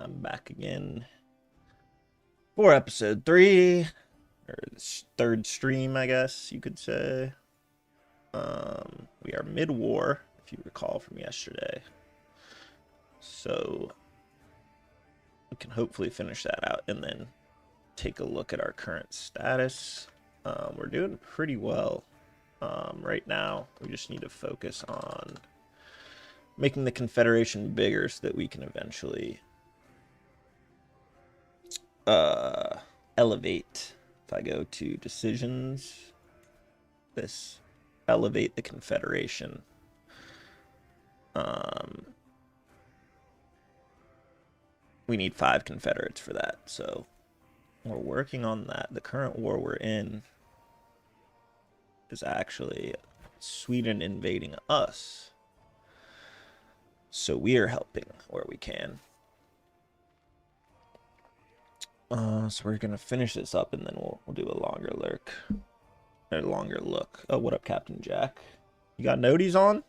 I'm back again for episode 3, or third stream, I guess you could say. We are mid-war, if you recall from yesterday. So we can hopefully finish that out and then take a look at our current status. We're doing pretty well right now. We just need to focus on making the Confederation bigger so that we can eventually elevate. If I go to decisions, this elevate the Confederation. We need 5 Confederates for that, so we're working on that. The current war we're in is actually Sweden invading us, so we are helping where we can. So we're gonna finish this up and then we'll do a longer look. Oh, what up, Captain Jack? You got noties on?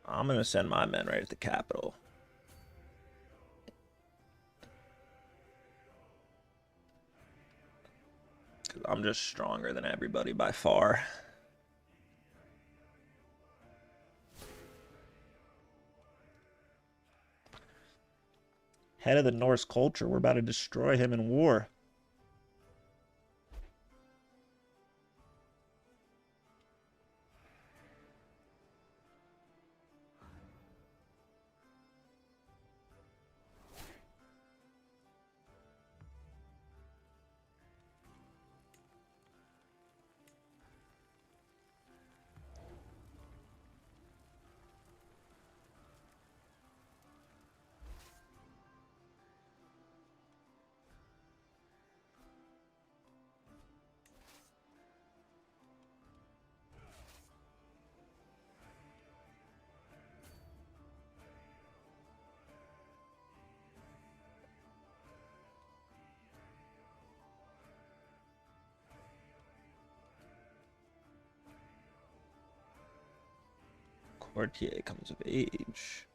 I'm gonna send my men right at the capital. Because I'm just stronger than everybody by far. Head of the Norse culture, we're about to destroy him in war. Courtier comes of age.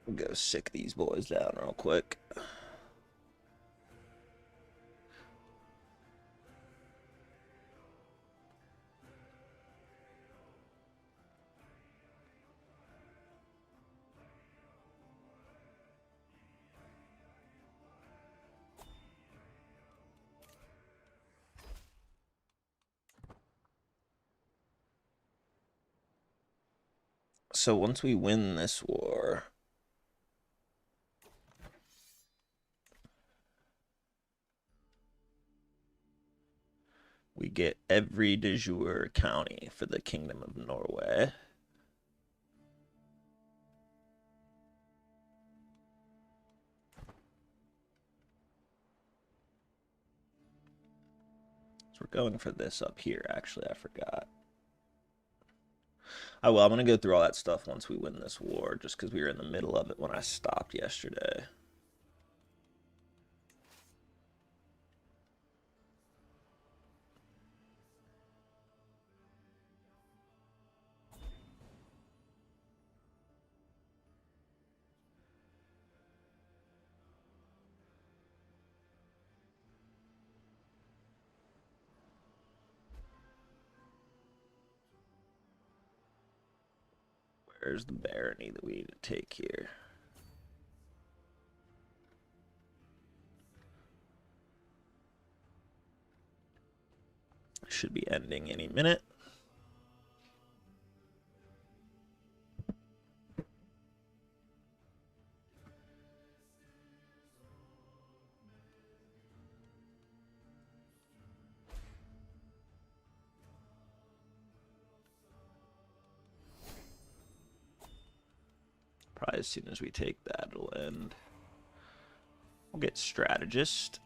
We'll go sick these boys down real quick. So once we win this war, we get every de jure county for the Kingdom of Norway. So we're going for this up here, actually, I forgot. Oh, well, I'm going to go through all that stuff once we win this war, just because we were in the middle of it when I stopped yesterday. Where's the barony that we need to take here? Should be ending any minute. Probably as soon as we take that, it'll end. We'll get strategist.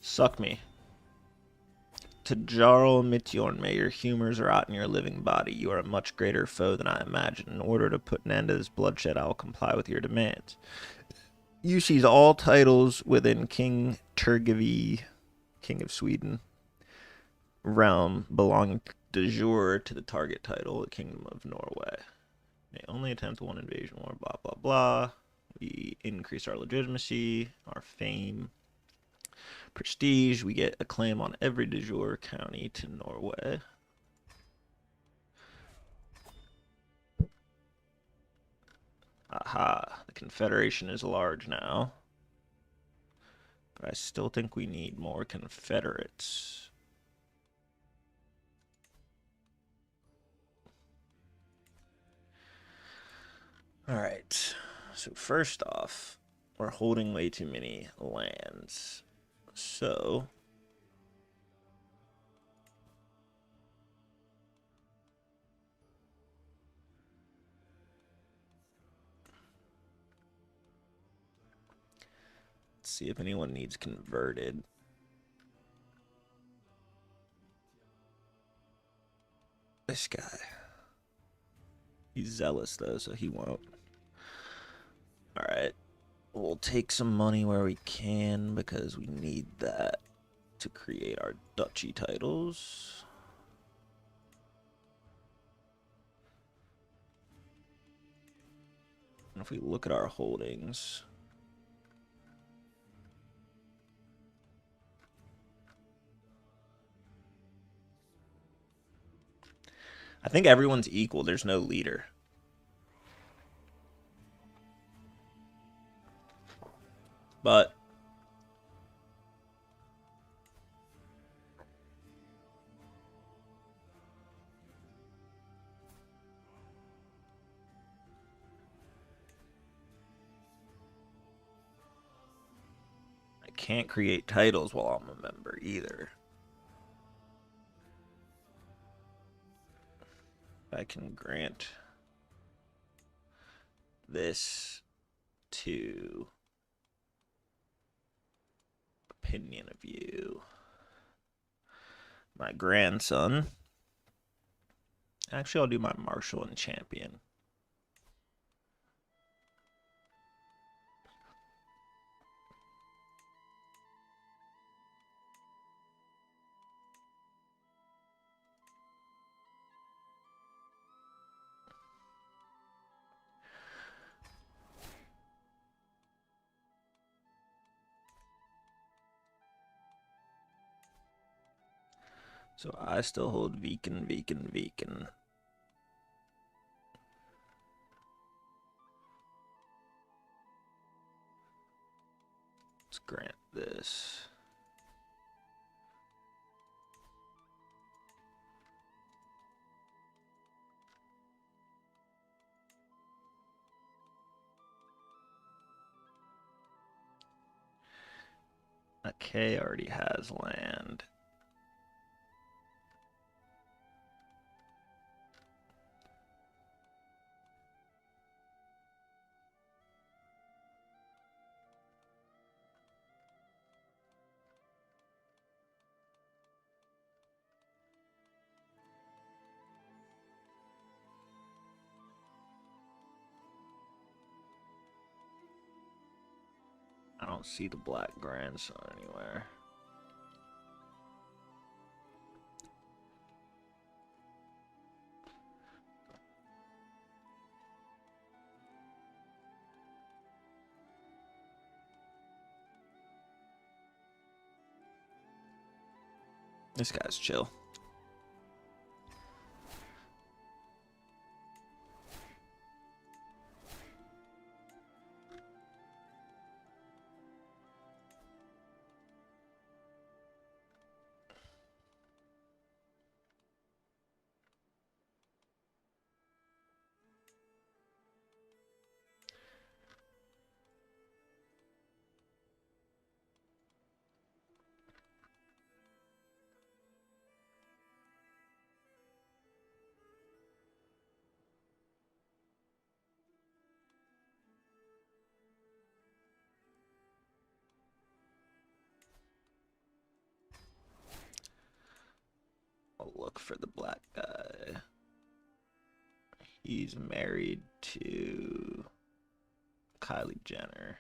Suck me. To Jarl Mityorn, may your humors rot in your living body. You are a much greater foe than I imagined. In order to put an end to this bloodshed, I will comply with your demands. You seize all titles within King Turgivi, King of Sweden, realm belonging de jure to the target title, the Kingdom of Norway. May only attempt one invasion war, blah, blah, blah. We increase our legitimacy, our fame, prestige. We get a claim on every de jure county to Norway. Aha, the Confederation is large now. But I still think we need more Confederates. Alright, so first off, we're holding way too many lands. So let's see if anyone needs converted. This guy. He's zealous though, so he won't. Alright. We'll take some money where we can because we need that to create our duchy titles. And if we look at our holdings, I think everyone's equal. There's no leader. But I can't create titles while I'm a member either. I can grant this to opinion of you. My grandson. Actually, I'll do my marshal and champion. So I still hold Vikin. Let's grant this. Okay, already has land. I don't see the black grandson anywhere. This guy's chill. I'll look for the black guy. He's married to Kylie Jenner.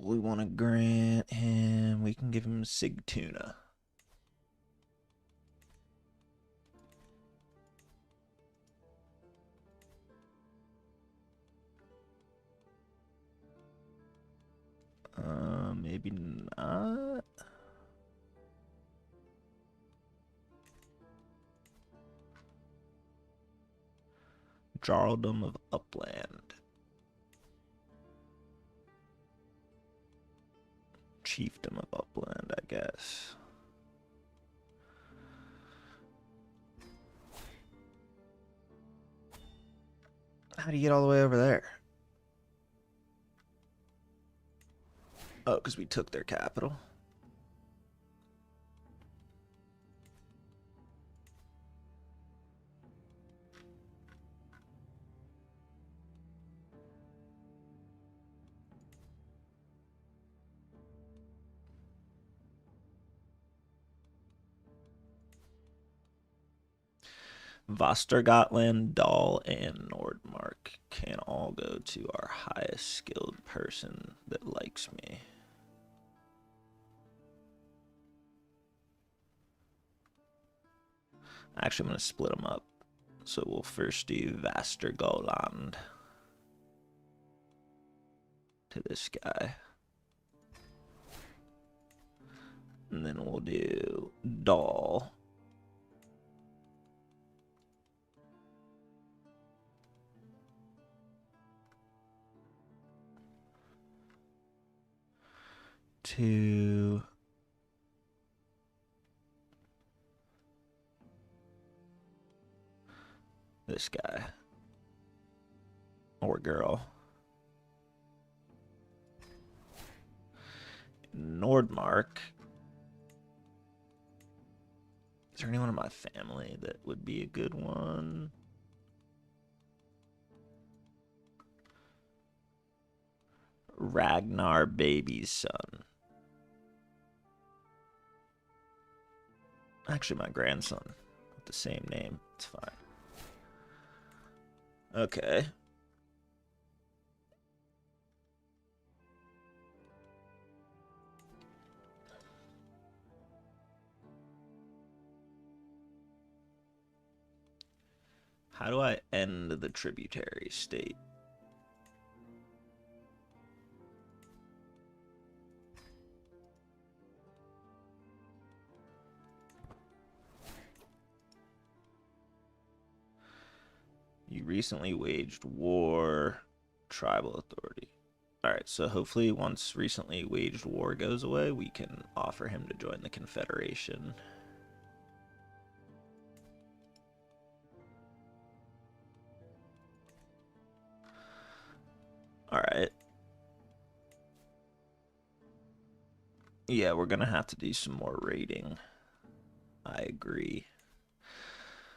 We want to grant him, we can give him Sigtuna. Maybe not. Jarldom of Upland. Chiefdom of Upland, I guess. How do you get all the way over there? Oh, because we took their capital. Vastergotland, Dahl, and Nordmark can all go to our highest skilled person that likes me. Actually, I'm going to split them up. So we'll first do Vastergoland to this guy. And then we'll do Dahl to this guy or girl. Nordmark. Is there anyone in my family that would be a good one? Ragnar Baby's son. Actually, my grandson with the same name. It's fine. Okay. How do I end the tributary state? You recently waged war, tribal authority. Alright, so hopefully once recently waged war goes away, we can offer him to join the Confederation. Alright. Yeah, we're gonna have to do some more raiding. I agree.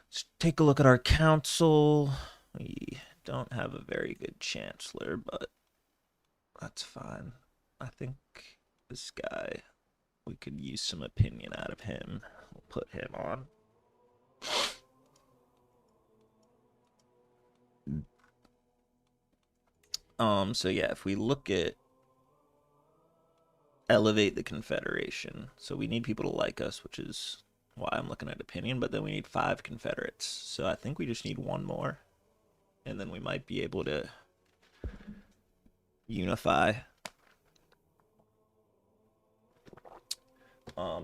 Let's take a look at our council. We don't have a very good chancellor, but that's fine. I think this guy, we could use some opinion out of him. We'll put him on. So yeah, if we look at elevate the Confederation, so we need people to like us, which is why I'm looking at opinion, but then we need 5 Confederates. So I think we just need 1 more. And then we might be able to unify.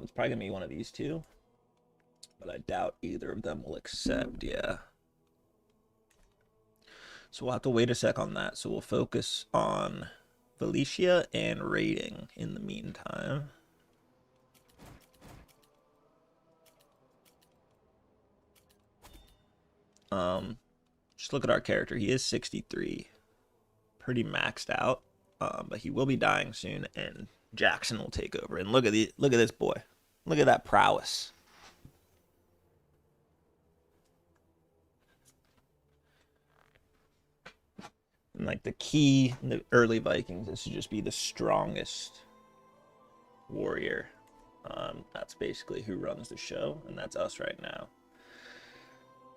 It's probably going to be one of these two. But I doubt either of them will accept, yeah. So we'll have to wait a sec on that. So we'll focus on Valencia and raiding in the meantime. Just look at our character. He is 63. Pretty maxed out. But he will be dying soon, and Jackson will take over. And look at this boy. Look at that prowess. And like the key in the early Vikings is to just be the strongest warrior. That's basically who runs the show, and that's us right now.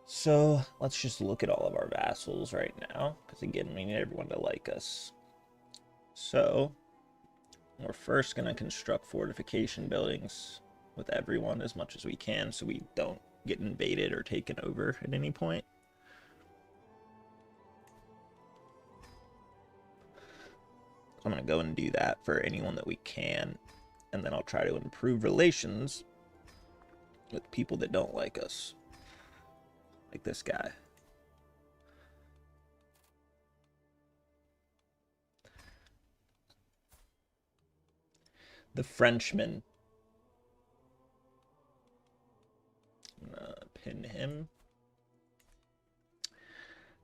So let's just look at all of our vassals right now, because again, we need everyone to like us. So we're first going to construct fortification buildings with everyone as much as we can, so we don't get invaded or taken over at any point. I'm going to go and do that for anyone that we can, and then I'll try to improve relations with people that don't like us. Like this guy. The Frenchman. I'm going to pin him.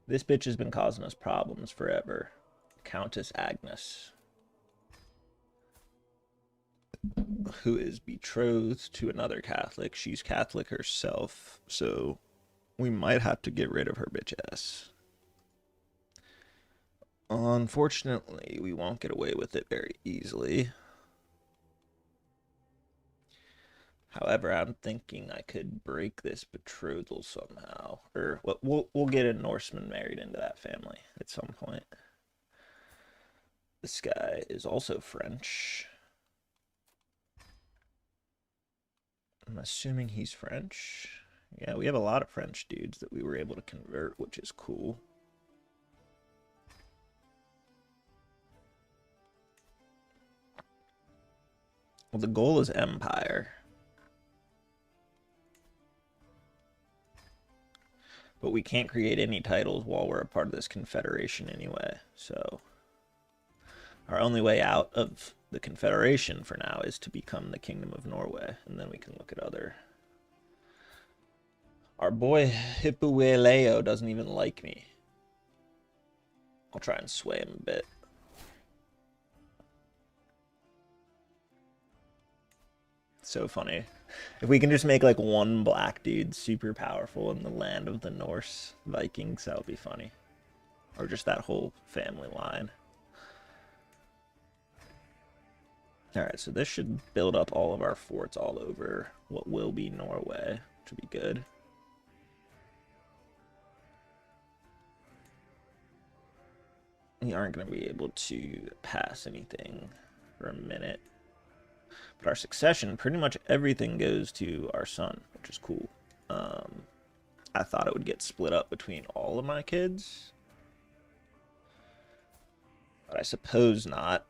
This bitch has been causing us problems forever. Countess Agnes, who is betrothed to another Catholic. She's Catholic herself, so we might have to get rid of her bitch ass. Unfortunately, we won't get away with it very easily. However, I'm thinking I could break this betrothal somehow. Or we'll get a Norseman married into that family at some point. This guy is also French. I'm assuming he's French. Yeah, we have a lot of French dudes that we were able to convert, which is cool. Well, the goal is empire. But we can't create any titles while we're a part of this confederation anyway, so our only way out of the Confederation for now is to become the Kingdom of Norway, and then we can look at other. Our boy Hippueleo doesn't even like me. I'll try and sway him a bit. So funny. If we can just make like one black dude super powerful in the land of the Norse Vikings, that would be funny. Or just that whole family line. Alright, so this should build up all of our forts all over what will be Norway, which would be good. We aren't going to be able to pass anything for a minute. But our succession, pretty much everything goes to our son, which is cool. I thought it would get split up between all of my kids. But I suppose not.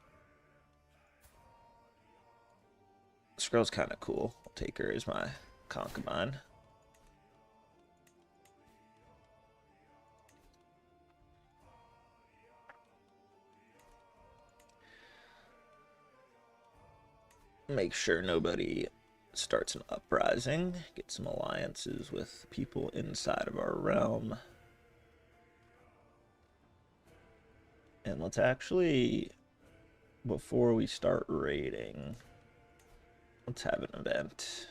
This girl's kind of cool. I'll take her as my concubine. Make sure nobody starts an uprising. Get some alliances with people inside of our realm. And let's actually, before we start raiding, let's have an event.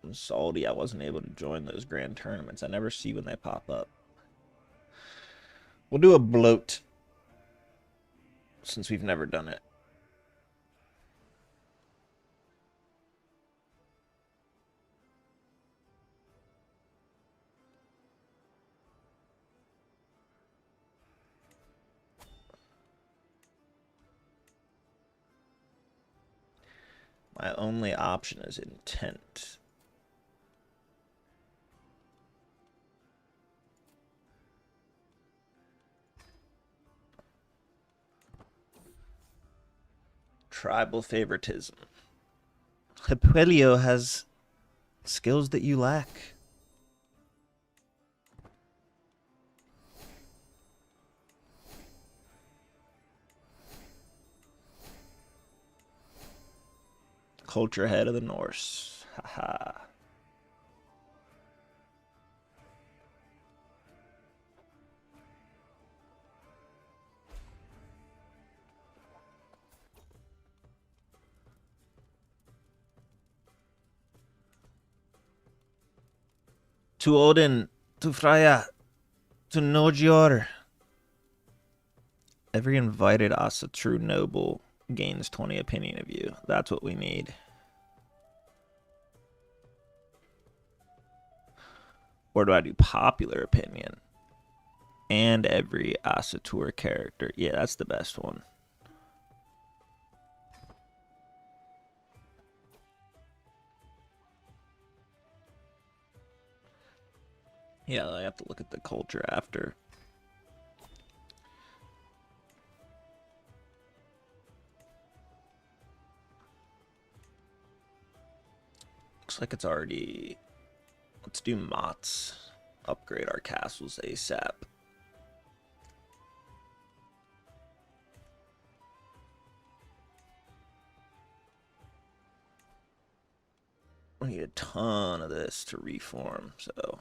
I'm salty I wasn't able to join those grand tournaments. I never see when they pop up. We'll do a bloat, since we've never done it. My only option is intent. Tribal favoritism. Hipelio has skills that you lack. Culture head of the Norse. Haha. To Odin, to Freya, to Nojior. Every invited Ásatrú noble gains 20 opinion of you. That's what we need. Or do I do popular opinion? And every Ásatrú character. Yeah, that's the best one. Yeah, I have to look at the culture after. Looks like it's already... Let's do Mots. Upgrade our castles ASAP. We need a ton of this to reform, so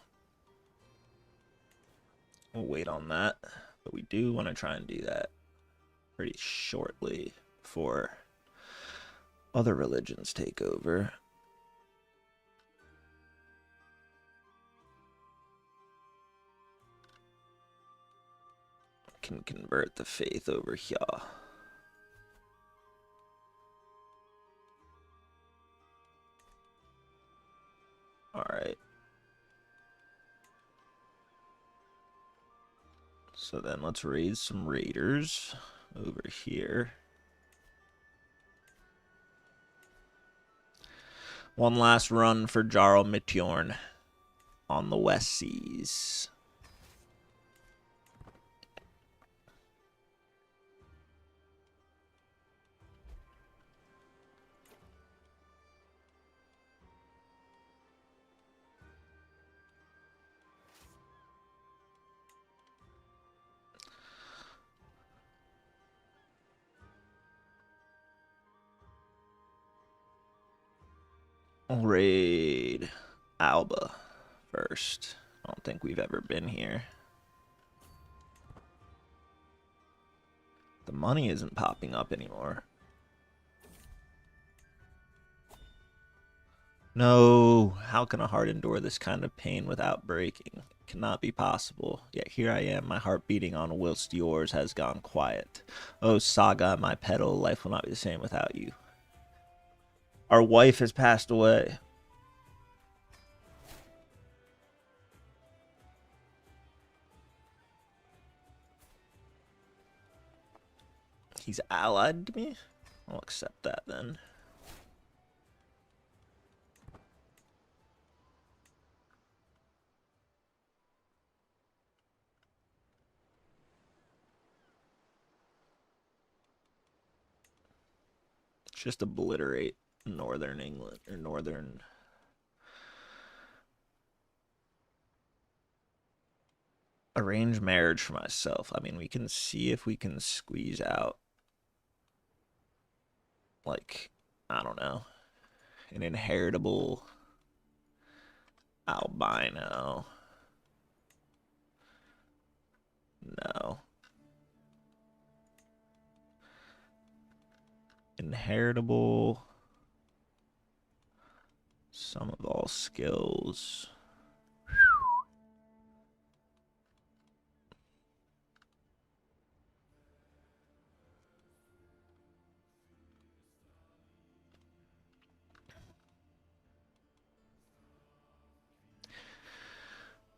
we'll wait on that. But we do want to try and do that pretty shortly before other religions take over. Can convert the faith over here. Alright. So then let's raise some raiders over here. One last run for Jarl Mitjorn on the West Seas. I'll raid Alba first. I don't think we've ever been here. The money isn't popping up anymore. No, how can a heart endure this kind of pain without breaking? It cannot be possible. Yet here I am, my heart beating on whilst yours has gone quiet. Oh, Saga, my petal, life will not be the same without you. Our wife has passed away. He's allied to me? I'll accept that then. Just obliterate northern England or northern. Arrange marriage for myself. I mean, we can see if we can squeeze out, like, I don't know, an inheritable albino. No. Inheritable. Some of all skills.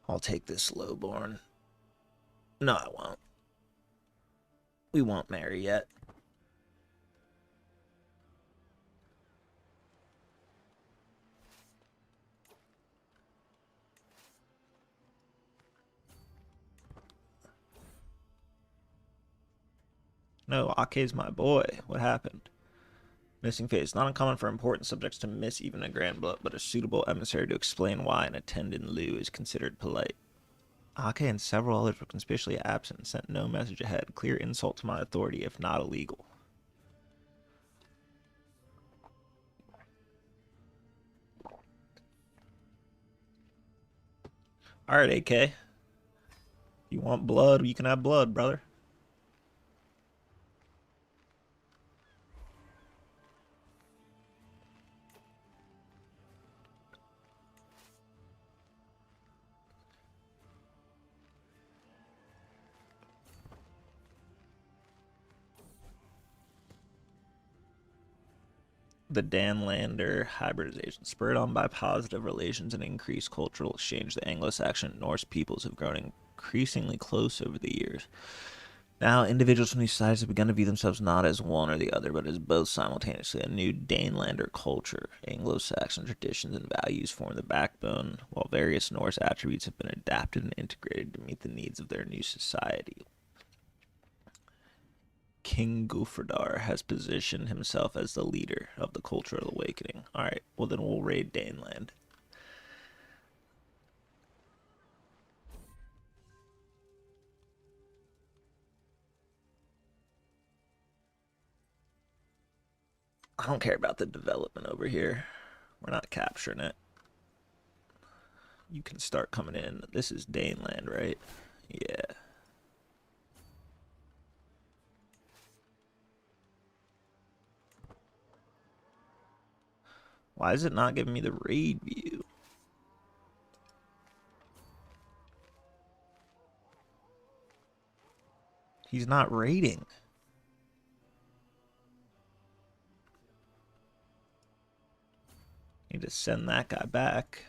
I'll take this lowborn. No, I won't. We won't marry yet. No, Ake's my boy. What happened? Missing face. Not uncommon for important subjects to miss even a grand blow, but a suitable emissary to explain why and attend in lieu is considered polite. Ake and several others were conspicuously absent and sent no message ahead. Clear insult to my authority, if not illegal. Alright, AK. If you want blood, you can have blood, brother. The Danlander hybridization. Spurred on by positive relations and increased cultural exchange, the Anglo-Saxon and Norse peoples have grown increasingly close over the years. Now, individuals from these sides have begun to view themselves not as one or the other, but as both simultaneously. A new Danelander culture, Anglo-Saxon traditions and values form the backbone, while various Norse attributes have been adapted and integrated to meet the needs of their new society. King Gulfardar has positioned himself as the leader of the cultural awakening. Alright, well then we'll raid Daneland. I don't care about the development over here. We're not capturing it. You can start coming in. This is Daneland, right? Yeah. Why is it not giving me the raid view? He's not raiding. Need to send that guy back.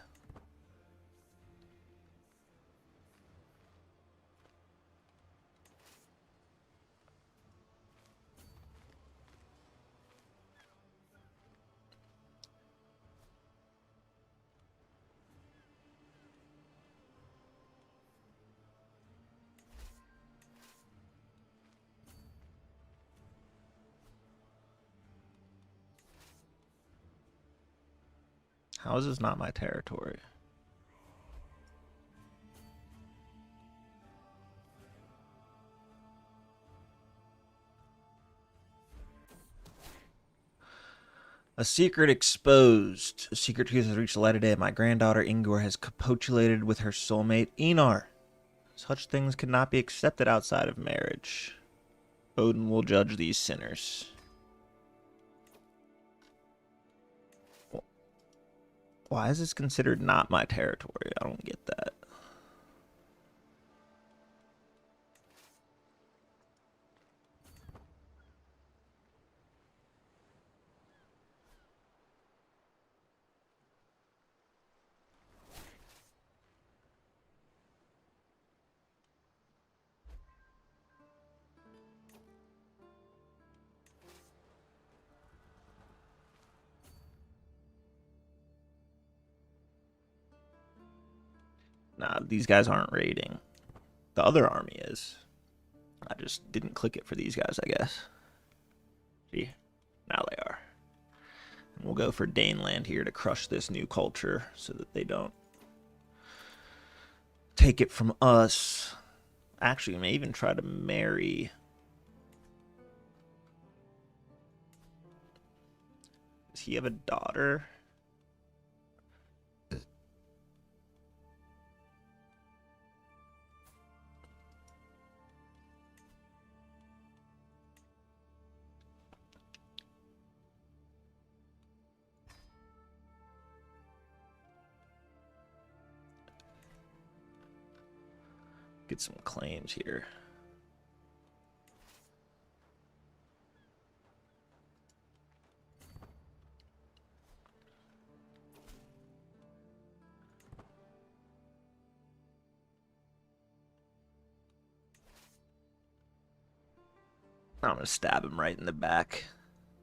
How is this not my territory? A secret exposed. A secret truth has reached the light of day. My granddaughter Ingor has copulated with her soulmate Enar. Such things cannot be accepted outside of marriage. Odin will judge these sinners. Why is this considered not my territory? I don't get that. Nah, these guys aren't raiding. The other army is. I just didn't click it for these guys, I guess. See? Now they are. And we'll go for Daneland here to crush this new culture so that they don't take it from us. Actually, we may even try to marry. Does he have a daughter? Get some claims here. I'm gonna stab him right in the back.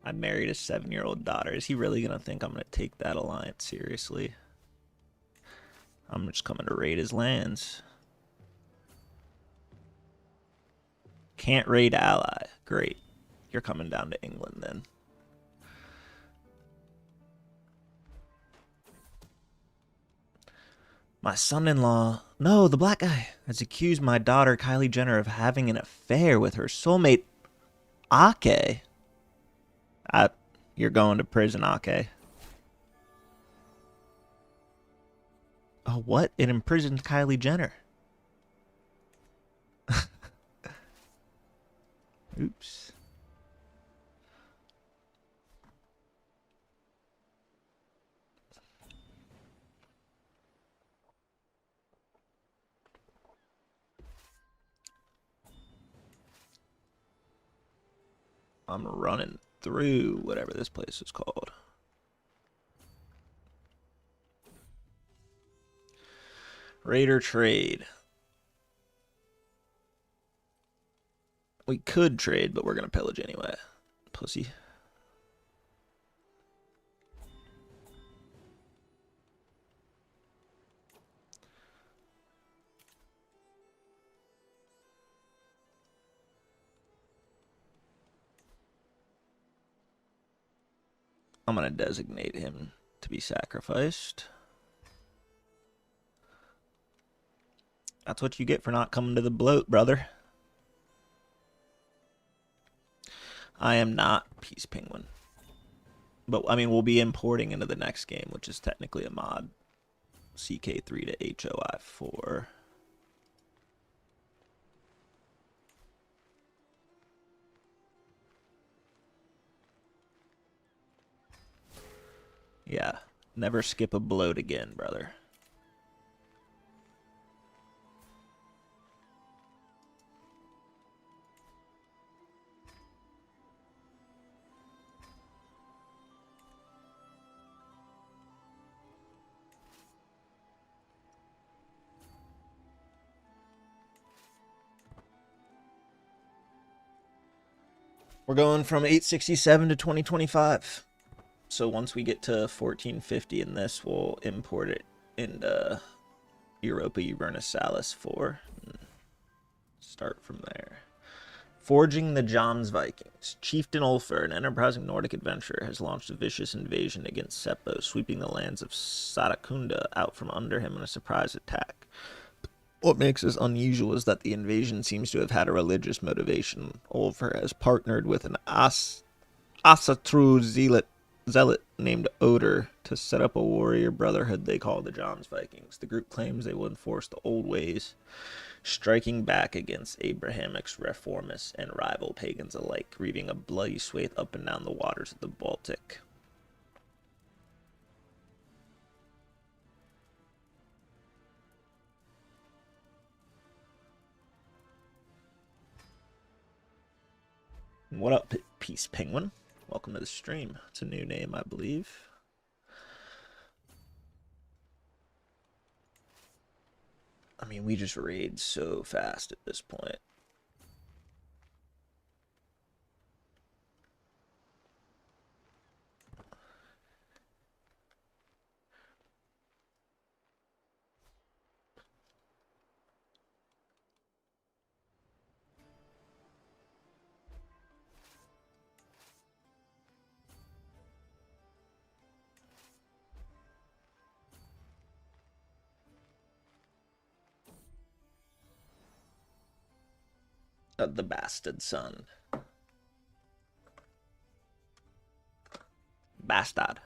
I married a 7-year-old daughter. Is he really gonna think I'm gonna take that alliance seriously? I'm just coming to raid his lands. Can't raid ally. Great. You're coming down to England then. My son-in-law, no, the black guy, has accused my daughter Kylie Jenner of having an affair with her soulmate Ake. You're going to prison, Ake. Oh, what? It imprisoned Kylie Jenner. Oops. I'm running through whatever this place is called. Raider trade. We could trade, but we're going to pillage anyway. Pussy. I'm going to designate him to be sacrificed. That's what you get for not coming to the bloat, brother. I am not Peace Penguin. But, I mean, we'll be importing into the next game, which is technically a mod. CK3 to HOI4. Yeah, never skip a bloat again, brother. We're going from 867 to 2025. So once we get to 1450 in this, we'll import it into Europa Universalis 4. Start from there. Forging the Jom's Vikings. Chieftain Ulfr, an enterprising Nordic adventurer, has launched a vicious invasion against Seppo, sweeping the lands of Satakunda out from under him in a surprise attack. What makes this unusual is that the invasion seems to have had a religious motivation. Ulfr has partnered with an Ásatrú zealot named Oder to set up a warrior brotherhood they call the Jom's Vikings. The group claims they will enforce the old ways, striking back against Abrahamic reformists and rival pagans alike, reaving a bloody swathe up and down the waters of the Baltic. What up, Peace Penguin? Welcome to the stream. It's a new name, I believe. I mean, we just raid so fast at this point. The bastard son. Bastard.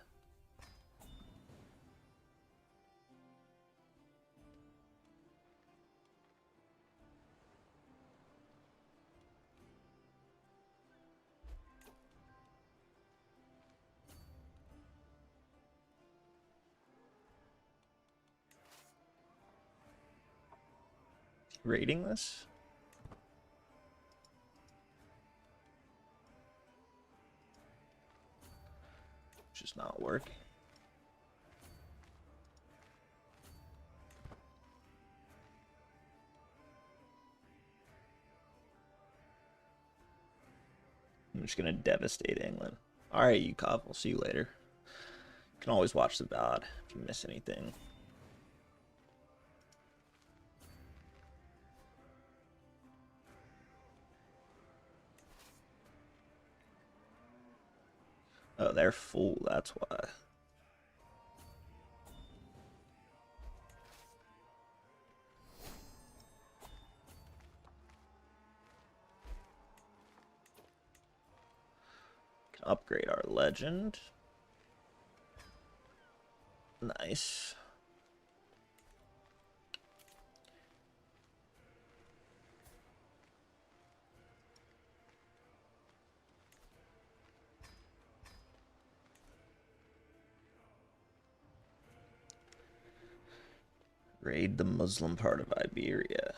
Rating this? Just not working. I'm just gonna devastate England. Alright, Yukov, we'll see you later. You can always watch the VOD if you miss anything. Oh, they're full, that's why. Can upgrade our legend. Nice. Raid the Muslim part of Iberia.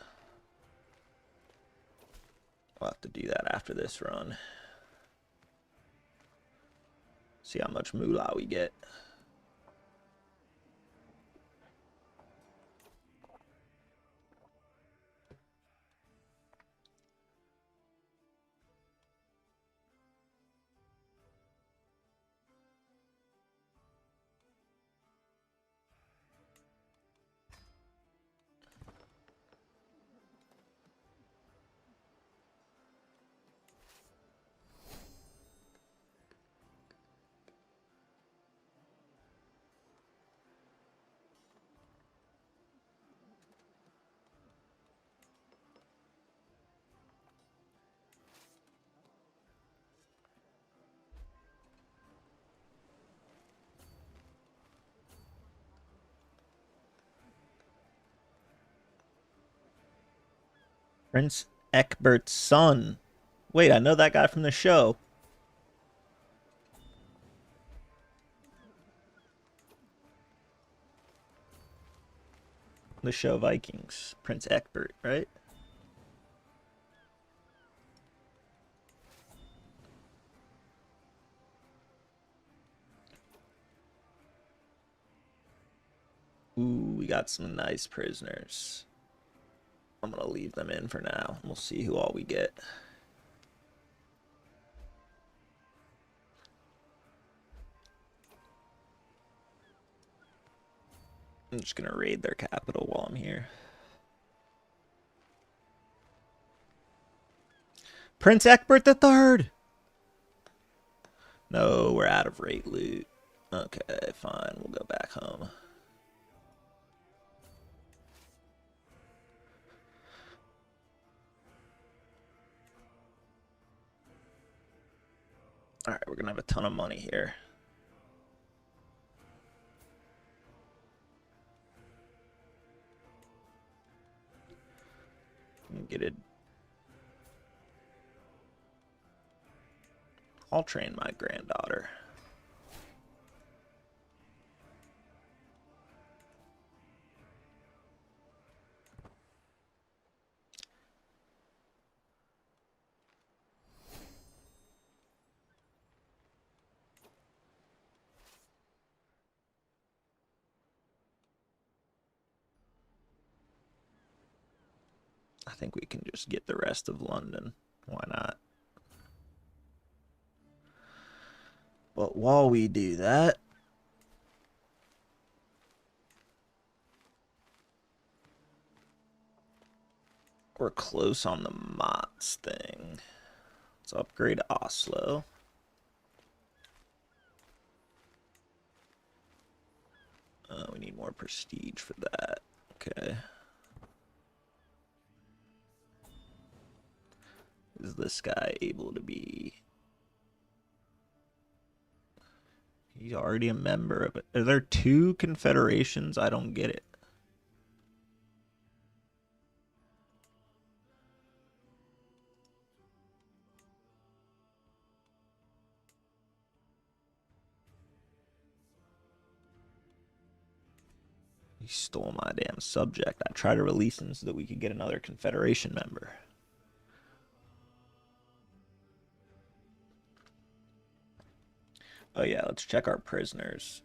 We'll have to do that after this run. See how much moolah we get. Prince Eckbert's son. Wait, I know that guy from the show. The show Vikings. Prince Eckbert, right? Ooh, we got some nice prisoners. I'm going to leave them in for now. We'll see who all we get. I'm just going to raid their capital while I'm here. Prince Eckbert III! No, we're out of rate loot. Okay, fine. We'll go back home. Alright, we're going to have a ton of money here. Get it. I'll train my granddaughter. I think we can just get the rest of London. Why not? But while we do that, we're close on the Mott's thing. Let's upgrade Oslo. We need more prestige for that. Okay. Is this guy able to be... He's already a member of it. Are there two confederations? I don't get it. He stole my damn subject. I tried to release him so that we could get another confederation member. Oh yeah, let's check our prisoners.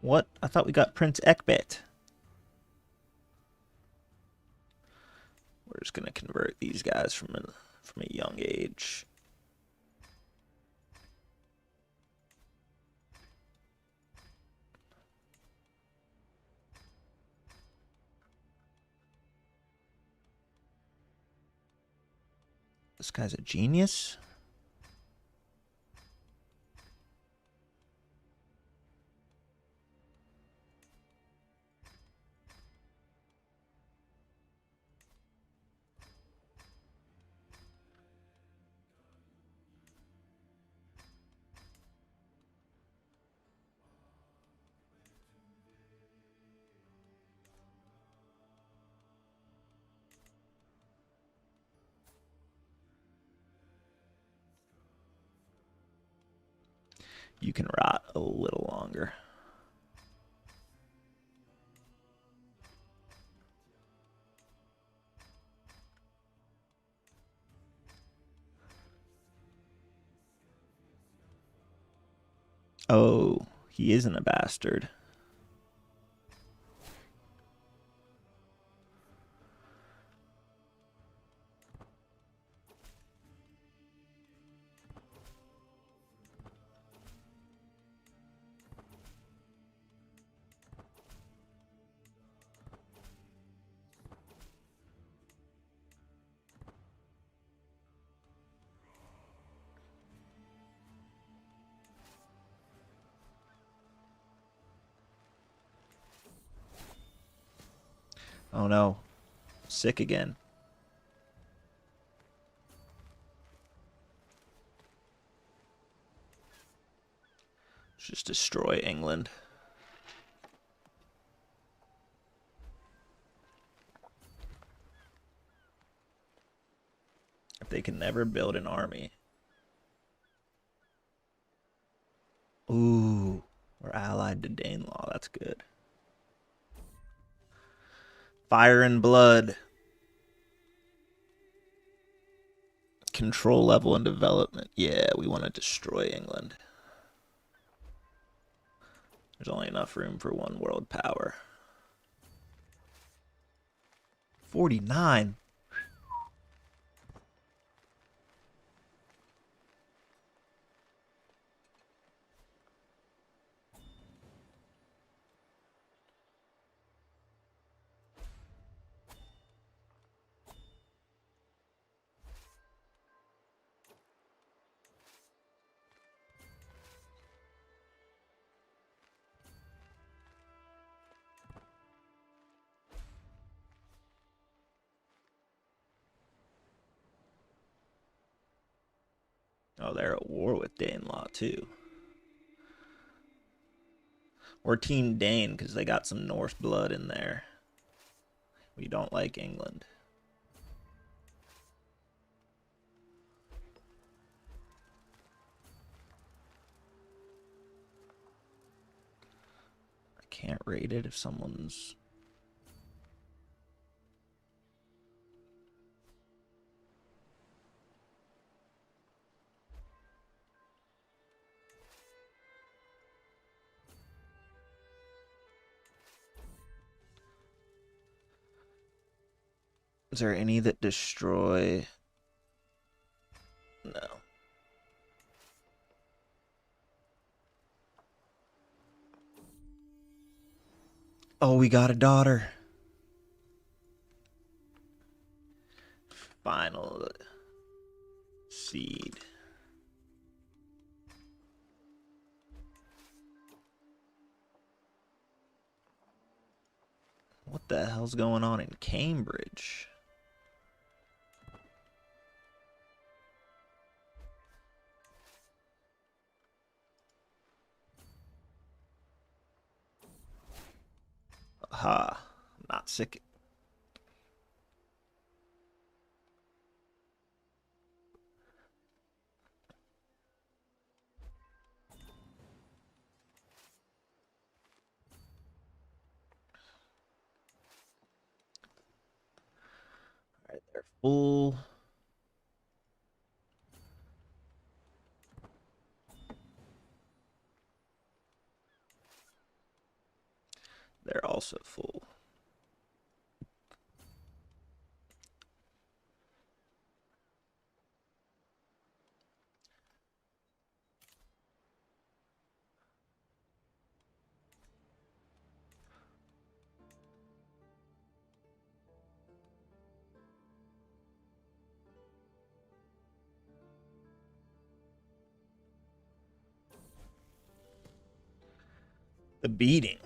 What? I thought we got Prince Ekbet. We're just gonna convert these guys from a young age. This guy's a genius. You can rot a little longer. Oh, he isn't a bastard. Oh no. Sick again. Let's just destroy England. If they can never build an army. Ooh, we're allied to Danelaw. That's good. Fire and blood. Control level and development. Yeah, we want to destroy England. There's only enough room for one world power. 49. Oh, they're at war with Danelaw, too. Or Team Dane, because they got some Norse blood in there. We don't like England. I can't raid it if someone's... Is there any that destroy? No. Oh, we got a daughter. Final seed. What the hell's going on in Cambridge? Aha, not sick. All right, they're full. They're also full. The beating.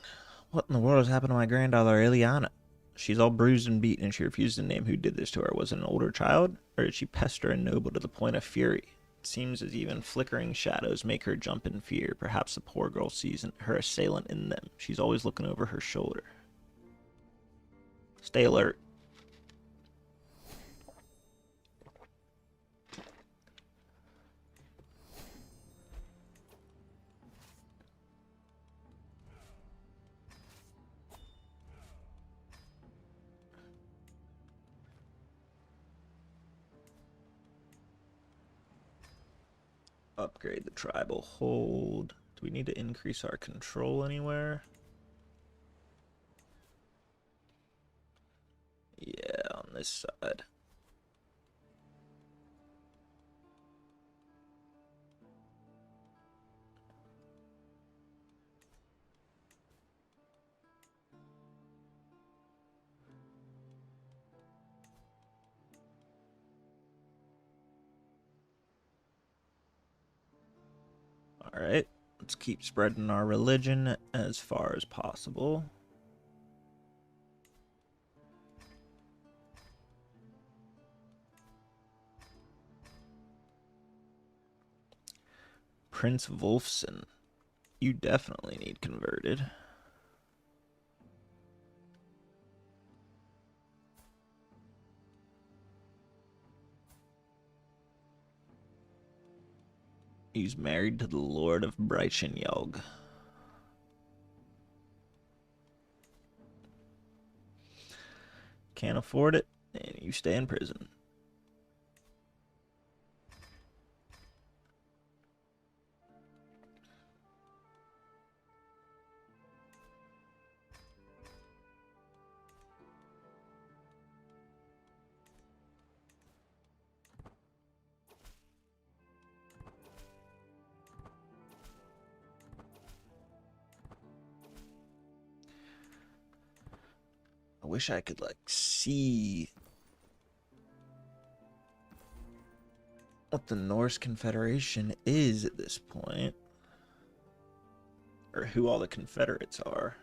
What in the world has happened to my granddaughter, Ileana? She's all bruised and beaten, and she refused to name who did this to her. Was it an older child, or did she pester and noble to the point of fury? It seems as even flickering shadows make her jump in fear. Perhaps the poor girl sees her assailant in them. She's always looking over her shoulder. Stay alert. Upgrade the tribal hold. Do we need to increase our control anywhere? Yeah, on this side. All right, let's keep spreading our religion as far as possible. Prince Wolfson, you definitely need converted. He's married to the Lord of Breichenjog. Can't afford it, and you stay in prison. I wish I could, like, see what the Norse Confederation is at this point. Or who all the Confederates are.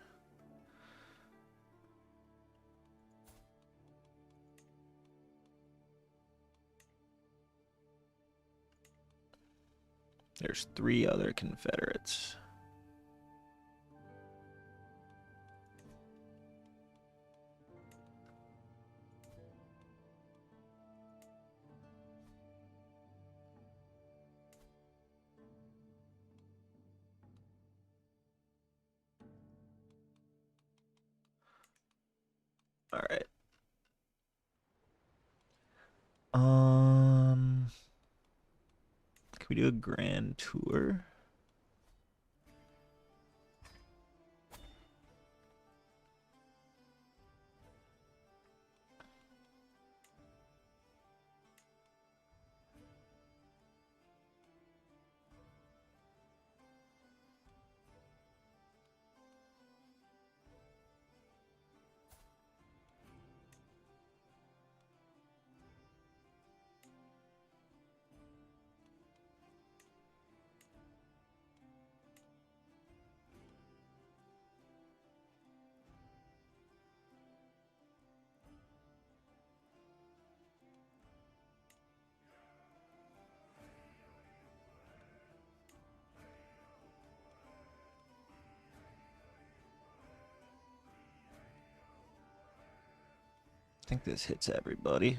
There's 3 other Confederates. All right. Can we do a grand tour? I think this hits everybody.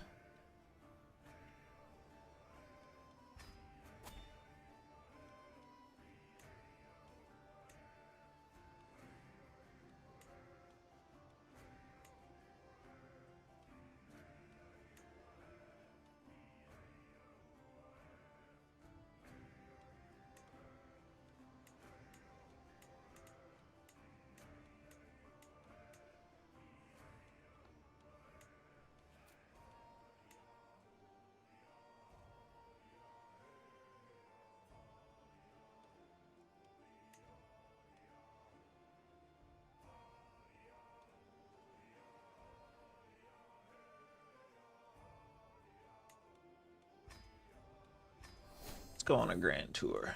go on a grand tour.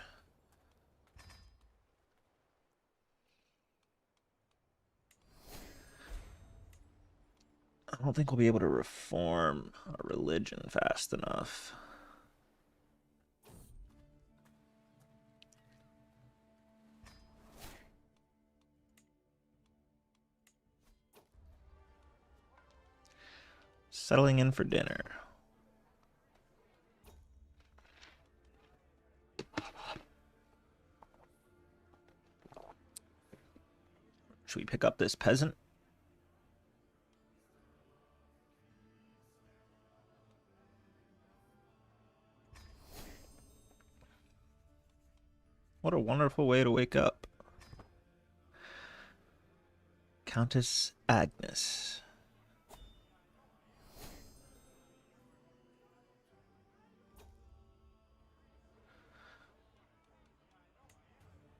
I don't think we'll be able to reform our religion fast enough. Settling in for dinner. Should we pick up this peasant? What a wonderful way to wake up. Countess Agnes.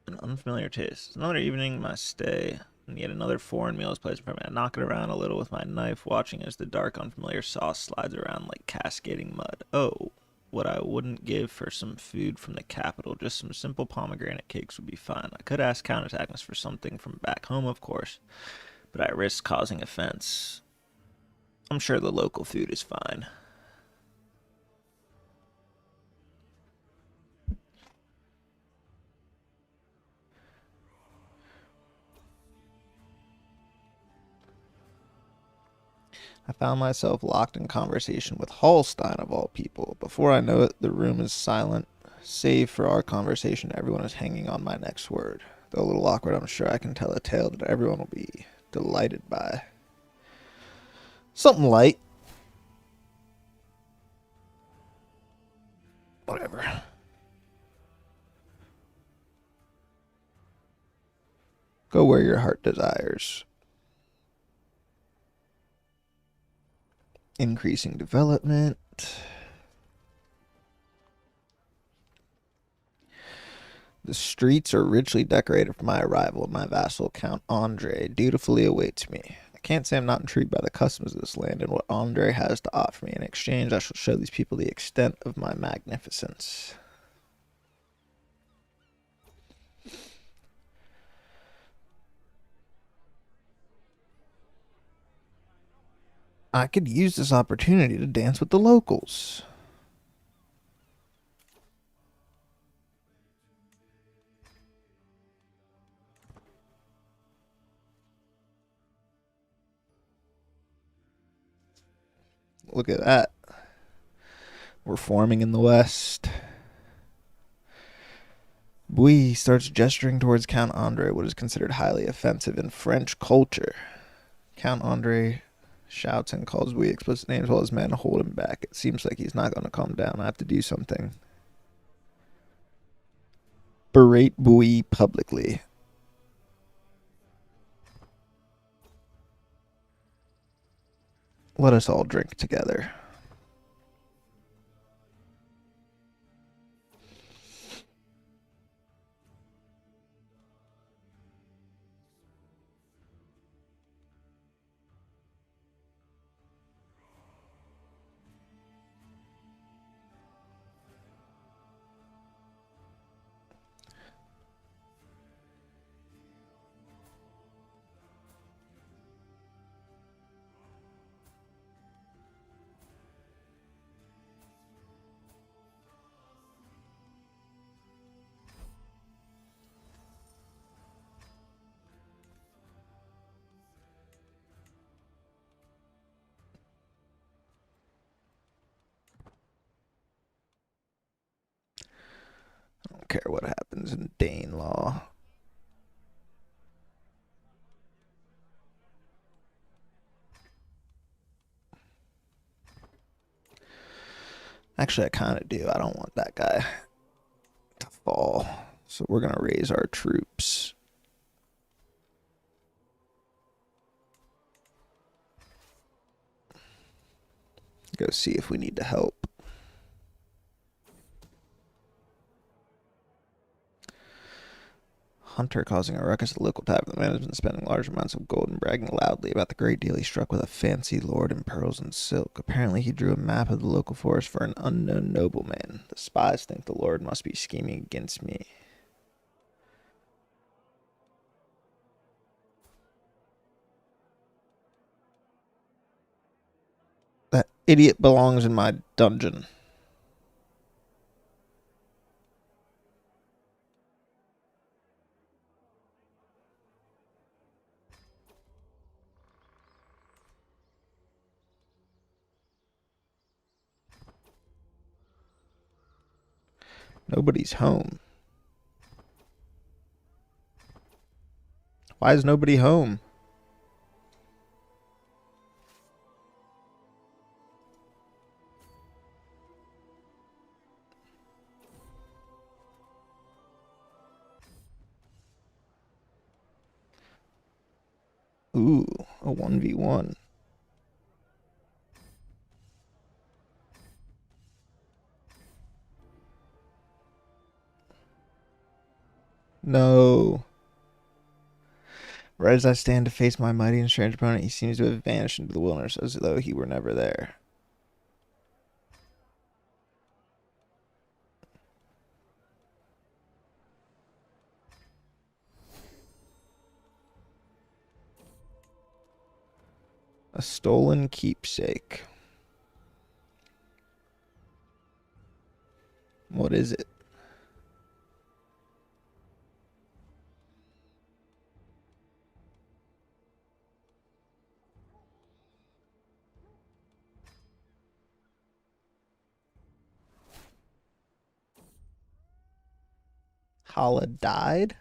An unfamiliar taste. Another evening, my stay, and yet another foreign meal is placed in front of me. I knock it around a little with my knife, watching as the dark, unfamiliar sauce slides around like cascading mud. Oh, what I wouldn't give for some food from the capital. Just some simple pomegranate cakes would be fine. I could ask Countess Agnes for something from back home, of course, but I risk causing offense. I'm sure the local food is fine. I found myself locked in conversation with Hallstein, of all people. Before I know it, the room is silent. Save for our conversation, everyone is hanging on my next word. Though a little awkward, I'm sure I can tell a tale that everyone will be delighted by. Something light. Whatever. Go where your heart desires. Increasing development. The streets are richly decorated for my arrival, and my vassal, Count Andre, dutifully awaits me. I can't say I'm not intrigued by the customs of this land and what Andre has to offer me. In exchange, I shall show these people the extent of my magnificence. I could use this opportunity to dance with the locals. Look at that. We're forming in the west. Bouy starts gesturing towards Count Andre, what is considered highly offensive in French culture. Count Andre shouts and calls Bouy explicit names while his men hold him back. It seems like he's not going to calm down. I have to do something. Berate Bouy publicly. Let us all drink together. I don't care what happens in Dane law. Actually, I kind of do. I don't want that guy to fall. So we're going to raise our troops. Go see if we need to help. hunter causing a ruckus at the local tavern. The man has been spending large amounts of gold and bragging loudly about the great deal he struck with a fancy lord in pearls and silk. Apparently he drew a map of the local forest for an unknown nobleman. The spies think the lord must be scheming against me. That idiot belongs in my dungeon. Nobody's home. Why is nobody home? Ooh, a 1v1. No. Right as I stand to face my mighty and strange opponent, he seems to have vanished into the wilderness as though he were never there. A stolen keepsake. What is it? Hala died?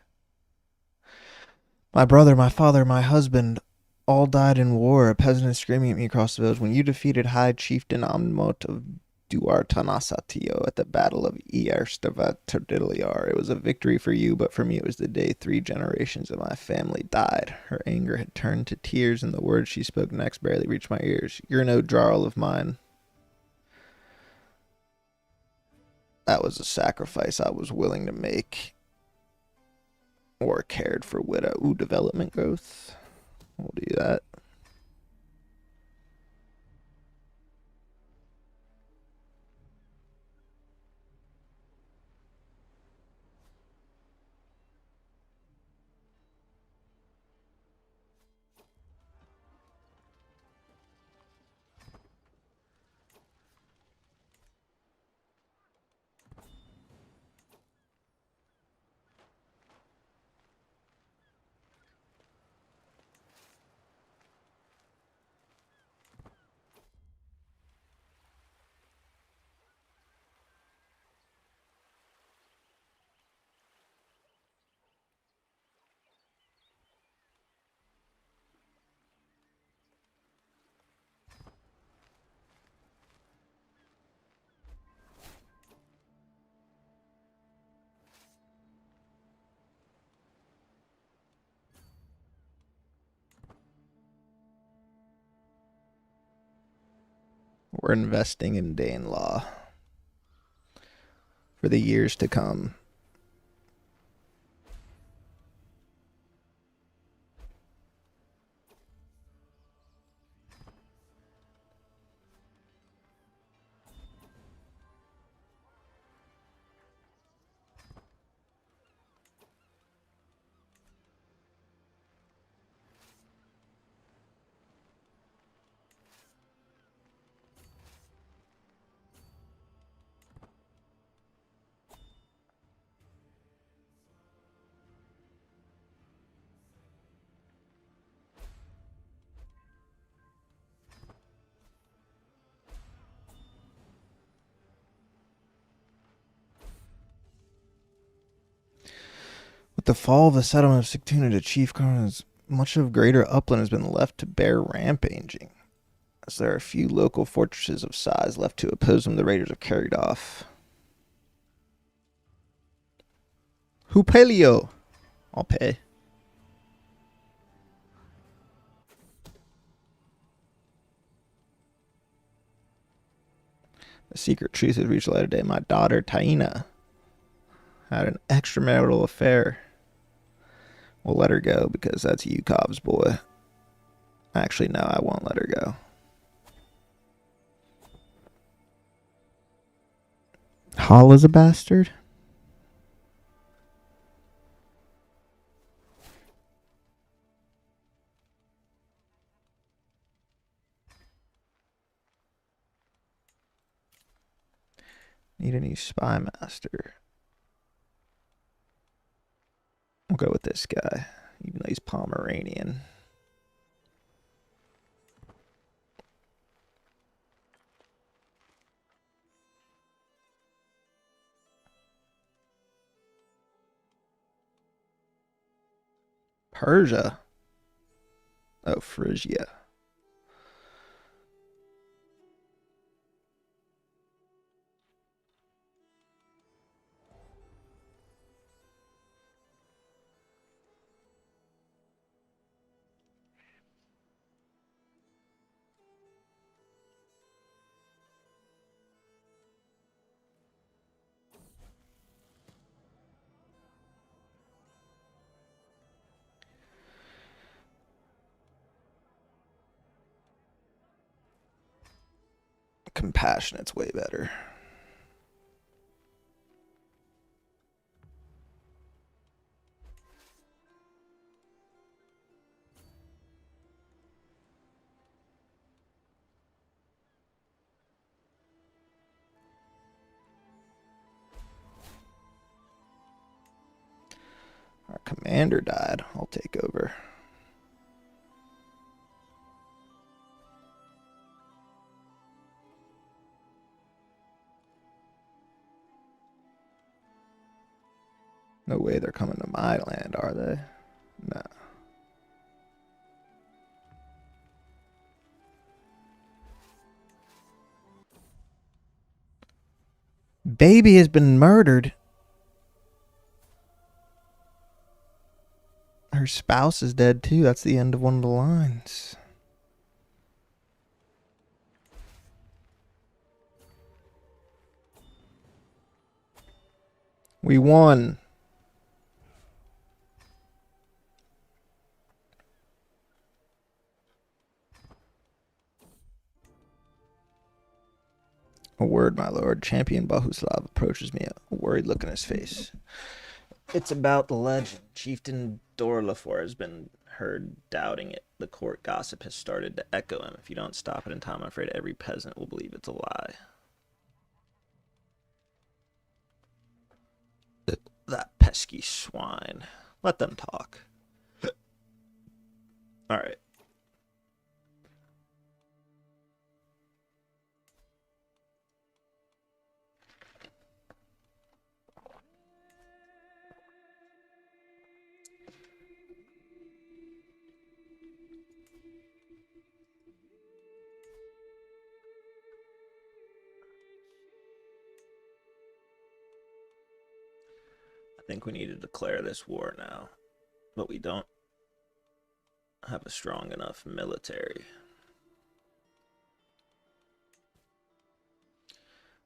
My brother, my father, my husband, all died in war. A peasant is screaming at me across the village. When you defeated High Chieftain Amnmot of Duartanasatio at the Battle of Ierstavatirdiliar, it was a victory for you, but for me it was the day 3 generations of my family died. Her anger had turned to tears, and the words she spoke next barely reached my ears. You're no Jarl of mine. That was a sacrifice I was willing to make. Or cared for widow. Ooh, development growth. We'll do that. We're investing in Danelaw for the years to come. With the fall of the settlement of Sigtuna to Chief Carnes, much of greater upland has been left to bear rampaging, as there are few local fortresses of size left to oppose them the raiders have carried off. Hupelio! I'll pay. The secret truth has reached light today. My daughter, Taina, had an extramarital affair We'll let her go because that's Yukov's boy. Actually, no, I won't let her go. Hall is a bastard? Need a new spy master. We'll go with this guy, even though he's Pomeranian. Persia. Oh, Phrygia. Compassionate's way better. Our commander died. I'll take over. No way they're coming to my land, are they? No. Baby has been murdered. Her spouse is dead too. That's the end of one of the lines. We won. A word, my lord. Champion Bohuslav approaches me, a worried look on his face. It's about the legend. Chieftain Dorlafor has been heard doubting it. The court gossip has started to echo him. If you don't stop it in time, I'm afraid every peasant will believe it's a lie. That pesky swine. Let them talk. All right. I think we need to declare this war now, but we don't have a strong enough military.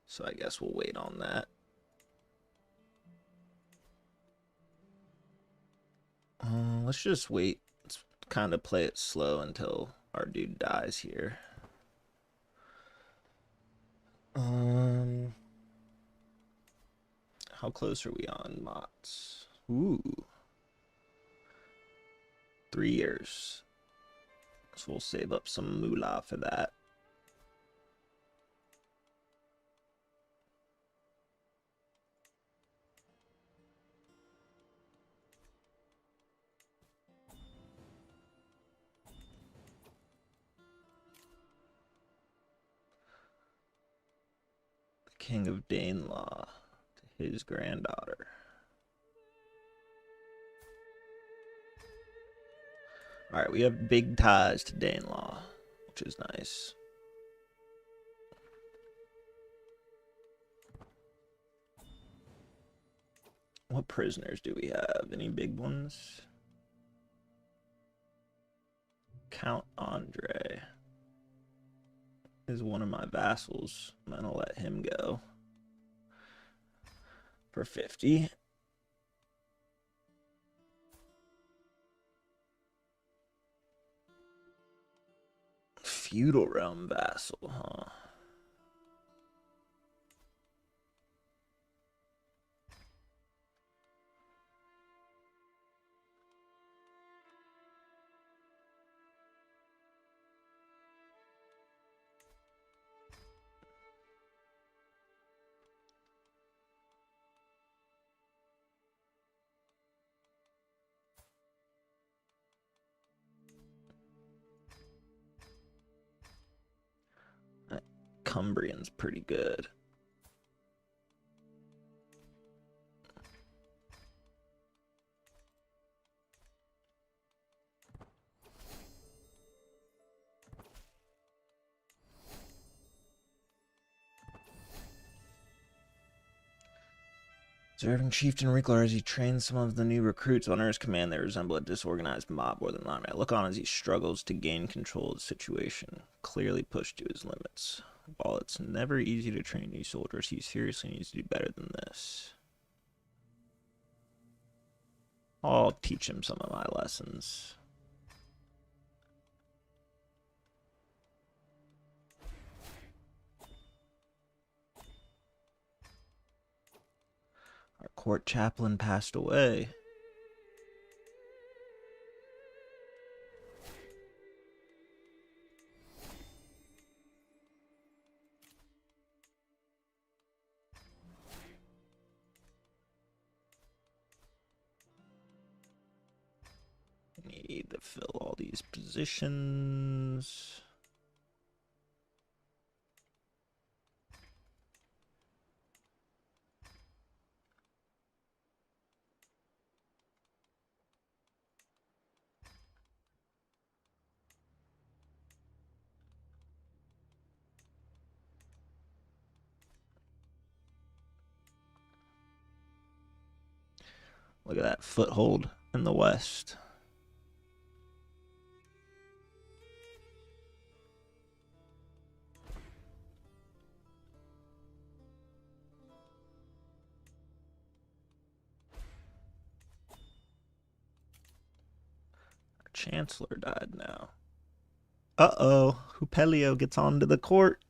So I guess we'll wait on that. Let's just wait. Let's kind of play it slow until our dude dies here. How close are we on Mott's? Ooh. 3 years. So we'll save up some moolah for that. The King of Danelaw to his granddaughter. Alright, we have big ties to Danelaw, which is nice. What prisoners do we have? Any big ones? Count Andre is one of my vassals. I'm gonna let him go for 50. feudal realm vassal, huh? That Cumbrian's pretty good. Serving Chieftain Rickler as he trains some of the new recruits under his command, they resemble a disorganized mob more than an army. I look on as he struggles to gain control of the situation, clearly pushed to his limits. While it's never easy to train new soldiers, he seriously needs to do better than this. I'll teach him some of my lessons. Our court chaplain passed away. Need to fill all these positions. Look at that foothold in the west. Our chancellor died now. Uh-oh. Hupelio gets onto the court.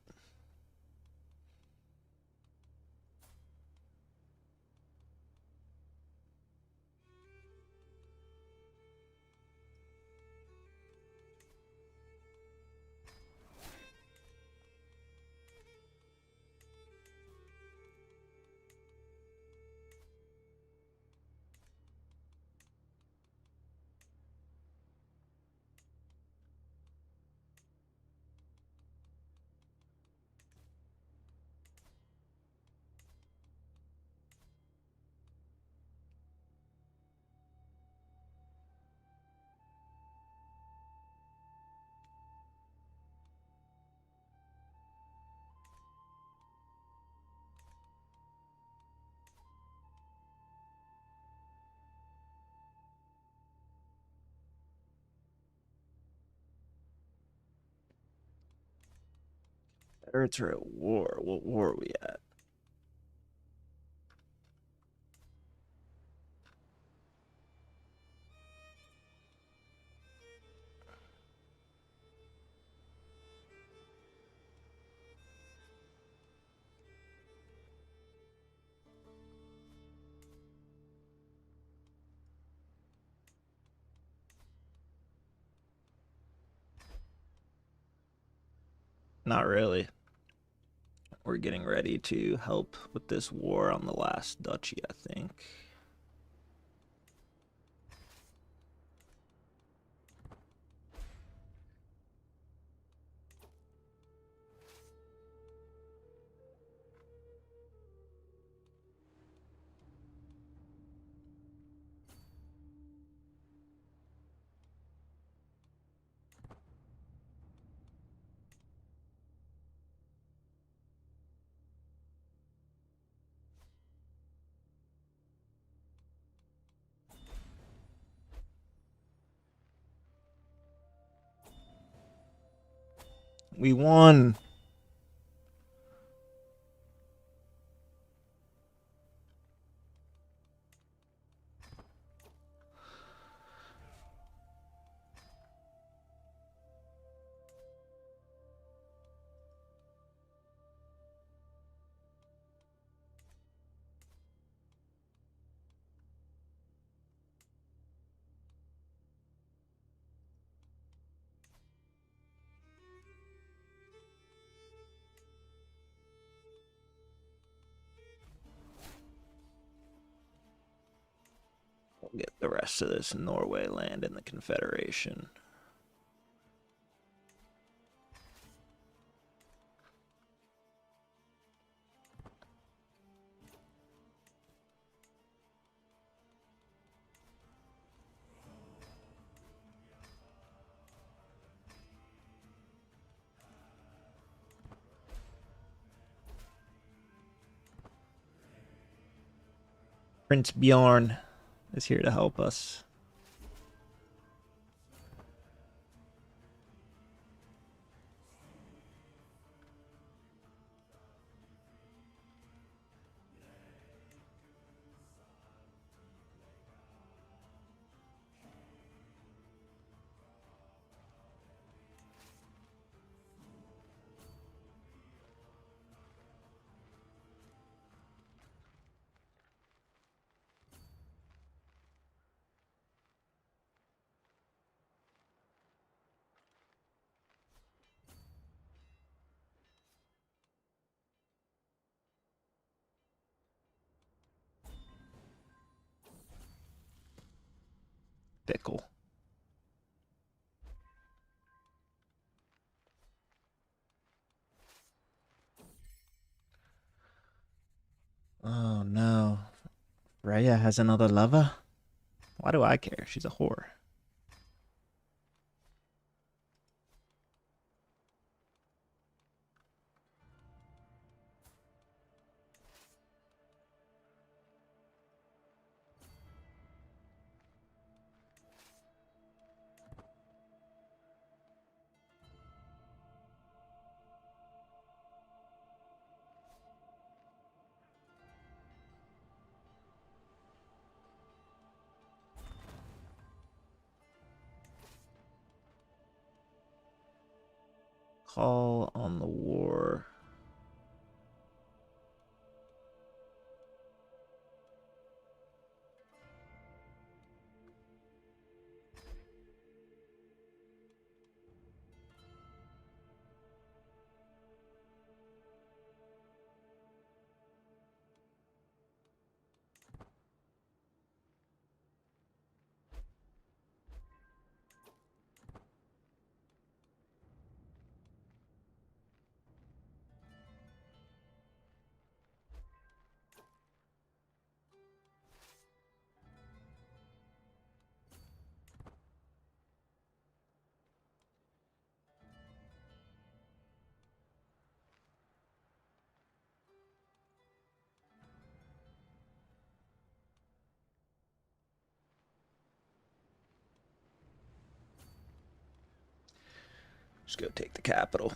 Confederates are at war. What war are we at? Not really. We're getting ready to help with this war on the last duchy, I think. We won. the rest of this Norway land in the Confederation. Prince Bjorn is here to help us. Fickle. Oh no. Rhea has another lover? Why do I care? She's a whore. Call on the war. Just go take the capital.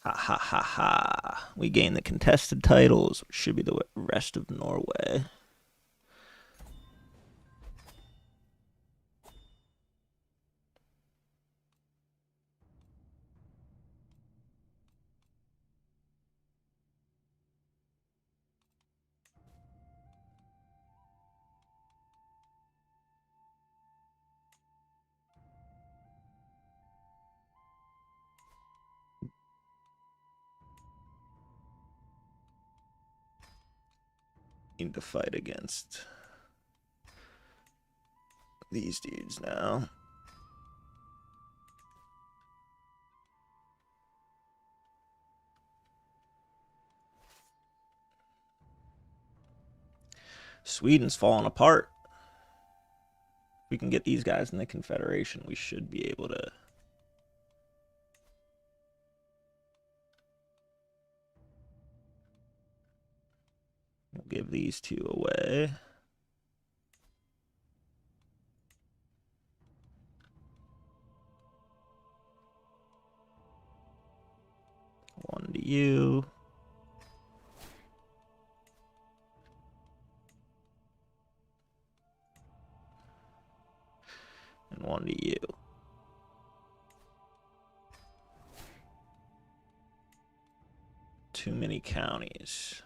Ha ha ha ha. We gain the contested titles, which should be the rest of Norway. Need to fight against these dudes now. Sweden's falling apart. If we can get these guys in the Confederation, we should be able to give these two away. One to you. And one to you. Too many many counties.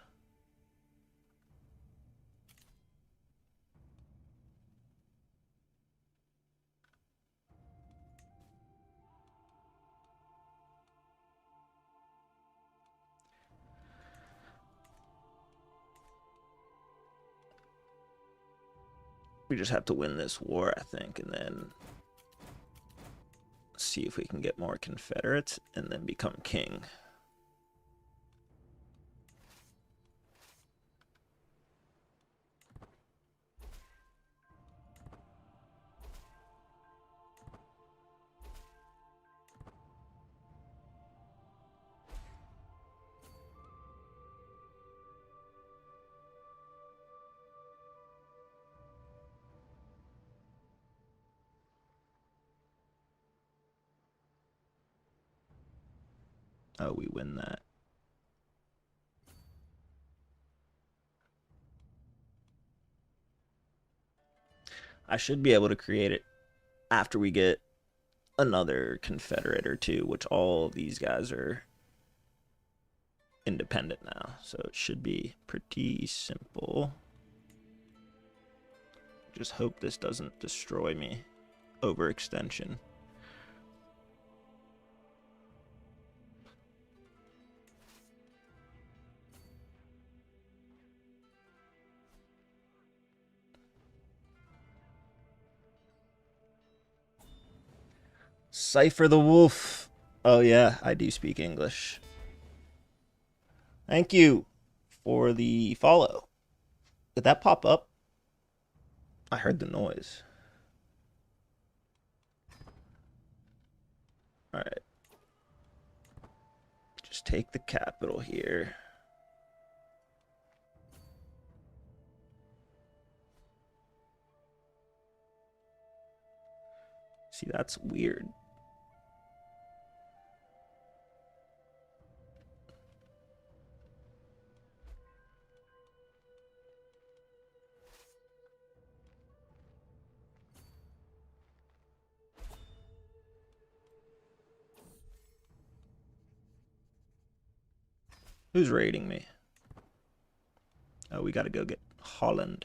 We just have to win this war, I think, and then see if we can get more Confederates and then become king. Oh, we win that. I should be able to create it after we get another Confederate or two, which all of these guys are independent now. So it should be pretty simple. Just hope this doesn't destroy me. Overextension. Cypher the Wolf. Oh yeah, I do speak English. Thank you for the follow. Did that pop up? I heard the noise. All right. Just take the capital here. See, that's weird. Who's raiding me? Oh, we gotta go get Holland.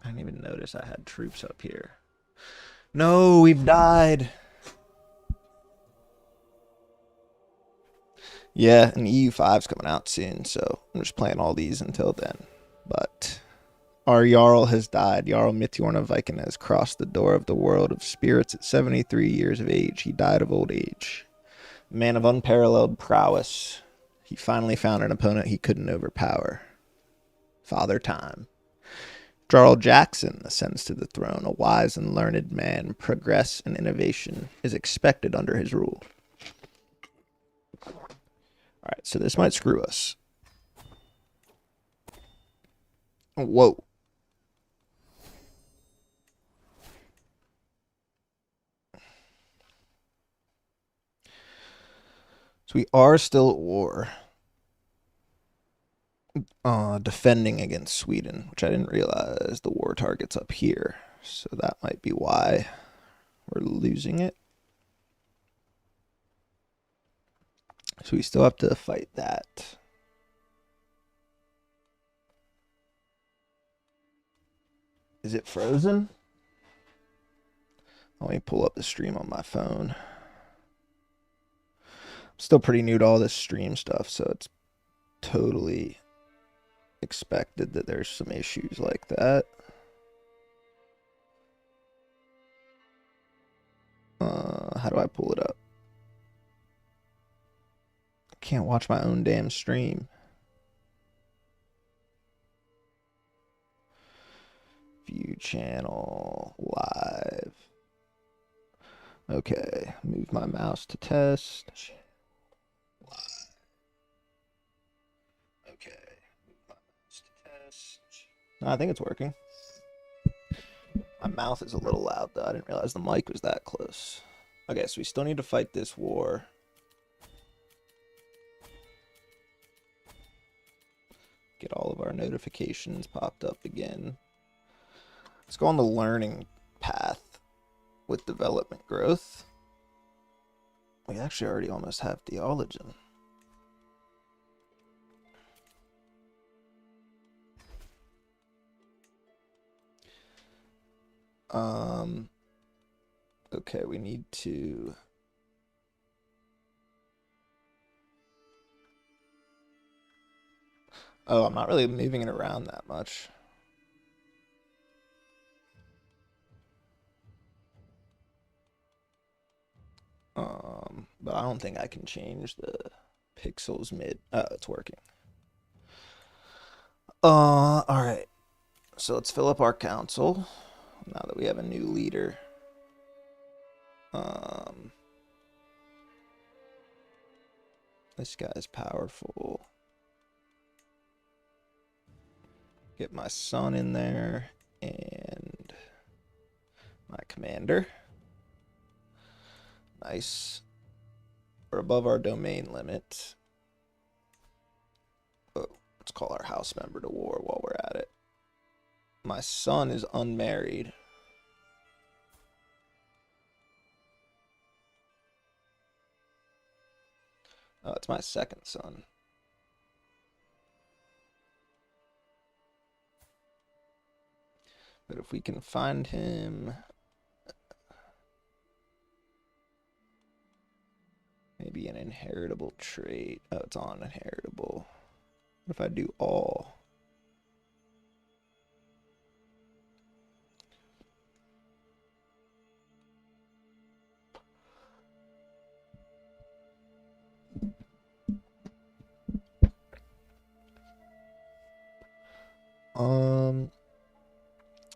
I didn't even notice I had troops up here. No, we've died. Yeah, and EU5's coming out soon, so I'm just playing all these until then. But our Jarl has died. Jarl Mitjorn of Viking has crossed the door of the world of spirits at 73 years of age. He died of old age. Man of unparalleled prowess. He finally found an opponent he couldn't overpower. Father Time. Jarl Jackson ascends to the throne. A wise and learned man. Progress and innovation is expected under his rule. All right, so this might screw us. Whoa. So we are still at war. Defending against Sweden, which I didn't realize the war target's up here. So that might be why we're losing it. So we still have to fight that. Is it frozen? Let me pull up the stream on my phone. I'm still pretty new to all this stream stuff, so it's totally expected that there's some issues like that. How do I pull it up? I can't watch my own damn stream. View channel live. Okay, move my mouse to test. Okay, move my mouse to test. No, I think it's working. My mouth is a little loud though. I didn't realize the mic was that close. Okay, so we still need to fight this war. Get all of our notifications popped up again. Let's go on the learning path with development growth. We actually already almost have theologian. Okay, we need to... Oh, I'm not really moving it around that much. But I don't think I can change the pixels mid. Oh, it's working. Alright. So let's fill up our council now that we have a new leader. This guy's powerful. Get my son in there and my commander. Nice. We're above our domain limit. Oh, let's call our house member to war while we're at it. My son is unmarried. Oh, it's my second son. But if we can find him... Maybe an inheritable trait. Oh, it's on inheritable. What if I do all?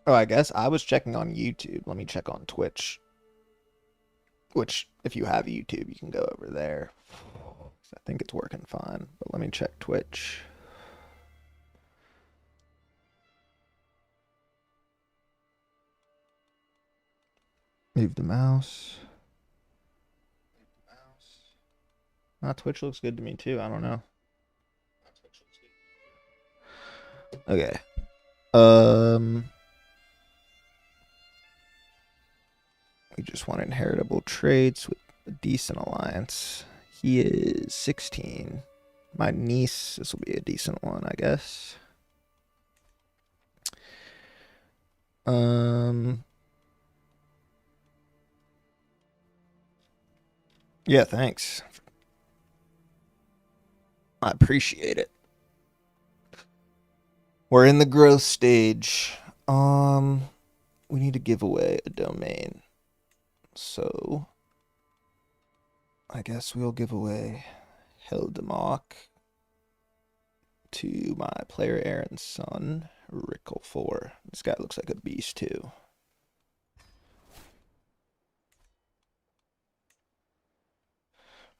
Oh, I guess I was checking on YouTube. Let me check on Twitch. Which, if you have YouTube, you can go over there. I think it's working fine, but let me check Twitch. Move the mouse. Twitch looks good to me too. I don't know. Okay. We just want inheritable traits with a decent alliance. He is 16. My niece, this will be a decent one, I guess. Yeah, thanks. I appreciate it. We're in the growth stage. We need to give away a domain. So, I guess we'll give away Heldemark to my player Aaron's son, Rickle4. This guy looks like a beast too.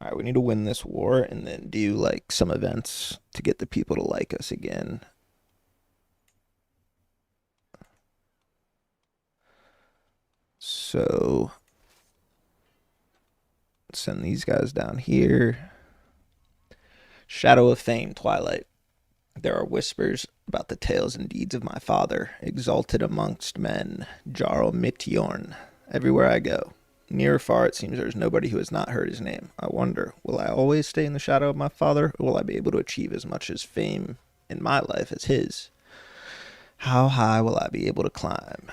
Alright, we need to win this war and then do like some events to get the people to like us again. So, send these guys down here. Shadow of Fame, Twilight. There are whispers about the tales and deeds of my father, exalted amongst men, Jarl Mitjorn. Everywhere I go, near or far, it seems there is nobody who has not heard his name. I wonder, will I always stay in the shadow of my father, or will I be able to achieve as much as fame in my life as his? How high will I be able to climb?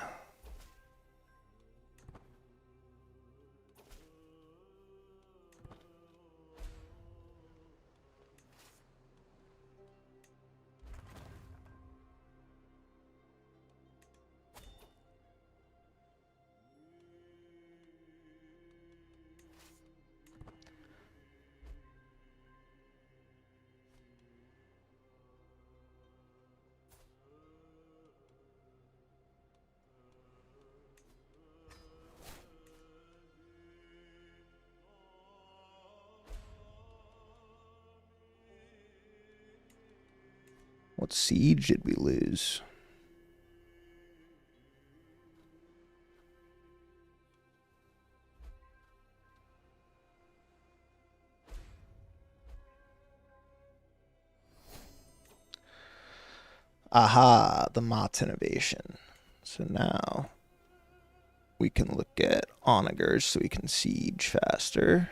What siege did we lose? Aha, the Mott's innovation. So now we can look at onagers so we can siege faster.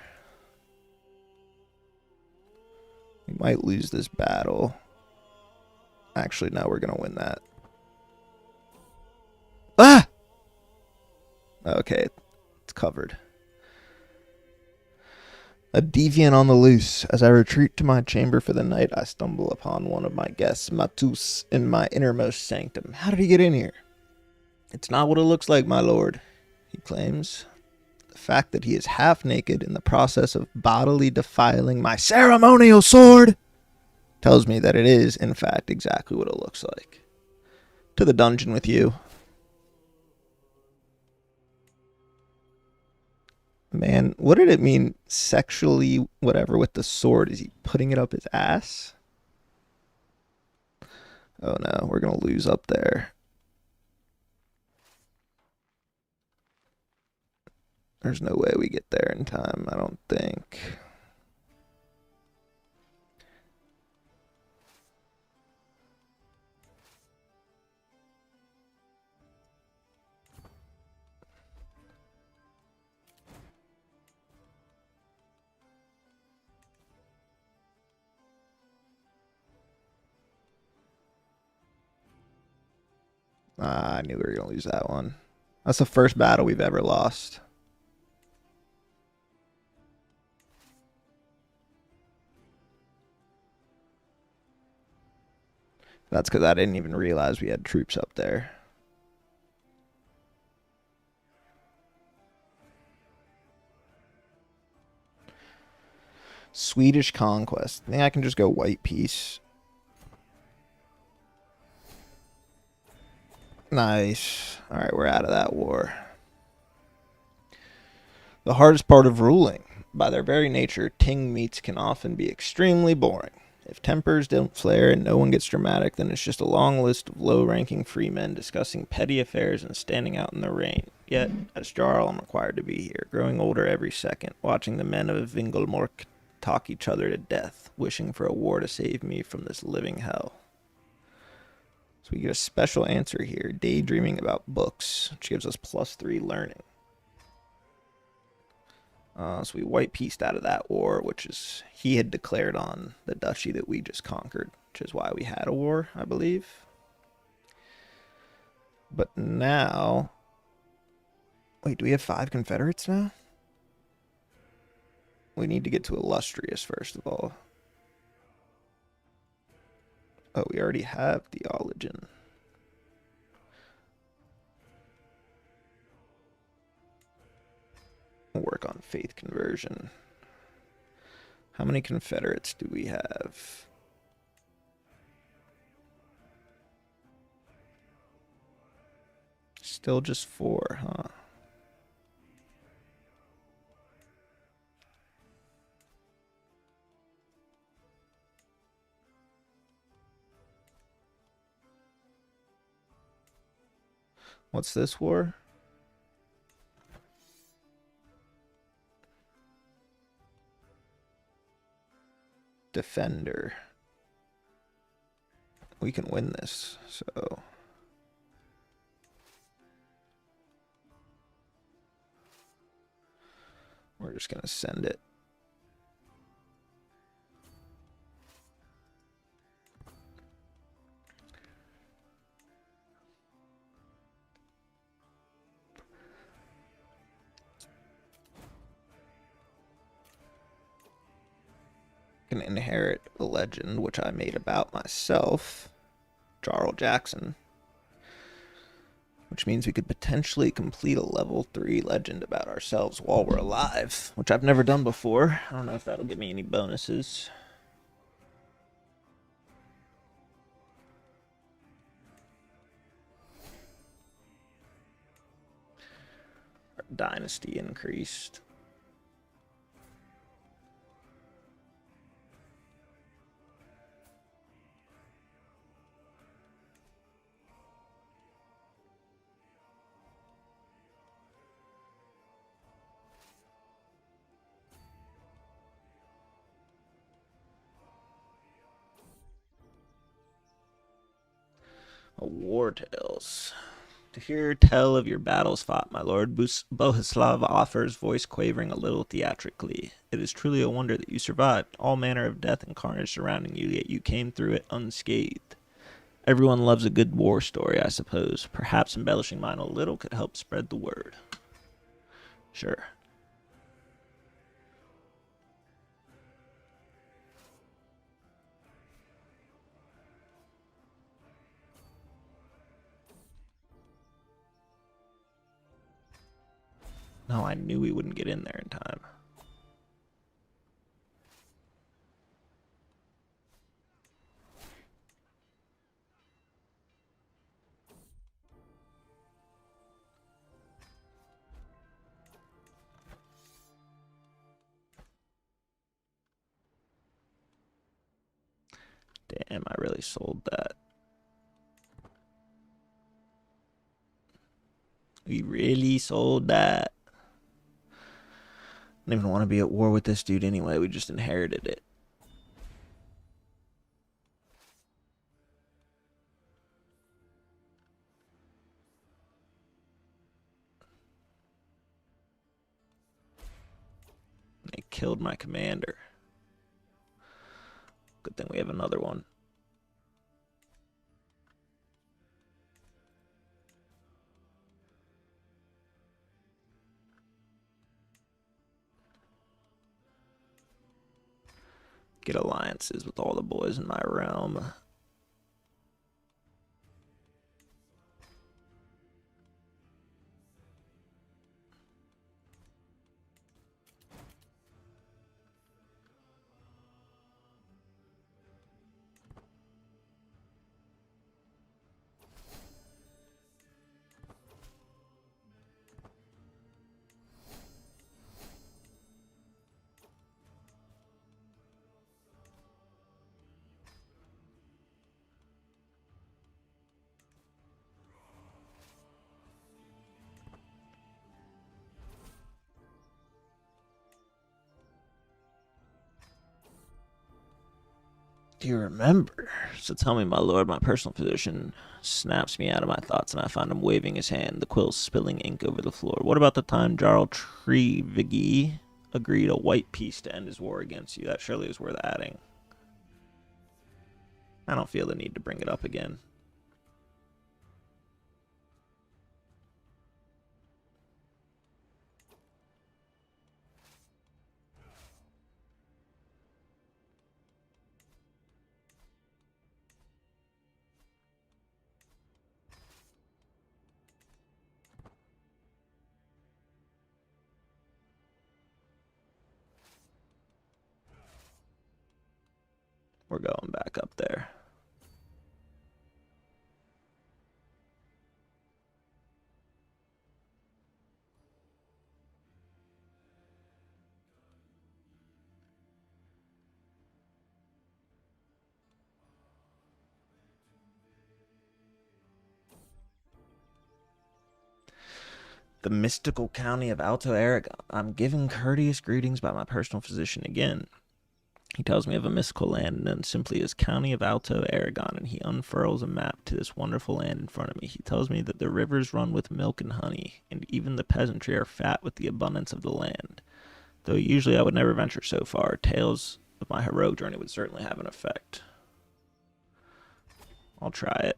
We might lose this battle. Actually, no, we're going to win that. Ah! Okay, it's covered. A deviant on the loose. As I retreat to my chamber for the night, I stumble upon one of my guests, Matus, in my innermost sanctum. How did he get in here? It's not what it looks like, my lord, he claims. The fact that he is half naked in the process of bodily defiling my ceremonial sword tells me that it is, in fact, exactly what it looks like. To the dungeon with you. Man, what did it mean sexually, whatever, with the sword? Is he putting it up his ass? Oh no, we're going to lose up there. There's no way we get there in time, I don't think. I knew we were going to lose that one. That's the first battle we've ever lost. That's because I didn't even realize we had troops up there. Swedish conquest. I think I can just go white peace. Nice. Alright, we're out of that war. The hardest part of ruling. By their very nature, ting meets can often be extremely boring. If tempers don't flare and no one gets dramatic, then it's just a long list of low-ranking free men discussing petty affairs and standing out in the rain. Yet, as Jarl, I'm required to be here, growing older every second, watching the men of Vingelmork talk each other to death, wishing for a war to save me from this living hell. So we get a special answer here, daydreaming about books, which gives us +3 learning. So we white pieced out of that war, which is he had declared on the duchy that we just conquered, which is why we had a war, I believe. But now, wait, do we have 5 Confederates now? We need to get to illustrious first of all. Oh, we already have theologian. We'll work on faith conversion. How many Confederates do we have? Still just 4, huh? What's this war? Defender. We can win this, so we're just gonna send it. Can inherit a legend which I made about myself, Jarl Jackson, which means we could potentially complete a level 3 legend about ourselves while we're alive, which I've never done before. I don't know if that'll give me any bonuses. Our dynasty increased. A war tales. To hear tell of your battles fought, my lord, Bohuslav offers, voice quavering a little theatrically. It is truly a wonder that you survived. All manner of death and carnage surrounding you, yet you came through it unscathed. Everyone loves a good war story, I suppose. Perhaps embellishing mine a little could help spread the word. Sure. No, I knew we wouldn't get in there in time. Damn, I really sold that. We really sold that. I don't even want to be at war with this dude anyway. We just inherited it. They killed my commander. Good thing we have another one. Get alliances with all the boys in my realm. Do you remember? So tell me, my lord, my personal physician snaps me out of my thoughts, and I find him waving his hand, the quill spilling ink over the floor. What about the time Jarl Trevigi agreed a white peace to end his war against you? That surely is worth adding. I don't feel the need to bring it up again. We're going back up there. The mystical county of Alto Aragon. I'm giving courteous greetings by my personal physician again. He tells me of a mystical land known simply as County of Alto Aragon, and he unfurls a map to this wonderful land in front of me. He tells me that the rivers run with milk and honey, and even the peasantry are fat with the abundance of the land. Though usually I would never venture so far, tales of my heroic journey would certainly have an effect. I'll try it.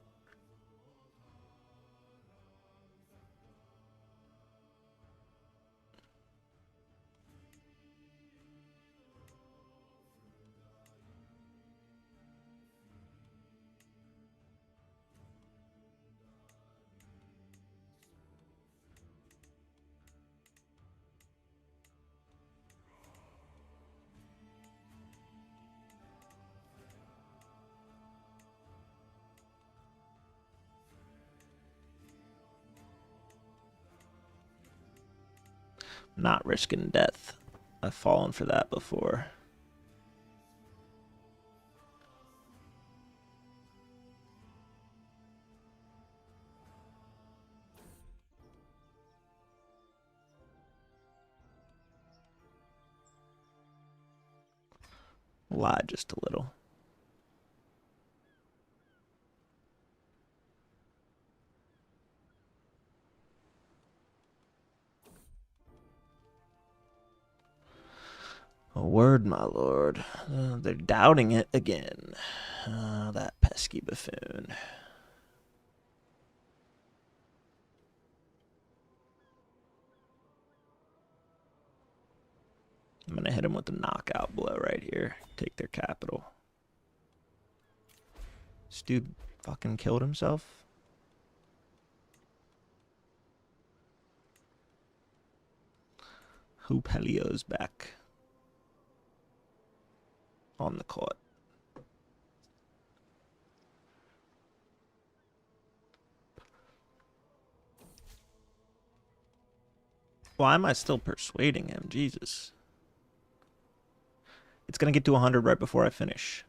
Not risking death. I've fallen for that before. Lie just a little. word, my lord. They're doubting it again. That pesky buffoon. I'm gonna hit him with a knockout blow right here. Take their capital. This dude fucking killed himself. Hupelio's back on the court. Why am I still persuading him? Jesus. It's going to get to 100 right before I finish.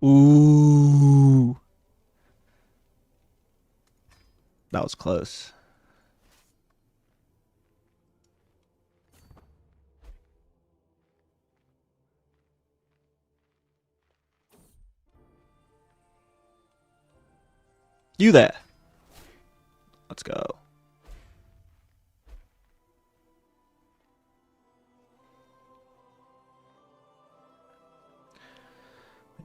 Ooh. That was close. You there. Let's go.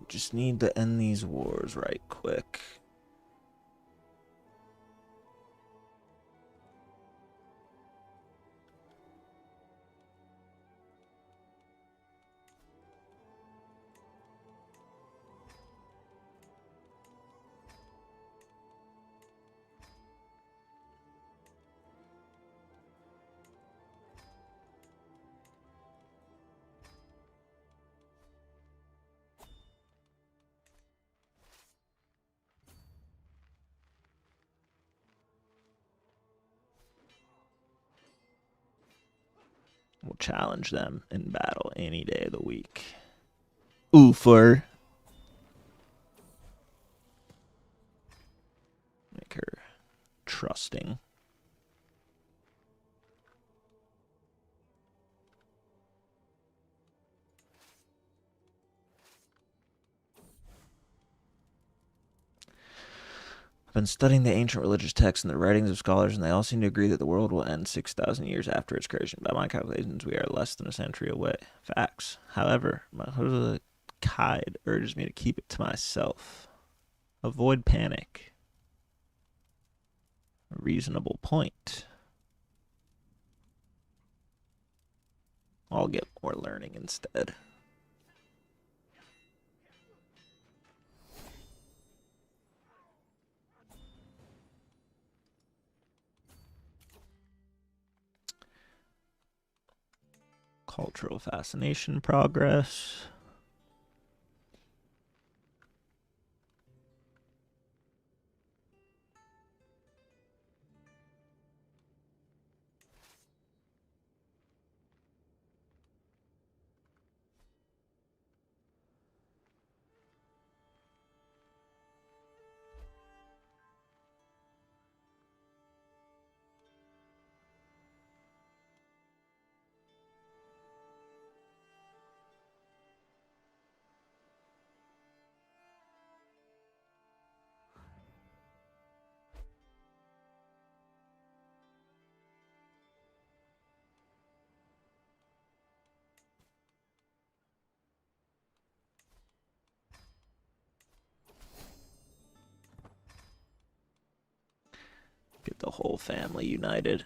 Just need to end these wars right quick. We'll challenge them in battle any day of the week. Oofer. Make her trusting. I've been studying the ancient religious texts and the writings of scholars, and they all seem to agree that the world will end 6,000 years after its creation. By my calculations, we are less than a century away. Facts. However, my holy guide urges me to keep it to myself. Avoid panic. A reasonable point. I'll get more learning instead. Cultural fascination progress. Get the whole family united.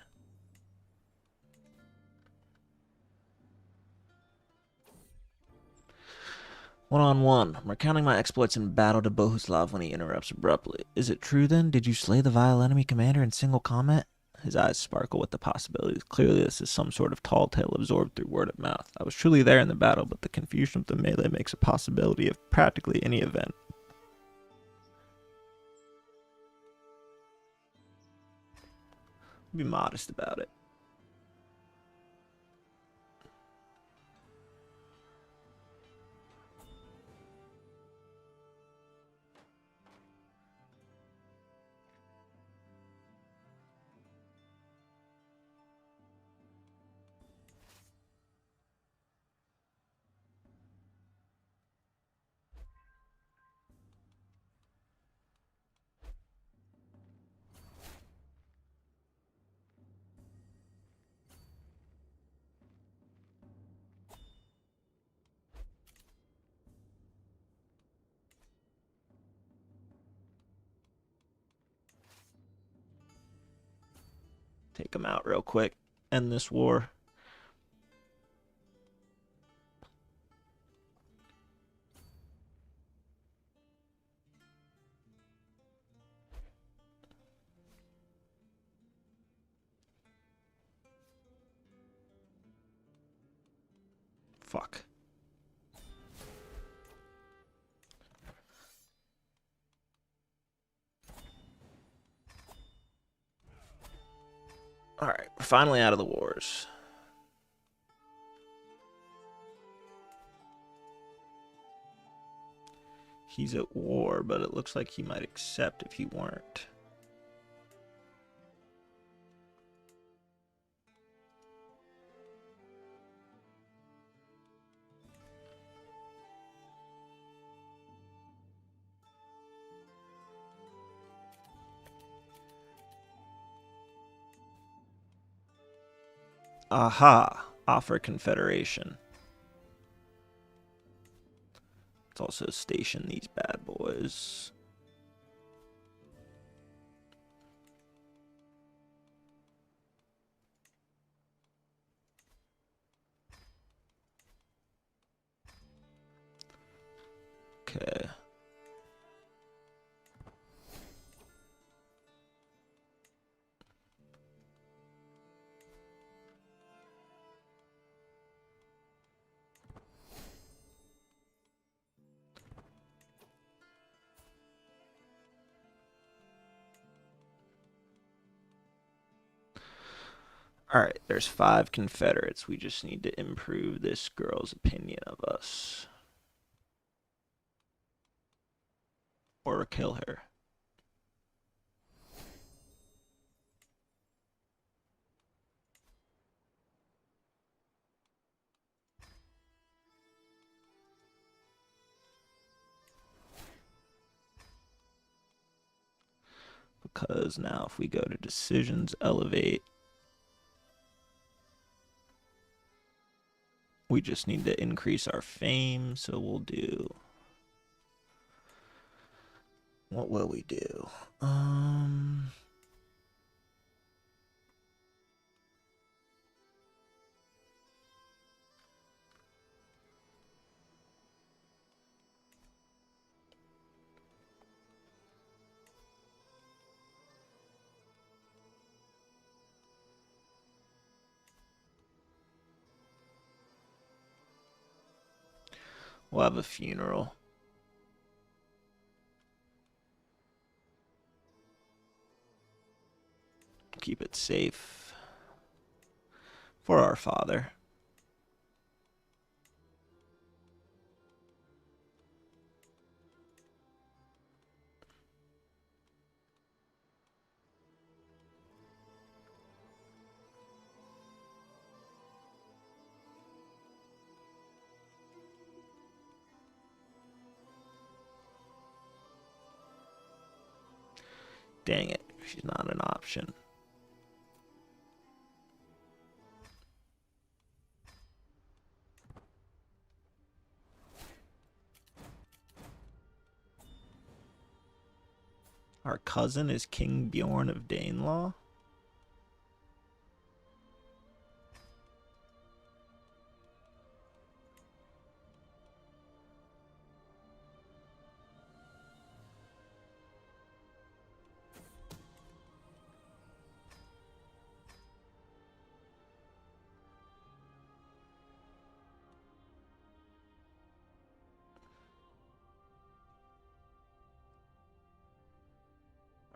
One-on-one. I'm recounting my exploits in battle to Bohuslav when he interrupts abruptly. Is it true then? Did you slay the vile enemy commander in single combat? His eyes sparkle with the possibilities. Clearly this is some sort of tall tale absorbed through word of mouth. I was truly there in the battle, but the confusion of the melee makes a possibility of practically any event. Be modest about it. Take them out real quick. End this war. Fuck. Alright, we're finally out of the wars. He's at war, but it looks like he might accept if he weren't. Aha! Offer Confederation. Let's also station these bad boys. Okay. Alright, there's 5 Confederates. We just need to improve this girl's opinion of us. Or kill her. Because now if we go to decisions, elevate, we just need to increase our fame, so we'll do... What will we do? We'll have a funeral. Keep it safe for our father. Dang it, she's not an option. Our cousin is King Bjorn of Danelaw.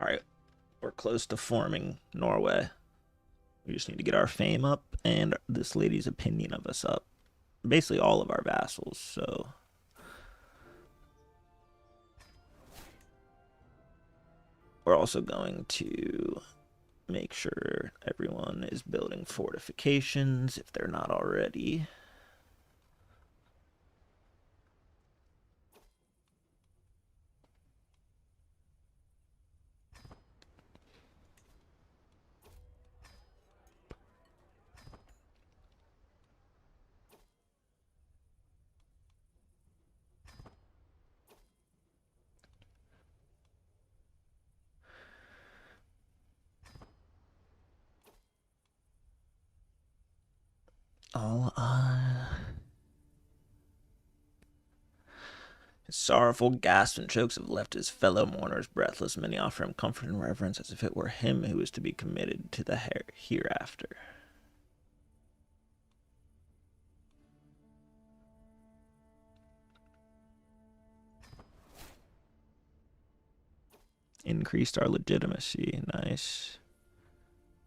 All right, we're close to forming Norway. We just need to get our fame up and this lady's opinion of us up. Basically all of our vassals, so... We're also going to make sure everyone is building fortifications if they're not already. all His sorrowful gasps and chokes have left his fellow mourners breathless. Many offer him comfort and reverence as if it were him who was to be committed to the hereafter. Increased our legitimacy. Nice.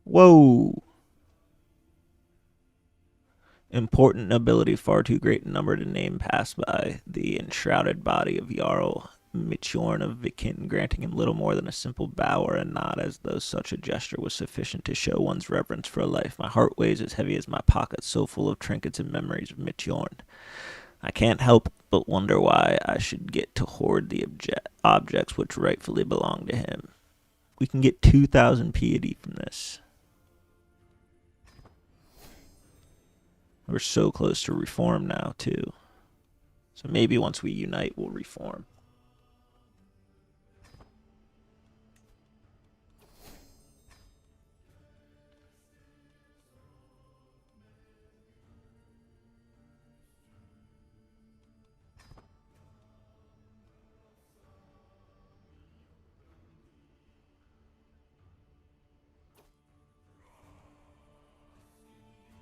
Whoa. Important nobility, far too great in number to name, passed by the enshrouded body of Jarl Mitjorn of Vikin, granting him little more than a simple bow or a nod, as though such a gesture was sufficient to show one's reverence for a life. My heart weighs as heavy as my pockets, so full of trinkets and memories of Mitjorn. I can't help but wonder why I should get to hoard the objects which rightfully belong to him. We can get 2,000 piety from this. We're so close to reform now, too. So maybe once we unite, we'll reform.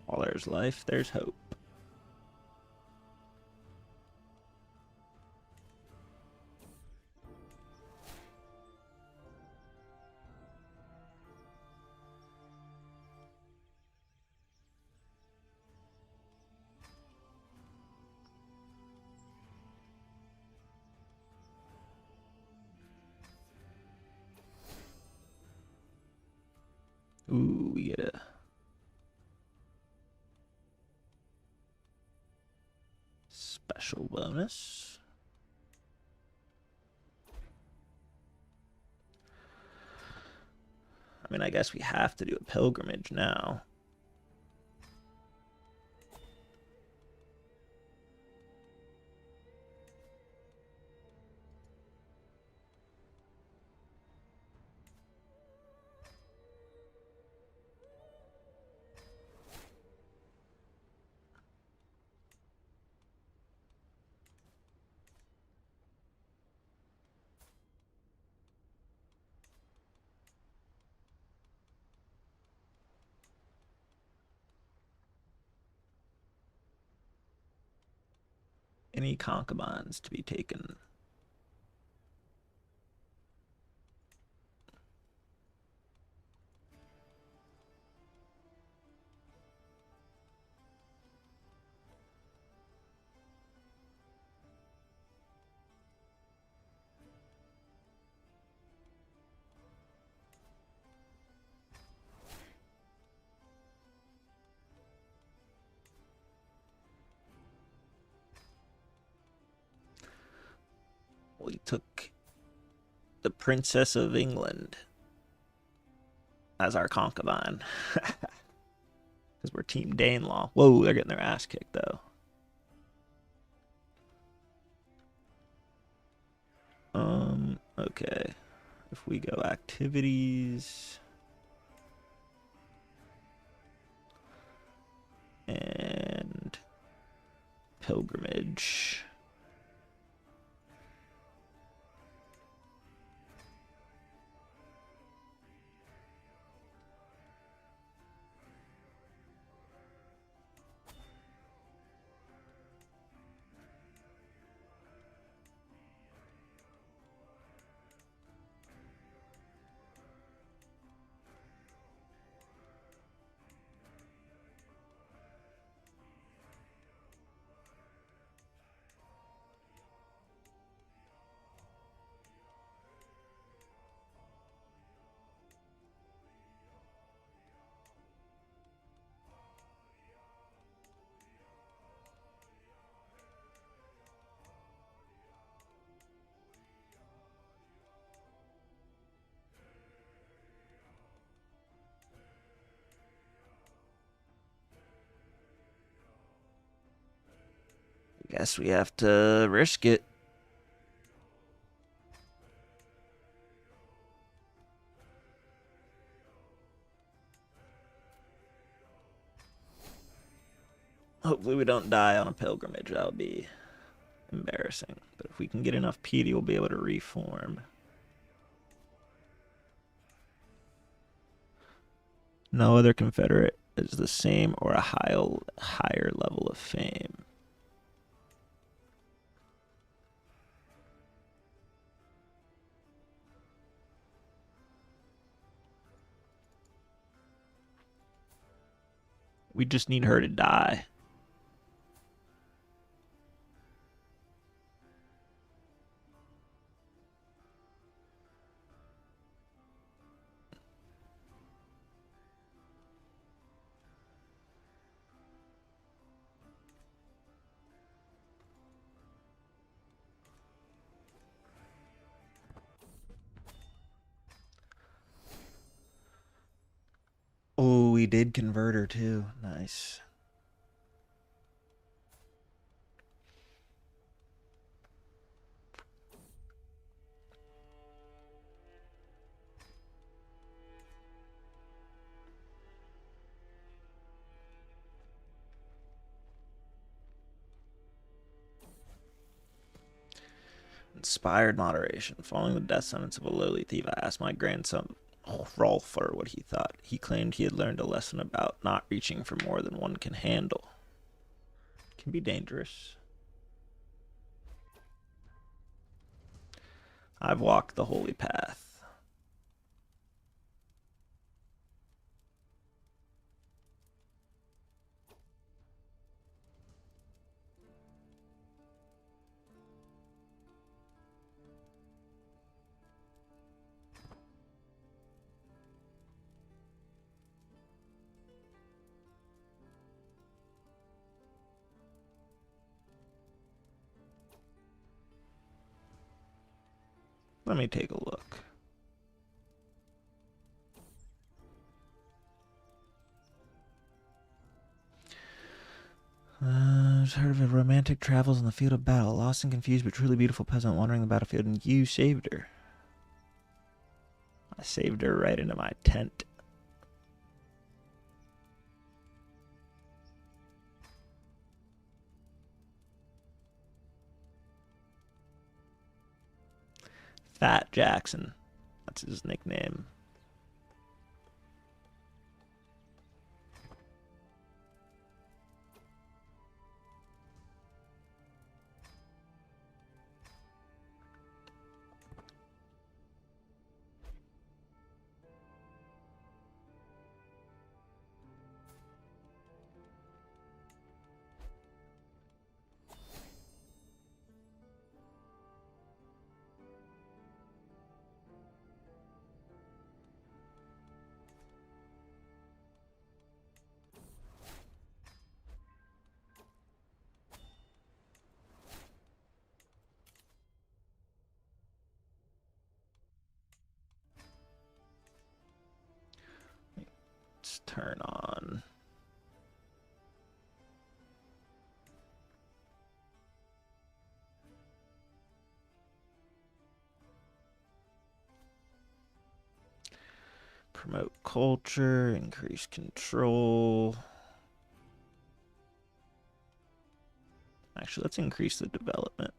While there's life, there's hope. Ooh, we get a special bonus. I mean, I guess we have to do a pilgrimage now. Any concubines to be taken? We took the Princess of England as our concubine. Because we're Team Danelaw. Whoa, they're getting their ass kicked, though. Okay. If we go activities and pilgrimage. Guess we have to risk it. Hopefully we don't die on a pilgrimage. That would be embarrassing. But if we can get enough PD, we'll be able to reform. No other Confederate is the same or a higher level of fame. We just need her to die. Oh, we did convert her too. Nice. Inspired moderation. Following the death sentence of a lowly thief, I asked my grandson Rolfer what he thought. He claimed he had learned a lesson about not reaching for more than one can handle. It can be dangerous. I've walked the holy path. Let me take a look. I've heard of a romantic travels on the field of battle. Lost and confused but truly beautiful peasant wandering the battlefield, and you saved her. I saved her right into my tent. Fat Jackson. That's his nickname. Let's turn on. Promote culture, increase control. Actually, let's increase the development.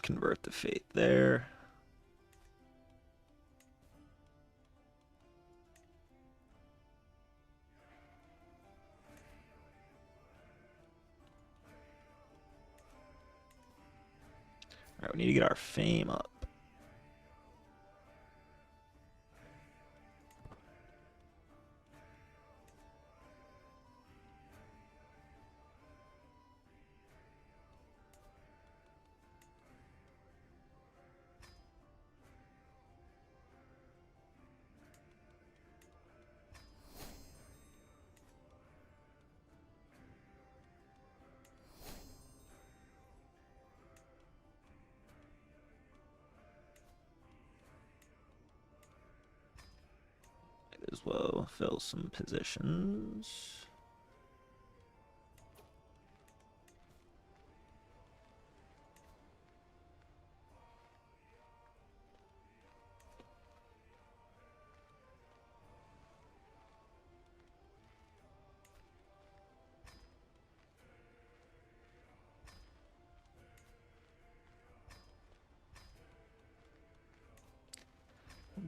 Convert the faith there. All right, we need to get our fame up. Might as well fill some positions.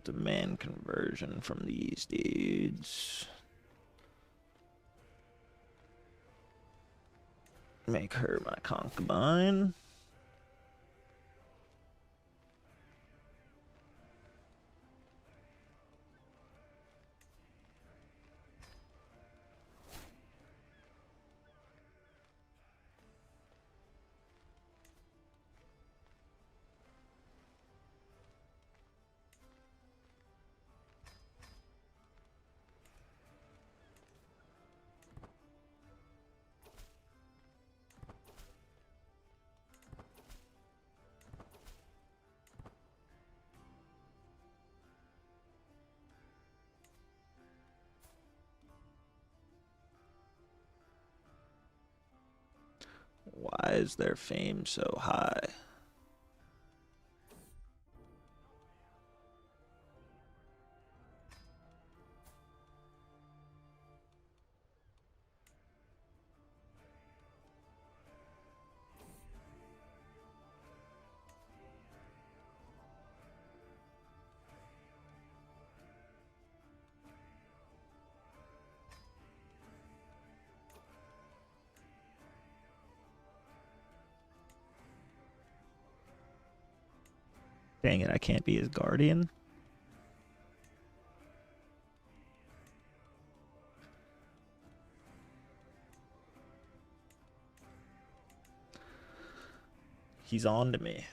Demand conversion from these dudes. Make her my concubine. Why is their fame so high? Dang it, I can't be his guardian. He's on to me.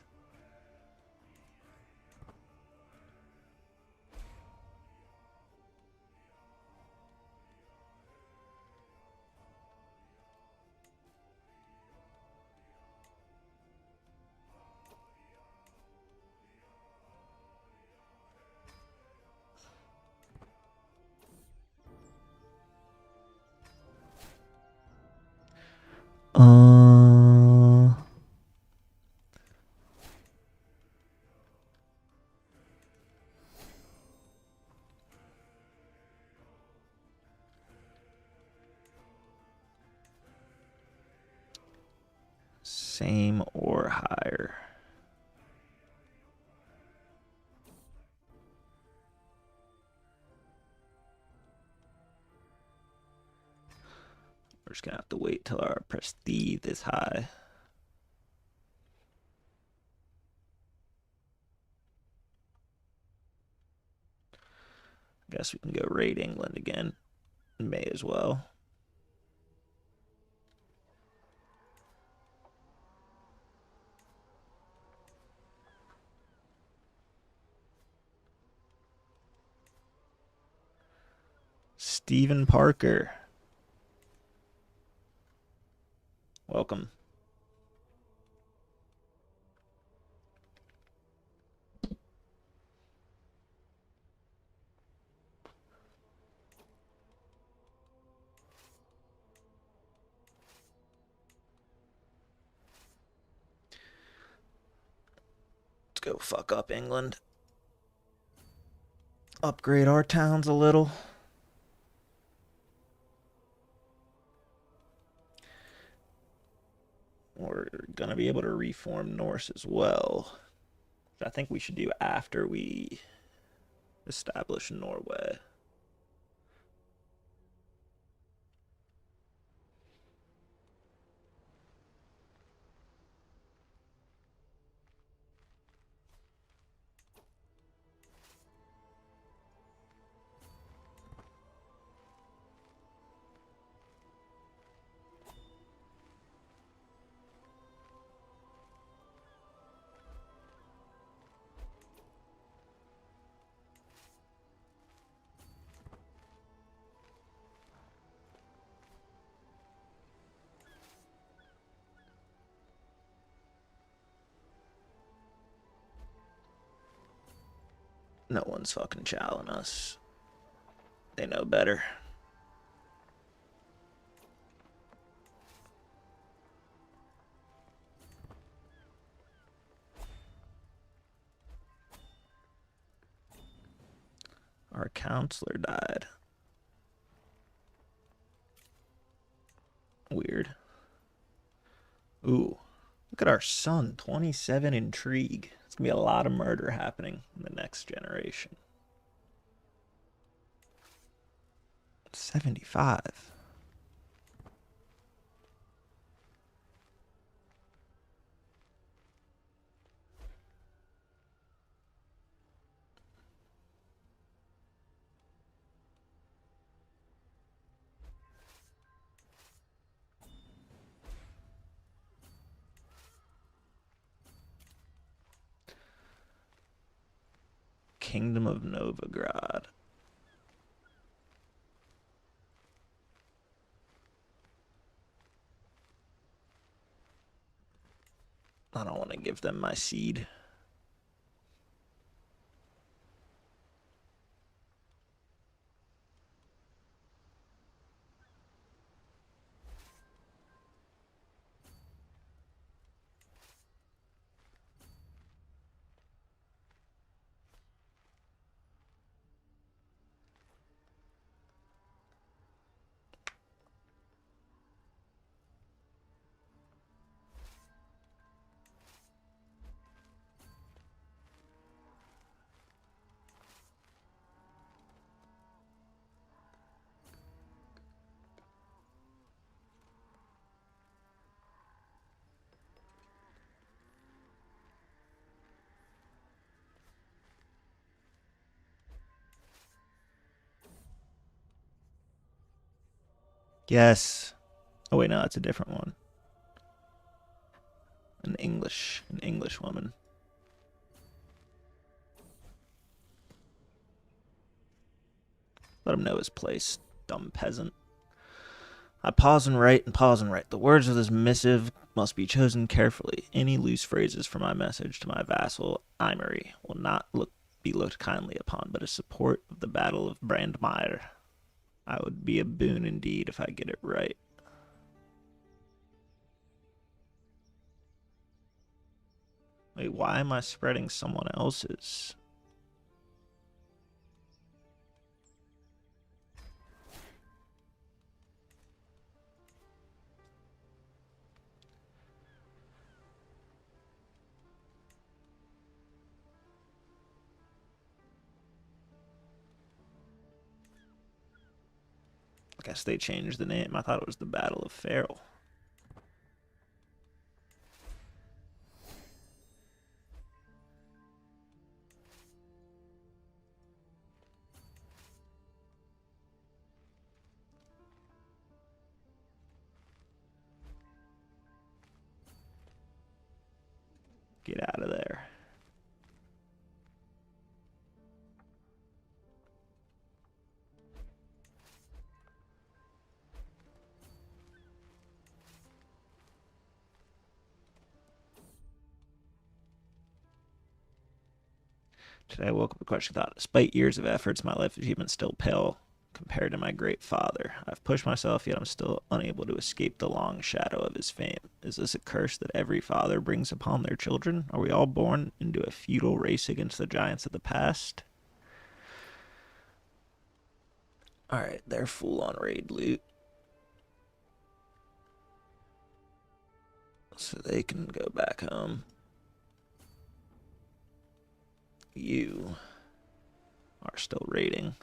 Same or higher. We're just gonna have to wait till our prestige is high. Guess we can go raid England again. May as well. Stephen Parker. Welcome. Let's go fuck up England. Upgrade our towns a little. We're gonna be able to reform Norse as well. I think we should do after we establish Norway. No one's fucking challenging us. They know better. Our counselor died. Weird. Ooh, look at our son, 27 intrigue. It's going to be a lot of murder happening in the next generation. 75. Kingdom of Novigrad. I don't want to give them my seed. Yes. Oh wait, no, that's a different one. An English woman. Let him know his place, dumb peasant. I pause and write and pause and write. The words of this missive must be chosen carefully. Any loose phrases from my message to my vassal, Emery, will not be looked kindly upon, but a support of the Battle of Brandmeier. I would be a boon indeed if I get it right. Wait, why am I spreading someone else's? I guess they changed the name. I thought it was the Battle of Farrell. Get out of there. Today I woke up with a question thought. Despite years of efforts, my life achievements still pale compared to my great father. I've pushed myself, yet I'm still unable to escape the long shadow of his fame. Is this a curse that every father brings upon their children? Are we all born into a feudal race against the giants of the past? Alright, they're full on raid loot. So they can go back home. You are still raiding.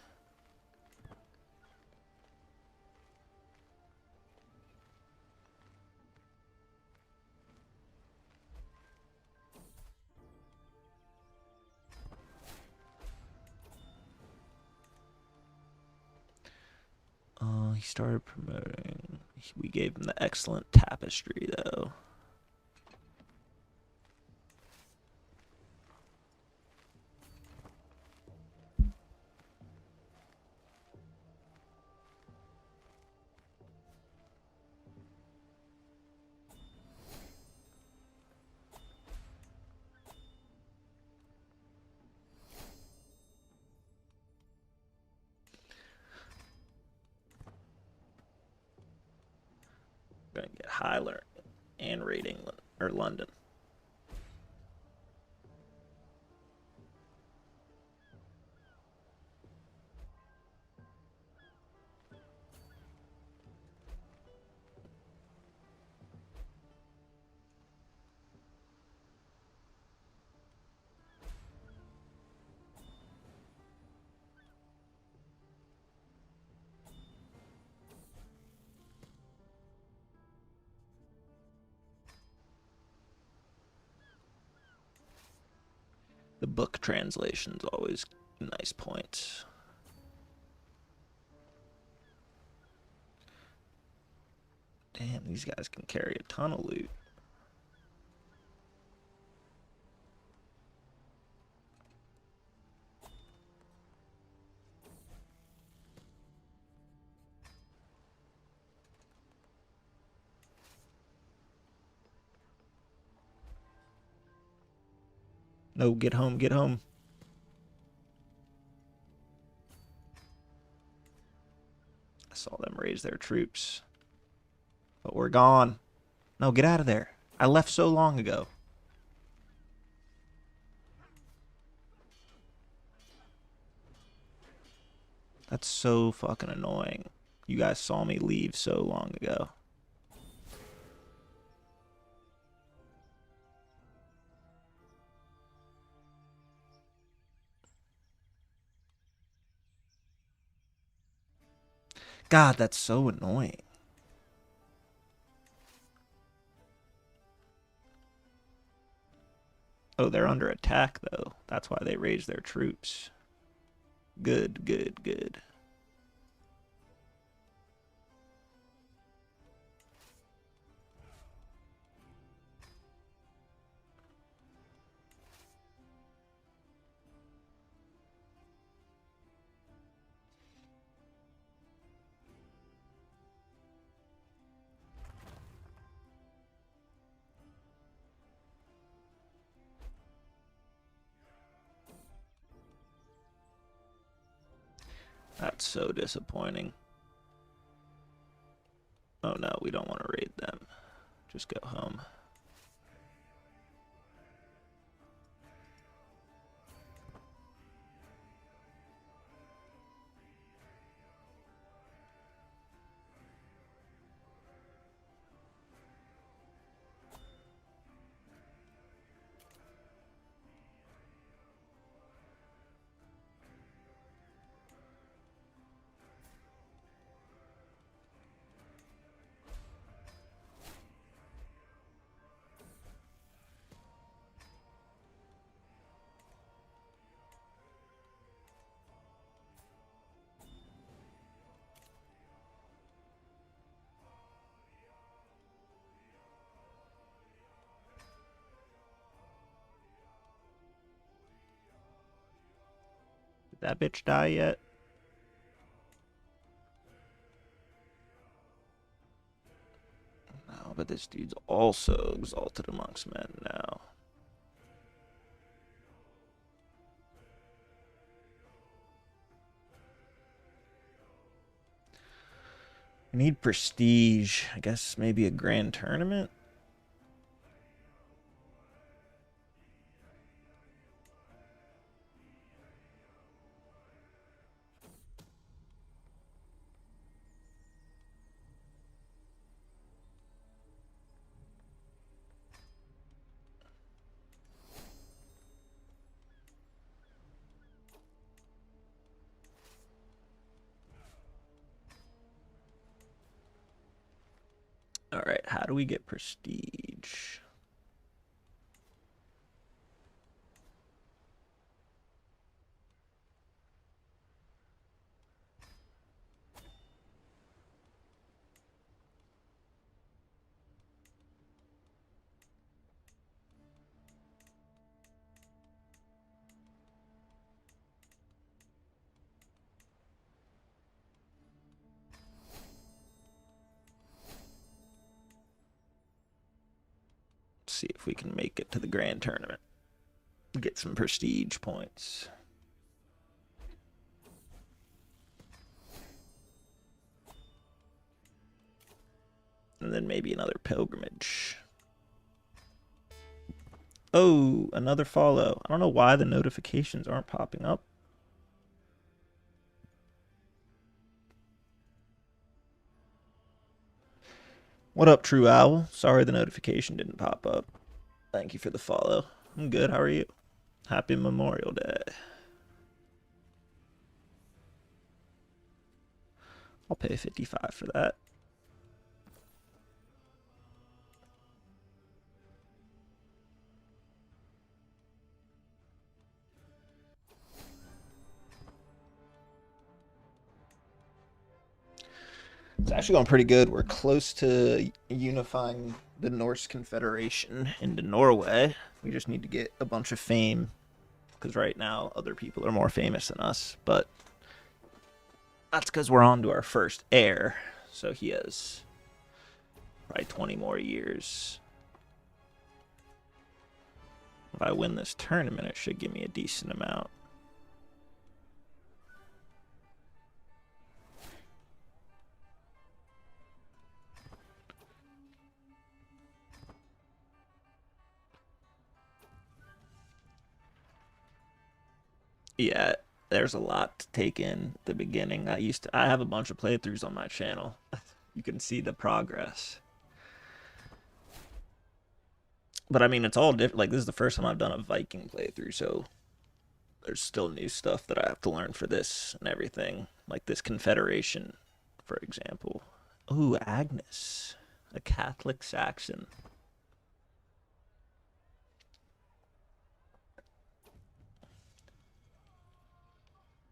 He started promoting. We gave him the excellent tapestry, though. We're gonna get Highland and raid England or London. The book translation's always a nice point. Damn, these guys can carry a ton of loot. No, get home, get home. I saw them raise their troops. But we're gone. No, get out of there. I left so long ago. That's so fucking annoying. You guys saw me leave so long ago. God, that's so annoying. Oh, they're under attack, though. That's why they raised their troops. Good, good, good. That's so disappointing. Oh no, we don't want to raid them. Just go home. Did that bitch die yet? No, but this dude's also exalted amongst men now. I need prestige. I guess maybe a grand tournament? All right, how do we get prestige? See if we can make it to the grand tournament. Get some prestige points. And then maybe another pilgrimage. Oh, another follow. I don't know why the notifications aren't popping up. What up, True Owl? Sorry the notification didn't pop up. Thank you for the follow. I'm good. How are you? Happy Memorial Day. I'll pay 55 for that. It's actually going pretty good. We're close to unifying the Norse Confederation into Norway. We just need to get a bunch of fame, because right now other people are more famous than us. But that's because we're on to our first heir. So he has probably 20 more years. If I win this tournament, it should give me a decent amount. Yeah, there's a lot to take in at the beginning. I have a bunch of playthroughs on my channel. You can see the progress. But I mean, it's all different. Like, this is the first time I've done a Viking playthrough, so there's still new stuff that I have to learn for this and everything. Like this Confederation, for example. Ooh, Agnes, a Catholic Saxon.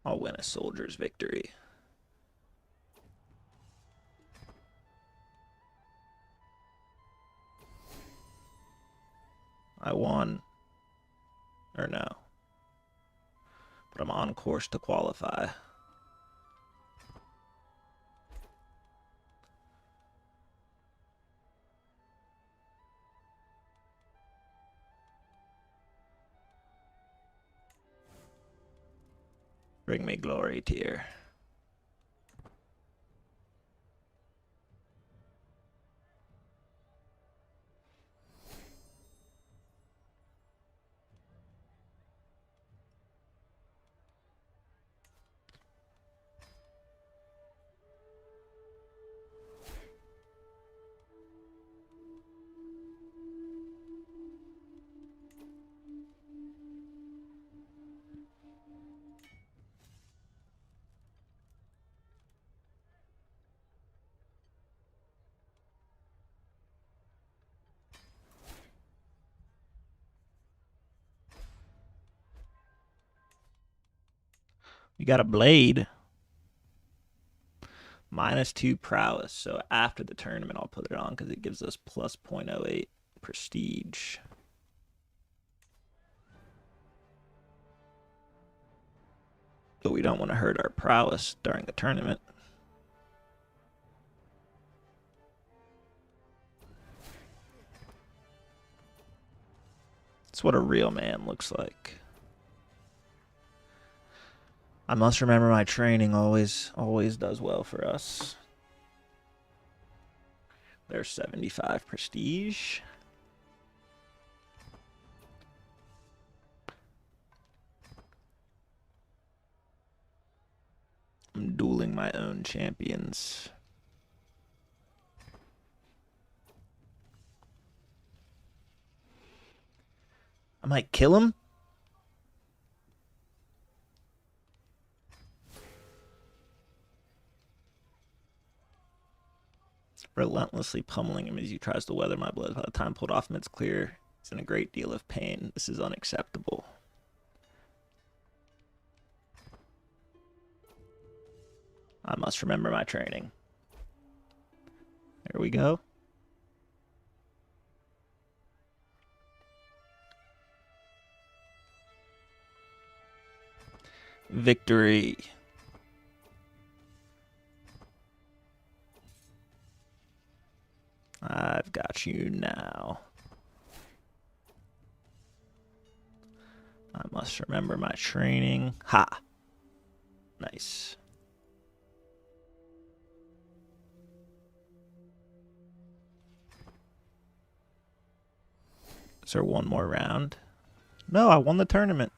I'll win a soldier's victory. I won. Or no. But I'm on course to qualify. Bring me glory, tier. You got a blade. -2 prowess. So after the tournament, I'll put it on because it gives us plus 0.08 prestige. But we don't want to hurt our prowess during the tournament. That's what a real man looks like. I must remember my training always does well for us. There's 75 prestige. I'm dueling my own champions. I might kill him. Relentlessly pummeling him as he tries to weather my blows. By the time pulled off him, it's clear he's in a great deal of pain. This is unacceptable. I must remember my training. There we go. Victory. I've got you now. I must remember my training. Ha! Nice. Is there one more round? No, I won the tournament.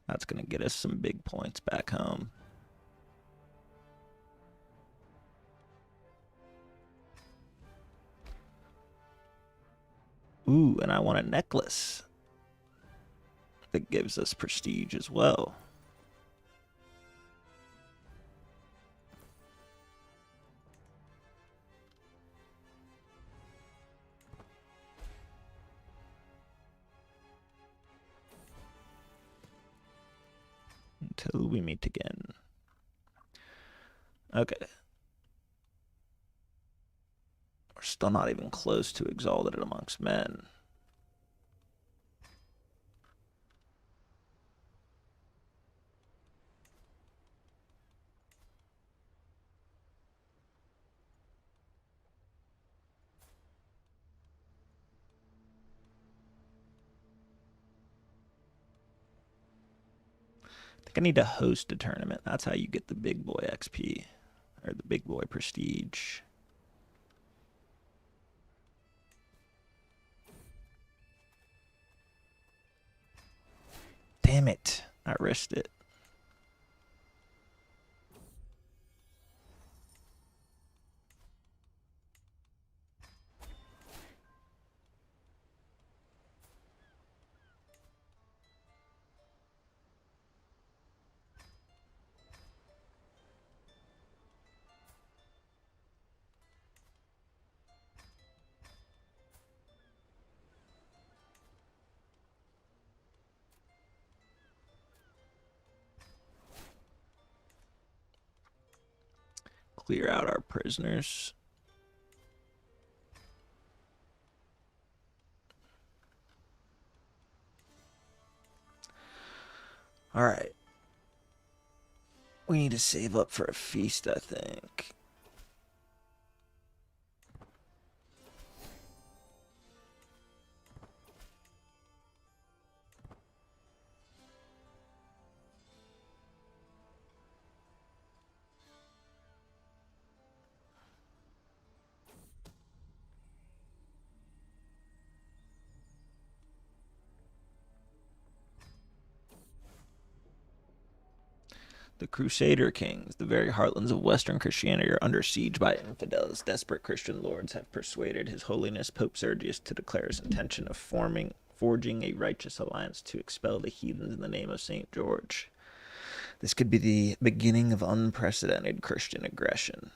That's going to get us some big points back home. Ooh, and I want a necklace that gives us prestige as well. until we meet again. Okay. We're still not even close to exalted amongst men. I think I need to host a tournament. That's how you get the big boy XP, or the big boy prestige. Damn it. I risked it. Clear out our prisoners. All right. We need to save up for a feast, I think. The Crusader kings, the very heartlands of Western Christianity, are under siege by infidels. Desperate Christian lords have persuaded His Holiness Pope Sergius to declare his intention of forging a righteous alliance to expel the heathens in the name of St. George. This could be the beginning of unprecedented Christian aggression.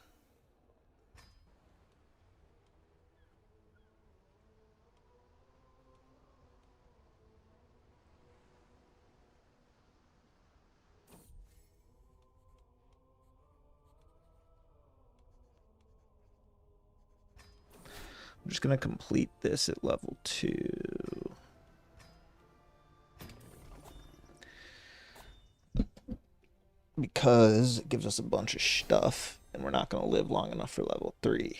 I'm just going to complete this at level 2. Because it gives us a bunch of stuff, and we're not going to live long enough for level 3.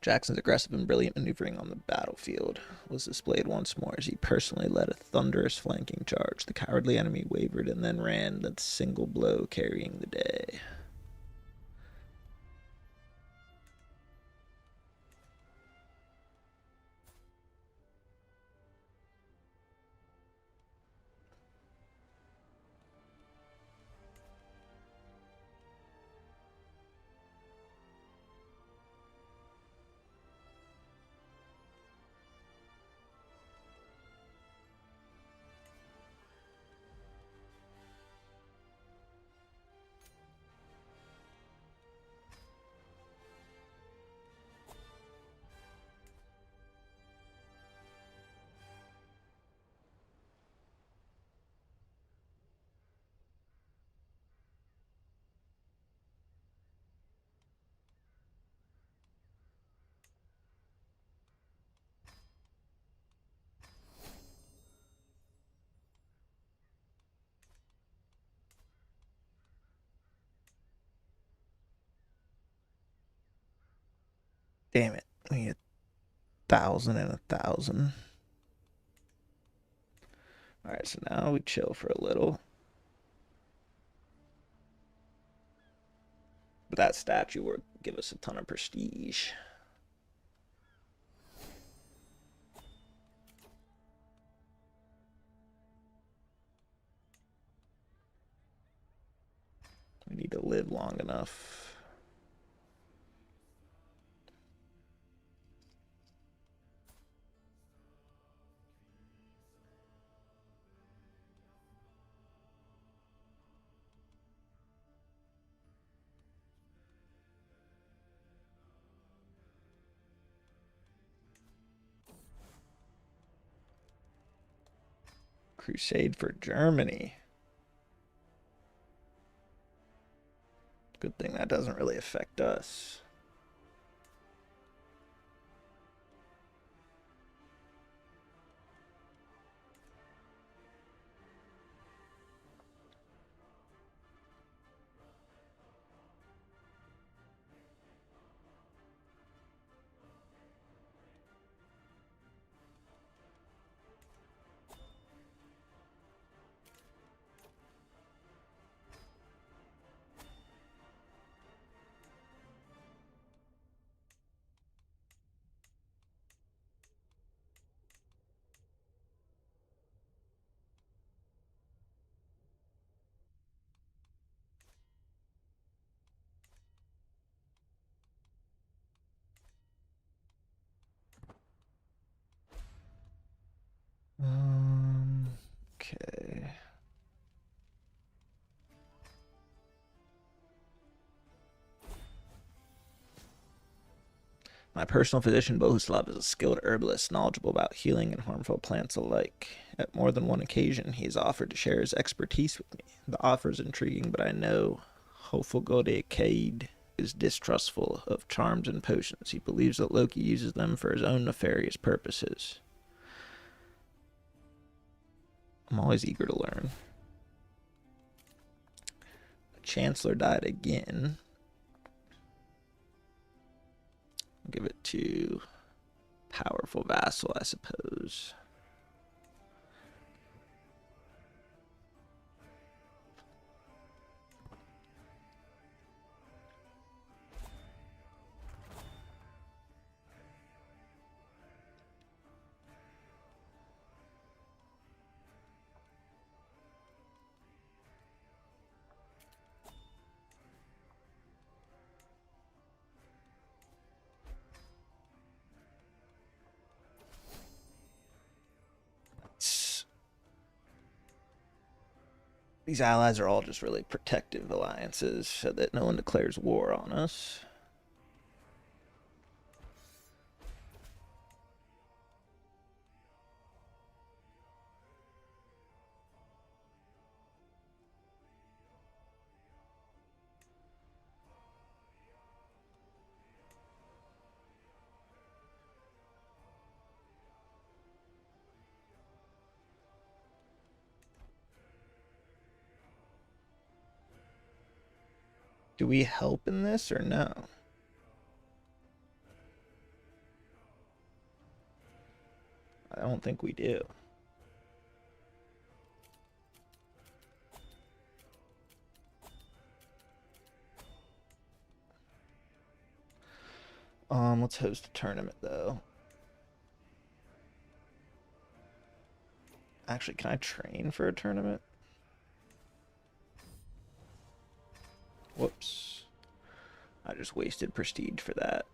Jackson's aggressive and brilliant maneuvering on the battlefield was displayed once more as he personally led a thunderous flanking charge. The cowardly enemy wavered and then ran, the single blow carrying the day. Damn it. We need 1,000 and 1,000. Alright, so now we chill for a little. But that statue will give us a ton of prestige. We need to live long enough. Crusade for Germany. Good thing that doesn't really affect us. Okay. My personal physician, Bohuslav, is a skilled herbalist, knowledgeable about healing and harmful plants alike. At more than one occasion, he has offered to share his expertise with me. The offer is intriguing, but I know Hofugode Cade is distrustful of charms and potions. He believes that Loki uses them for his own nefarious purposes. I'm always eager to learn. The Chancellor died again. I'll give it to powerful vassal, I suppose. These allies are all just really protective alliances so that no one declares war on us. Do we help in this or no? I don't think we do. Let's host a tournament though. Actually, can I train for a tournament? Whoops. I just wasted prestige for that.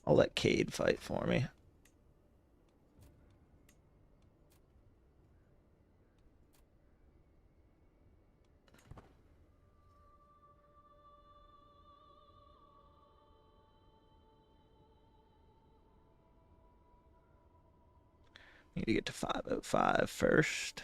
I'll let Cade fight for me. Need to get to 505 first.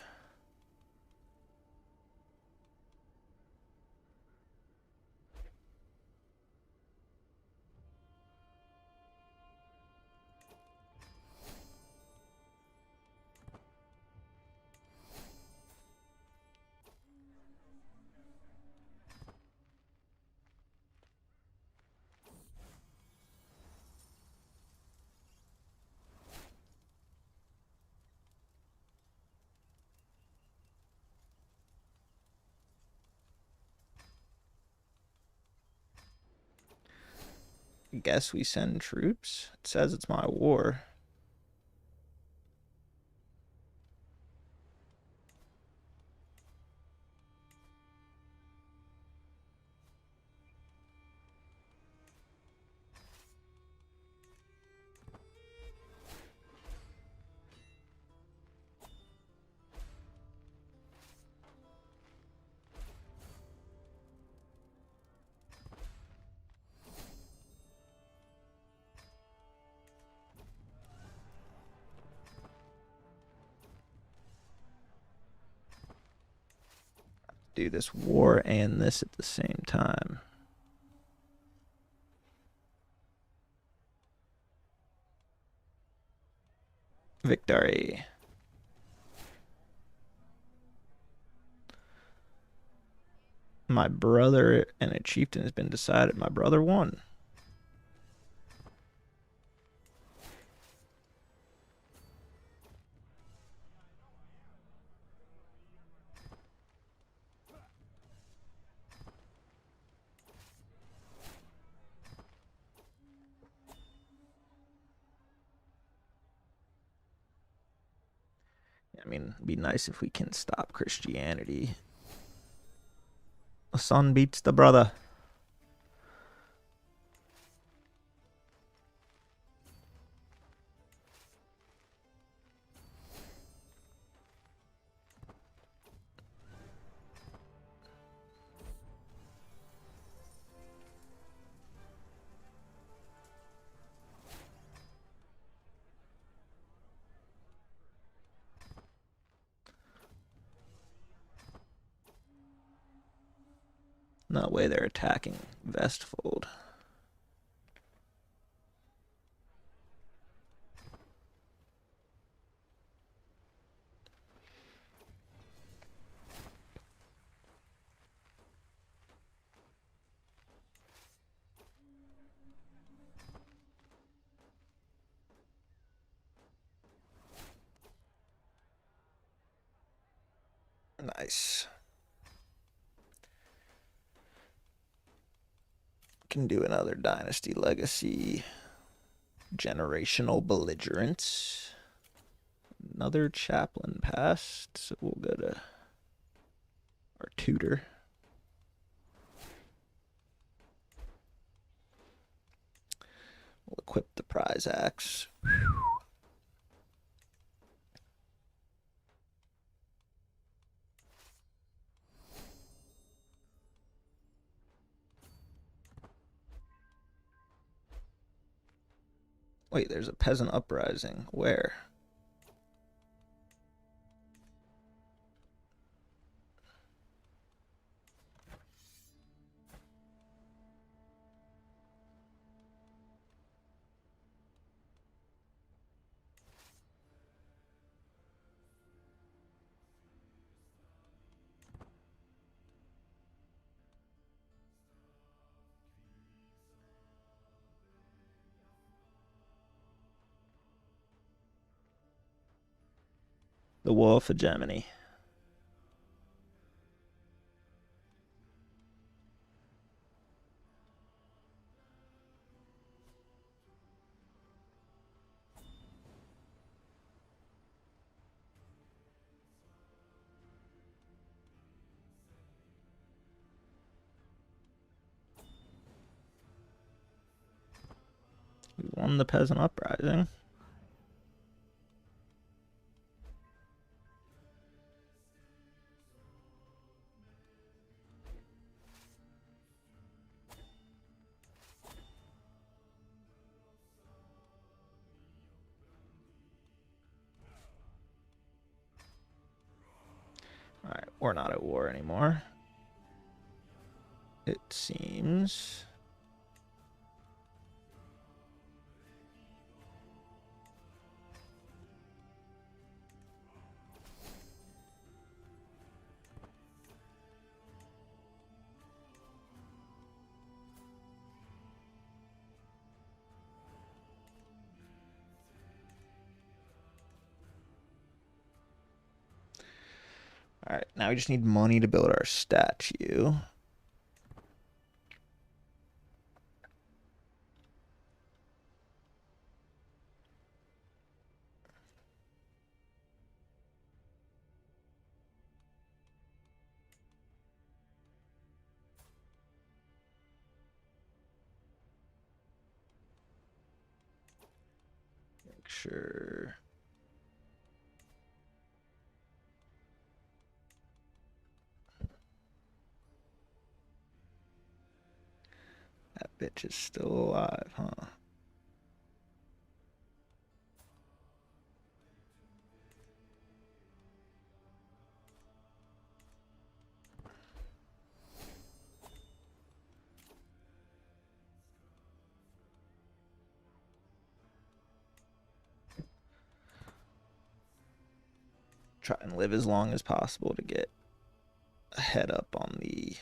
guess we send troops. It says it's my war. Do this war and this at the same time. Victory. My brother and a chieftain has been decided. My brother won. I mean, it'd be nice if we can stop Christianity. The son beats the brother. No way they're attacking Vestfold. Nice. Can do another Dynasty Legacy. Generational Belligerence. Another chaplain passed, so we'll go to our tutor. We'll equip the prize axe. Wait, there's a peasant uprising. Where? The Wolf of Gemini. We won the peasant uprising. Alright, we're not at war anymore. It seems. Alright, now we just need money to build our statue. Architecture. That bitch is still alive, huh? Try and live as long as possible to get a head up on the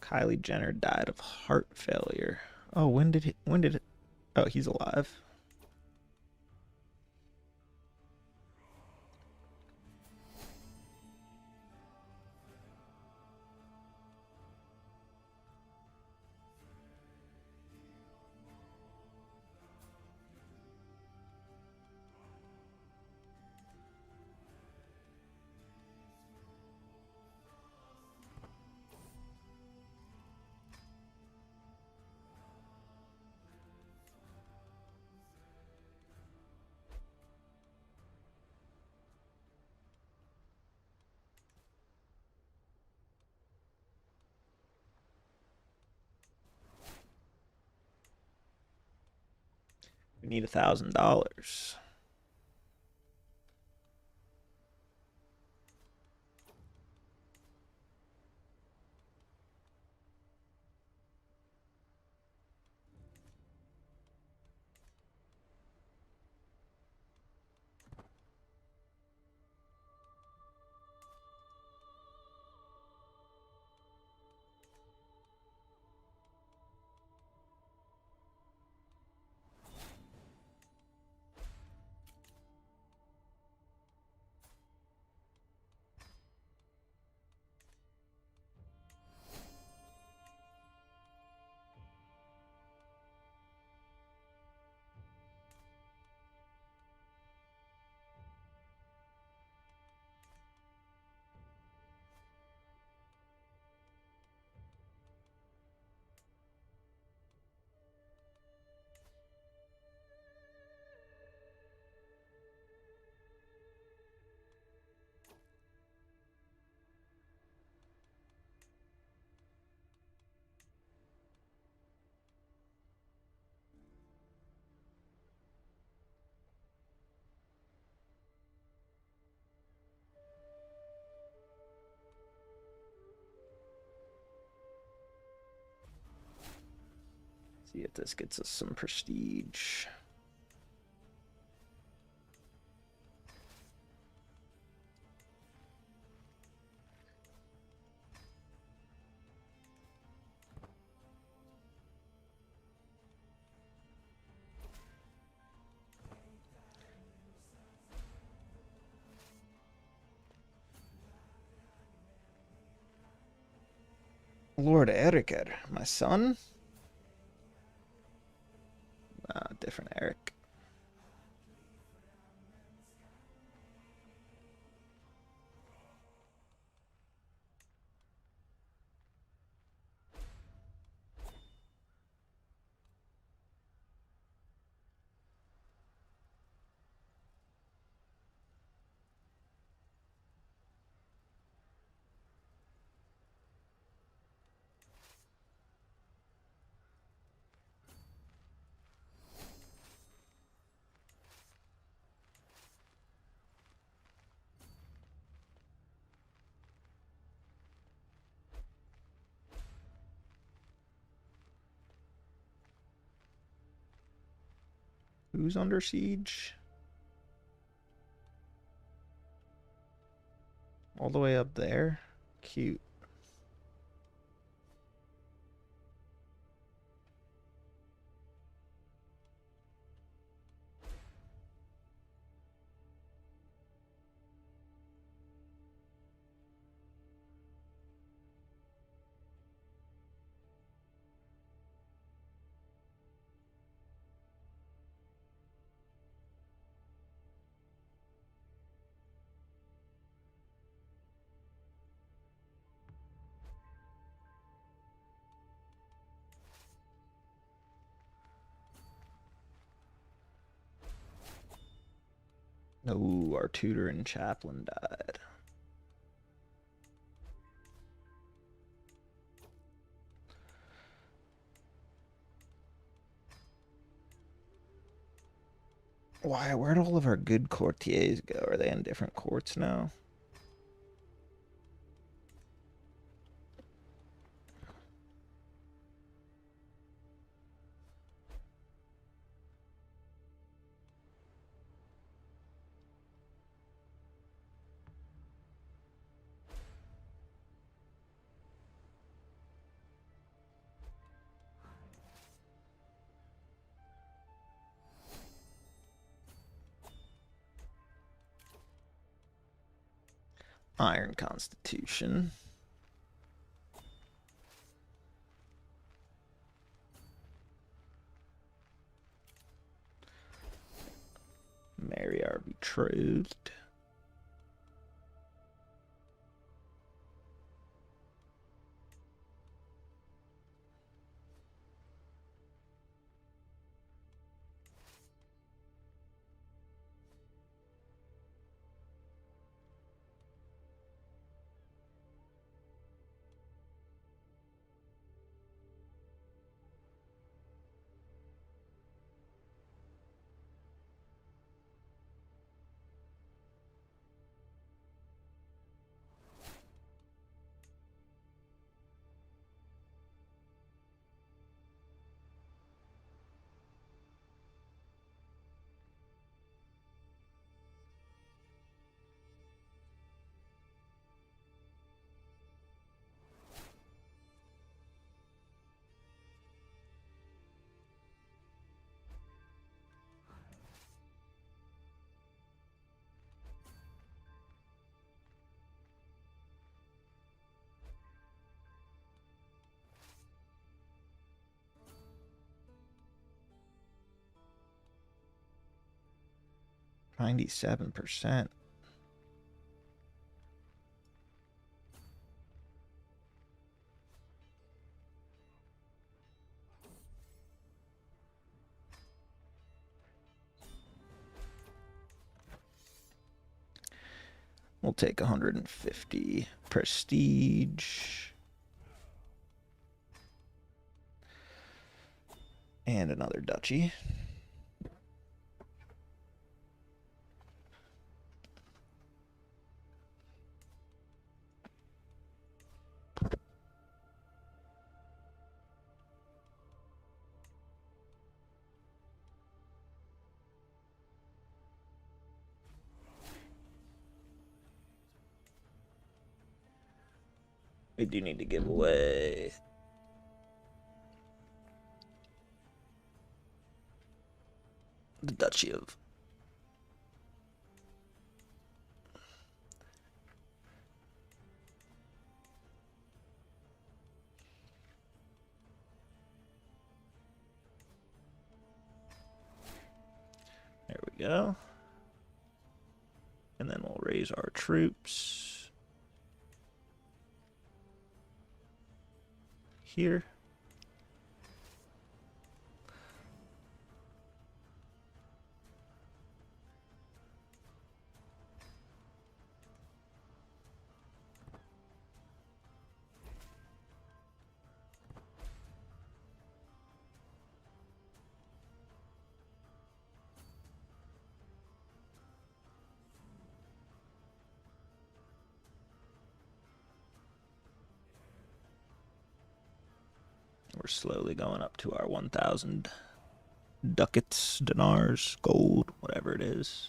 Kylie Jenner died of heart failure. Oh, when did it? Oh, he's alive. We need $1,000. See if this gets us some prestige. Lord Eriker, my son? Different Eric. Who's under siege? All the way up there? Cute. No, our tutor and chaplain died. Why? Where'd all of our good courtiers go? Are they in different courts now? Iron Constitution. Marry our betrothed. $97%. We'll take 150 prestige. And another duchy. We do need to give away the Duchy of There we go. And then we'll raise our troops here. We're slowly going up to our 1,000 ducats, dinars, gold, whatever it is.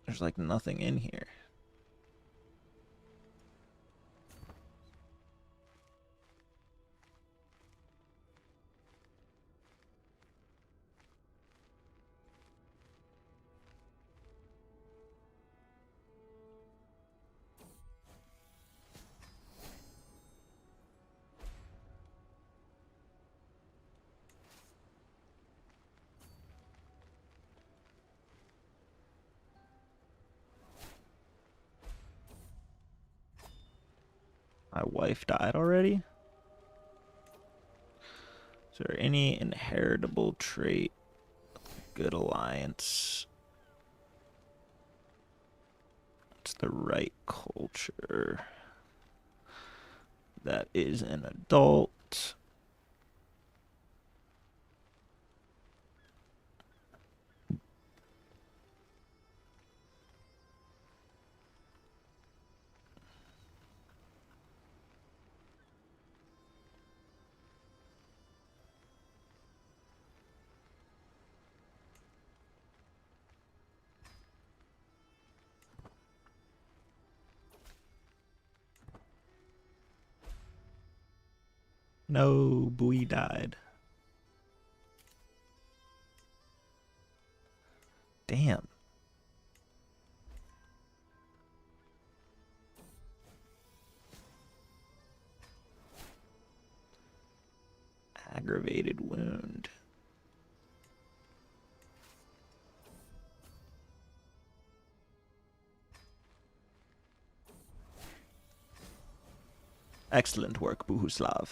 There's like nothing in here. My wife died already? Is there any inheritable trait? Good alliance. It's the right culture. That is an adult. No, Bui died. Damn. Aggravated wound. Excellent work, Buhuslav.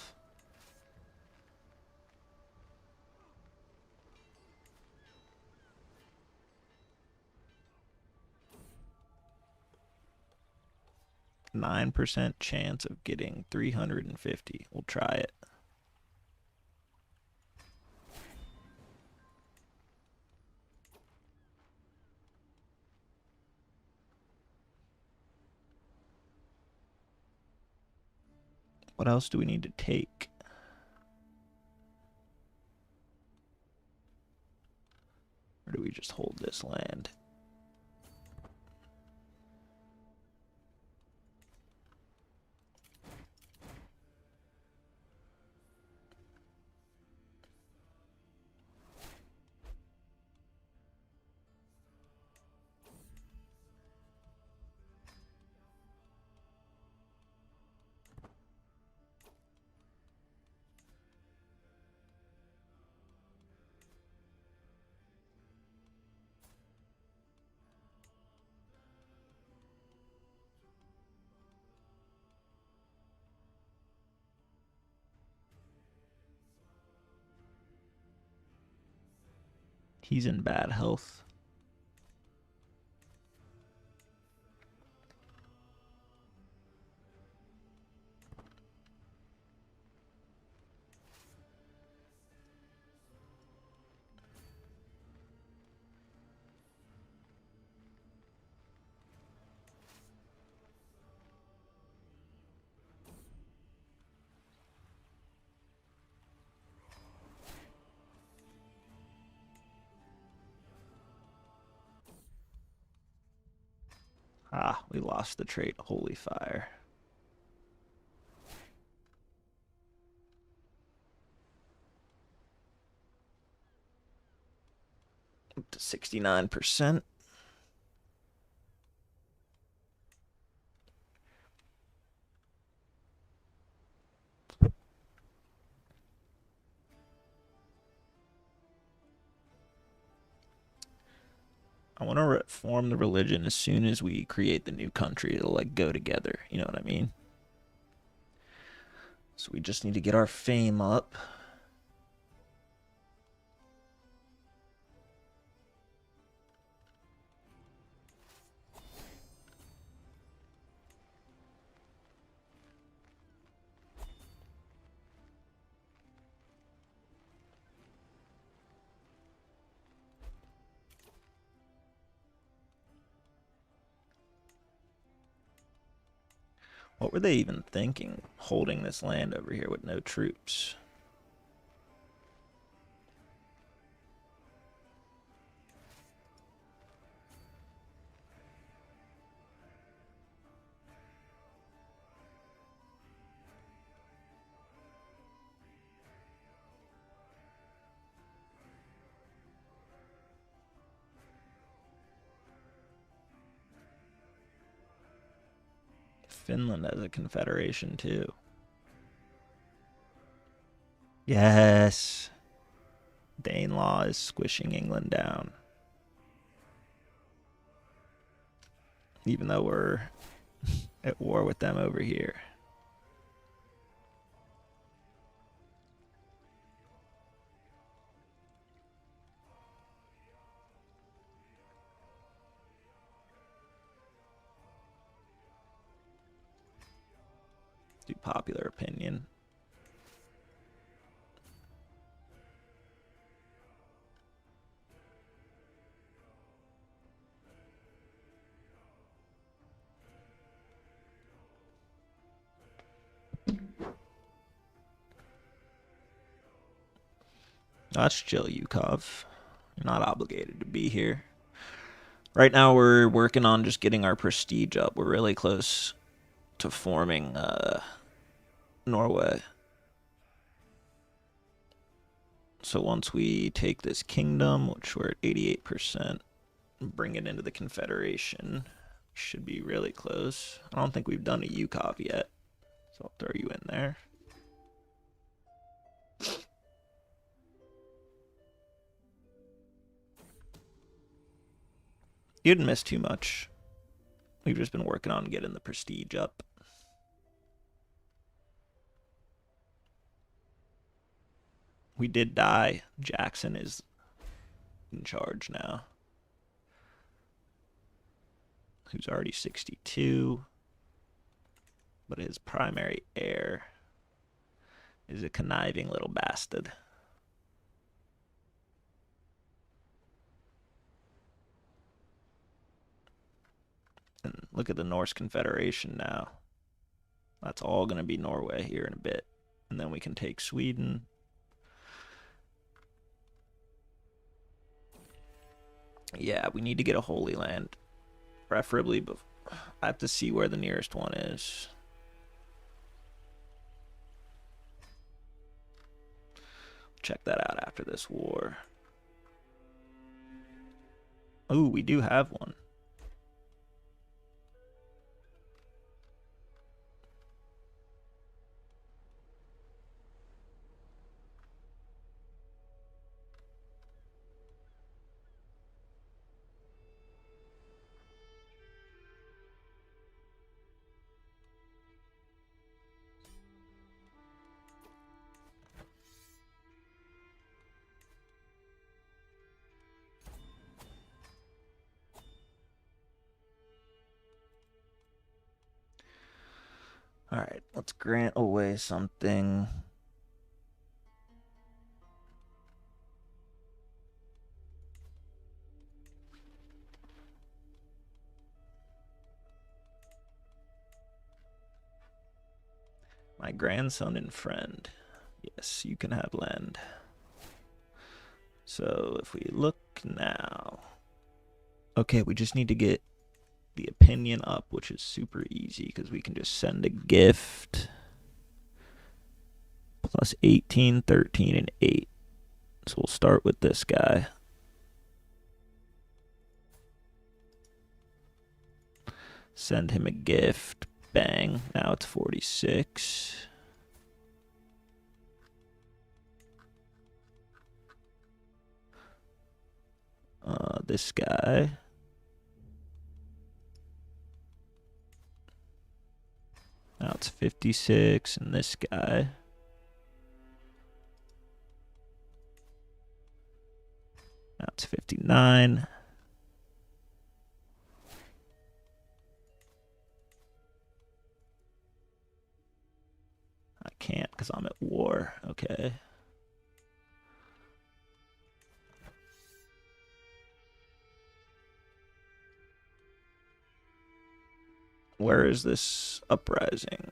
%9 chance of getting 350. We'll try it. What else do we need to take? Or do we just hold this land? He's in bad health. Ah, we lost the trait Holy Fire. Up to 69%. I want to reform the religion as soon as we create the new country. It'll like go together. You know what I mean? So we just need to get our fame up. What were they even thinking, holding this land over here with no troops? Finland has a confederation too. Yes. Danelaw is squishing England down. Even though we're at war with them over here. do popular opinion. That's chill, Yukov. You're not obligated to be here. Right now we're working on just getting our prestige up. We're really close to forming Norway. So once we take this kingdom, which we're at 88%, and bring it into the Confederation, should be really close. I don't think we've done a Yukov yet, so I'll throw you in there. You didn't miss too much. We've just been working on getting the prestige up. We did die. Jackson is in charge now. Who's already 62. But his primary heir is a conniving little bastard. And look at the Norse Confederation now. That's all going to be Norway here in a bit. And then we can take Sweden. Yeah, we need to get a Holy Land. Preferably, but I have to see where the nearest one is. Check that out after this war. Ooh, we do have one. All right, let's grant away something. My grandson and friend. Yes, you can have land. So if we look now. Okay, we just need to get the opinion up, which is super easy because we can just send a gift. Plus 18, 13, and 8. So we'll start with this guy. Send him a gift. Bang. Now it's 46. This guy. Now it's 56, and this guy. Now it's 59. I can't because I'm at war. Okay. Where is this uprising?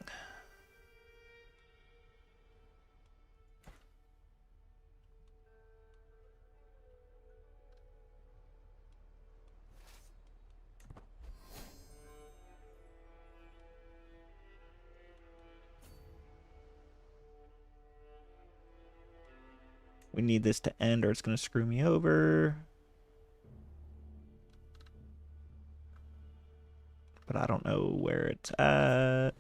We need this to end or it's going to screw me over. But I don't know where it's at.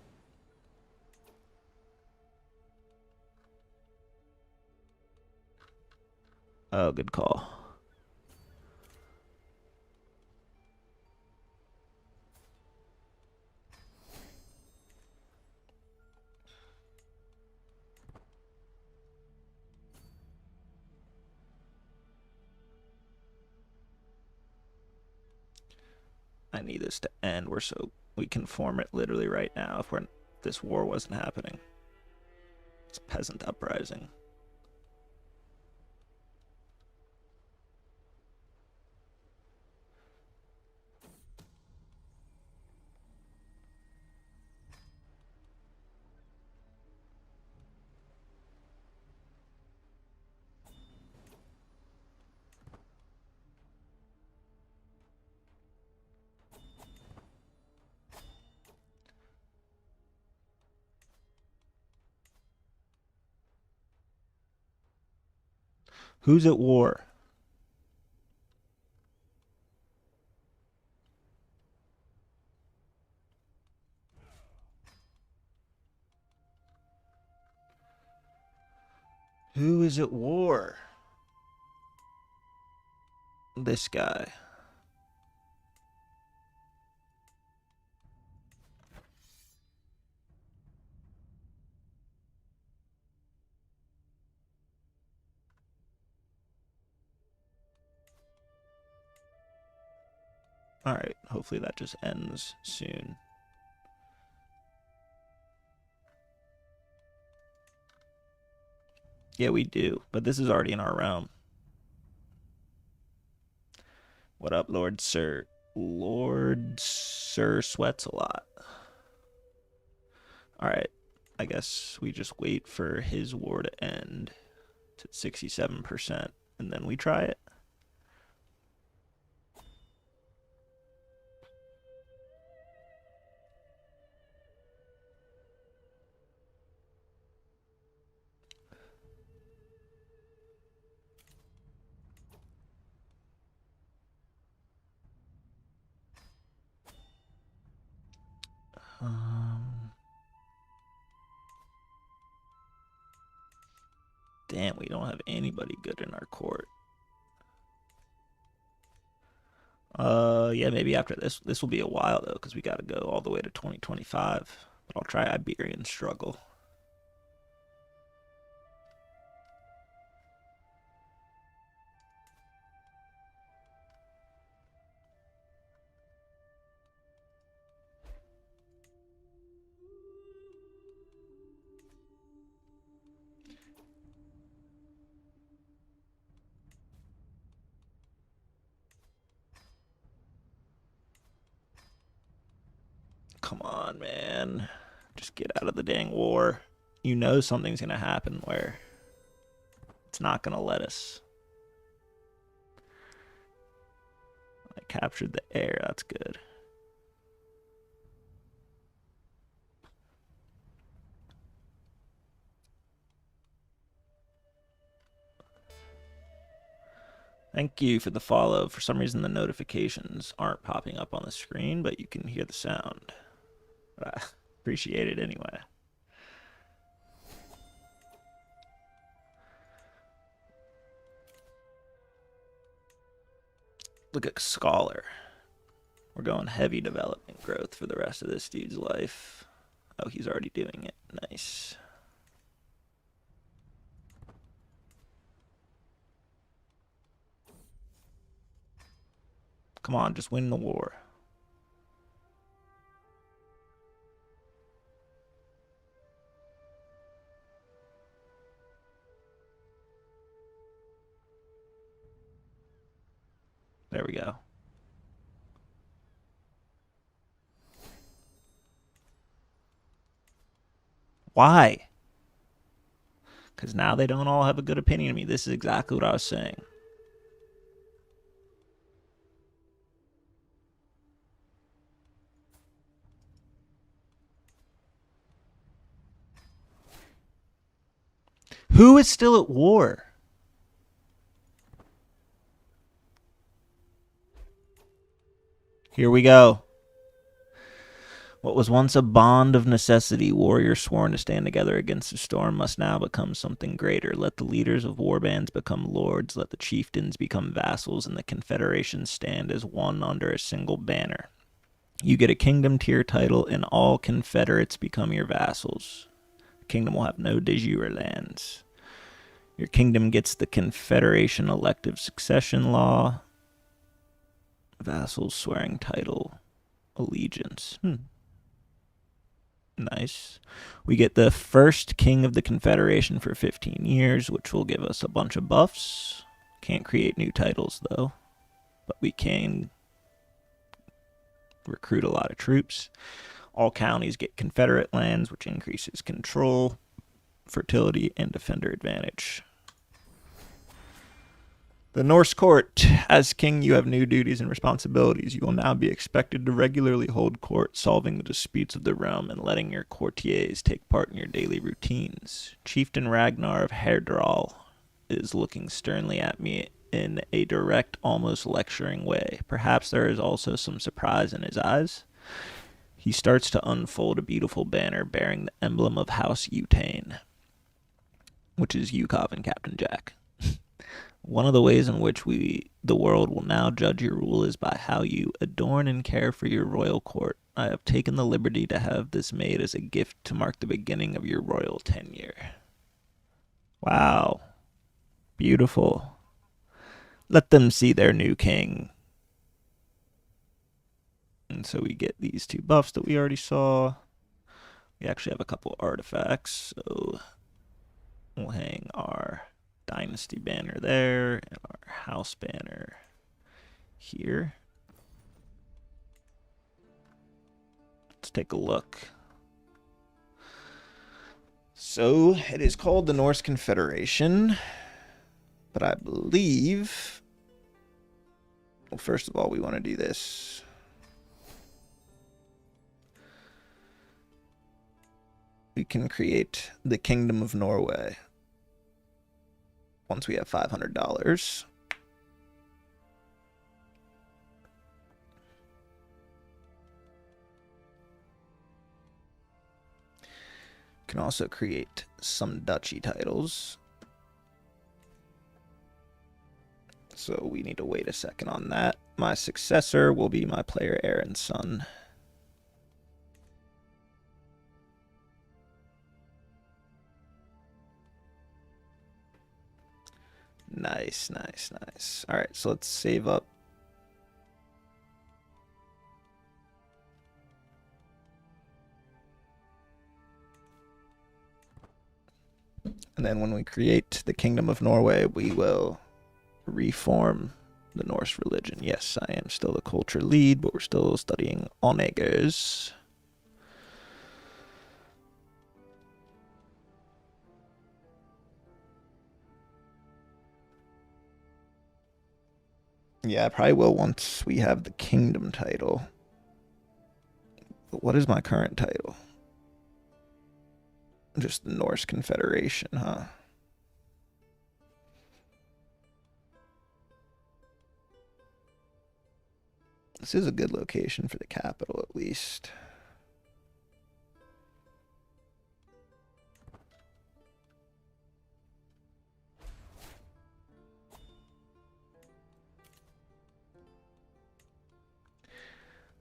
Oh, good call. I need this to end. So we can form it literally right now if we're this war wasn't happening. It's peasant uprising. Who's at war? Who is at war? This guy. Alright, hopefully that just ends soon. Yeah, we do, but this is already in our realm. What up, Lord Sir? Lord Sir sweats a lot. Alright, I guess we just wait for his war to end to 67%, and then we try it. Damn, we don't have anybody good in our court. Yeah, maybe after this. This will be a while, though, because we got to go all the way to 2025. But I'll try Iberian Struggle. Come on, man. Just get out of the dang war. You know something's going to happen where it's not going to let us. I captured the air. That's good. Thank you for the follow. For some reason, the notifications aren't popping up on the screen, but you can hear the sound. I appreciate it anyway. Look at Scholar. We're going heavy development growth for the rest of this dude's life. Oh, he's already doing it. Nice. Come on, just win the war. There we go. Why? Because now they don't all have a good opinion of me. This is exactly what I was saying. Who is still at war? Here we go. What was once a bond of necessity, warriors sworn to stand together against the storm, must now become something greater. Let the leaders of war bands become lords, let the chieftains become vassals, and the confederation stand as one under a single banner. You get a kingdom tier title, and all confederates become your vassals. The kingdom will have no de jure lands. Your kingdom gets the confederation elective succession law. Vassals swearing title allegiance. Nice. We get the first King of the Confederation for 15 years, which will give us a bunch of buffs. Can't create new titles, though. But we can recruit a lot of troops. All counties get Confederate lands, which increases control, fertility, and defender advantage. The Norse court. As king, you have new duties and responsibilities. You will now be expected to regularly hold court, solving the disputes of the realm and letting your courtiers take part in your daily routines. Chieftain Ragnar of Herdral is looking sternly at me in a direct, almost lecturing way. Perhaps there is also some surprise in his eyes. He starts to unfold a beautiful banner bearing the emblem of House Utane, which is Yukov and Captain Jack. One of the ways in which the world will now judge your rule is by how you adorn and care for your royal court. I have taken the liberty to have this made as a gift to mark the beginning of your royal tenure. Wow. Beautiful. Let them see their new king. And so we get these two buffs that we already saw. We actually have a couple artifacts, so we'll hang our Dynasty banner there and our house banner here. Let's take a look. So it is called the Norse Confederation, but I believe, well, first of all, we want to do this. We can create the Kingdom of Norway once we have $500. Can also create some duchy titles. So we need to wait a second on that. My successor will be my player Aaron's son. Nice, nice, nice. All right, so let's save up. And then when we create the Kingdom of Norway, we will reform the Norse religion. Yes, I am still the culture lead, but we're still studying onagers. Yeah, I probably will once we have the kingdom title. But what is my current title? Just the Norse Confederation, huh? This is a good location for the capital, at least.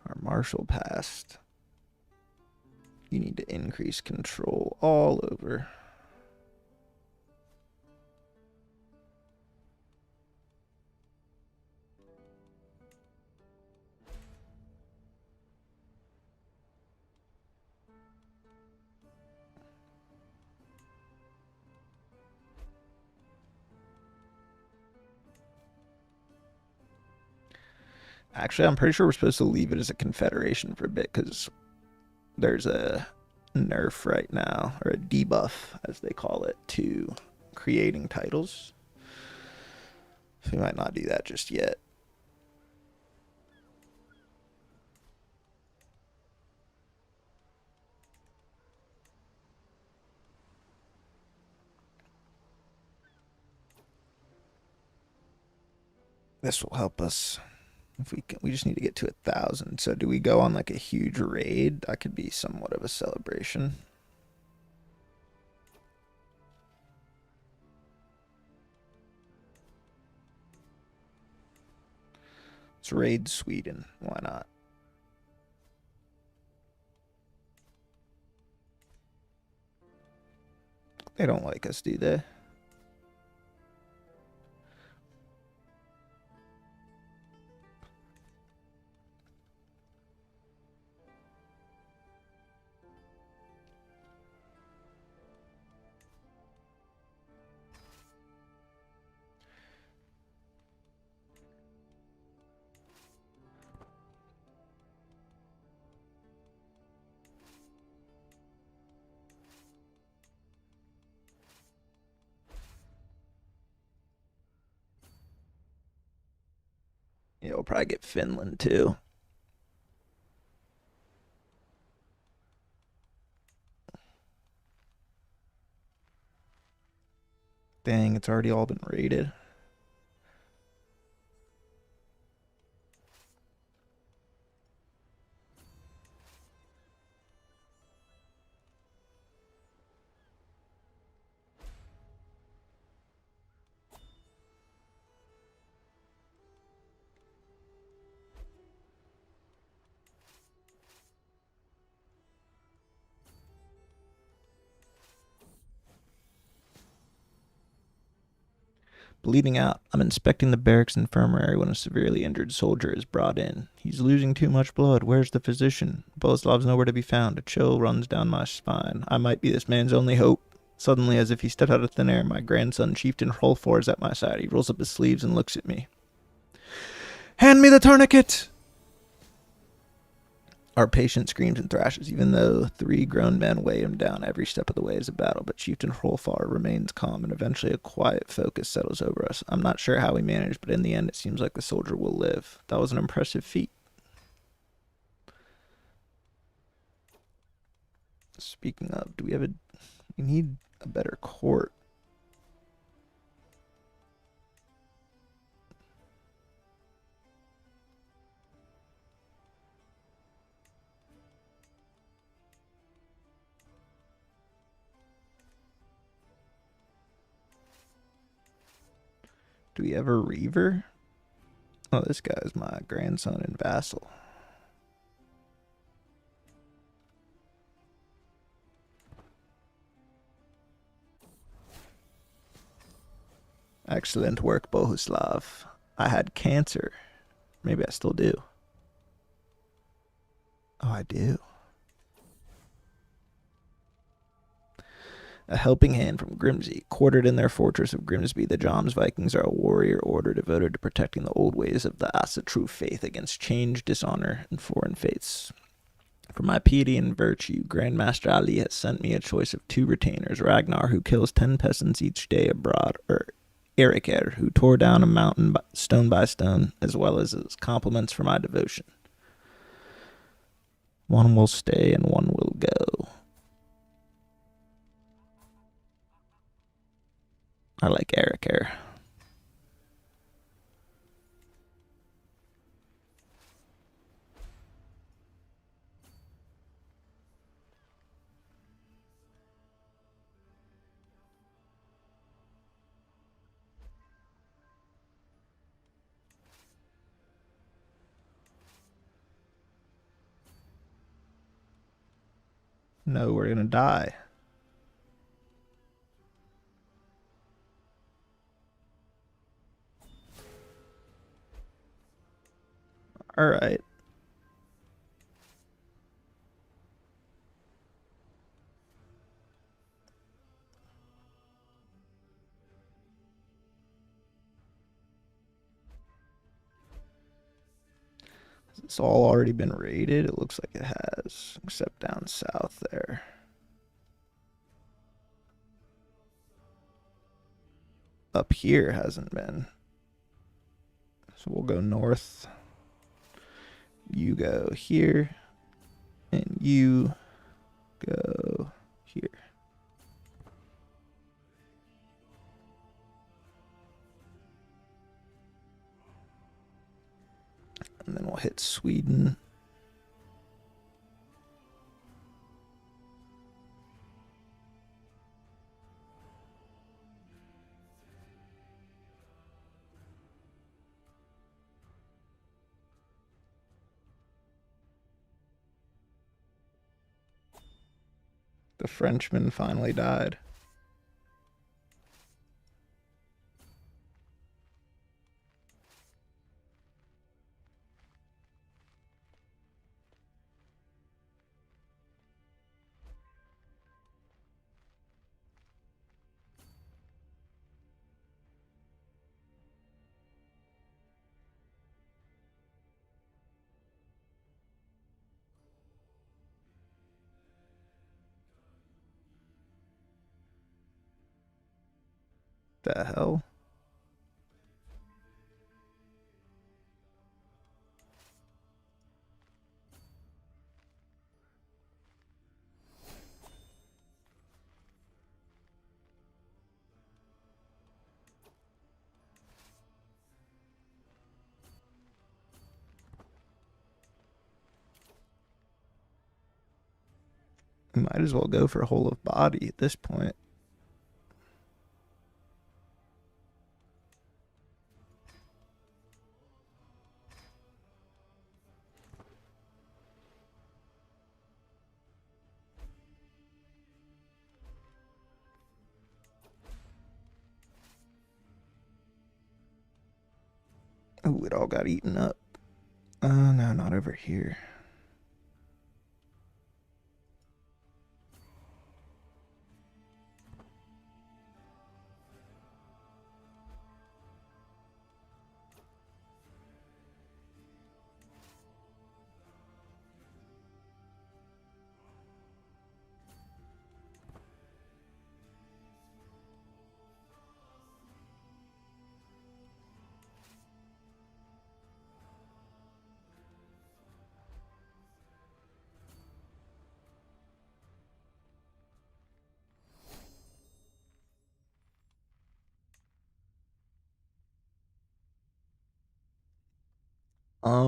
Our marshal passed. You need to increase control all over. Actually, I'm pretty sure we're supposed to leave it as a confederation for a bit because there's a nerf right now, or a debuff, as they call it, to creating titles. So we might not do that just yet. This will help us. If we just need to get to 1,000. So do we go on like a huge raid? That could be somewhat of a celebration. Let's raid Sweden. Why not? They don't like us, do they? Yeah, we'll probably get Finland too. Dang, it's already all been raided. Bleeding out. I'm inspecting the barracks infirmary when a severely injured soldier is brought in. He's losing too much blood. Where's the physician? Boleslav's nowhere to be found. A chill runs down my spine. I might be this man's only hope. Suddenly, as if he stepped out of thin air, my grandson, Chieftain HOI4, is at my side. He rolls up his sleeves and looks at me. Hand me the tourniquet! Our patient screams and thrashes, even though 3 grown men weigh him down every step of the way is a battle, but Chieftain HOI4 remains calm, and eventually a quiet focus settles over us. I'm not sure how we managed, but in the end it seems like the soldier will live. That was an impressive feat. Speaking of, we need a better court. Do we have a Reaver? Oh, this guy's my grandson and vassal. Excellent work, Bohuslav. I had cancer. Maybe I still do. Oh, I do. A helping hand from Grimsby. Quartered in their fortress of Grimsby, the Joms Vikings are a warrior order devoted to protecting the old ways of the Ásatrú faith against change, dishonor, and foreign faiths. For my piety and virtue, Grandmaster Ali has sent me a choice of 2 retainers, Ragnar, who kills 10 peasants each day abroad, or Erikr, who tore down a mountain stone by stone, as well as compliments for my devotion. One will stay and one will go. I like Erikr. No, we're gonna die. Alright. It's all already been raided. It looks like it has, except down south there. Up here hasn't been. So we'll go north. You go here. And you go here. And then we'll hit Sweden. The Frenchman finally died. The hell? We might as well go for whole of body at this point. Oh, it all got eaten up. No, not over here.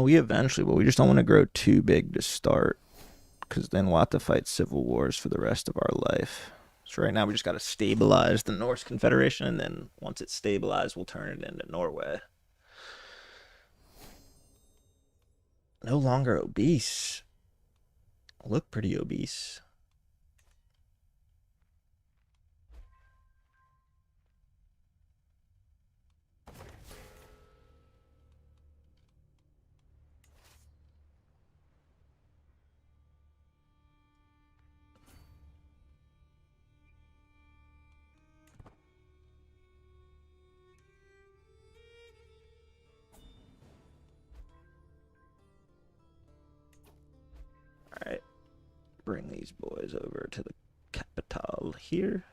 We eventually will. We just don't want to grow too big to start, because then we'll have to fight civil wars for the rest of our life. So right now we just got to stabilize the Norse Confederation, and then once it's stabilized, we'll turn it into Norway. No longer obese. Look pretty obese. Alright. Bring these boys over to the capital here.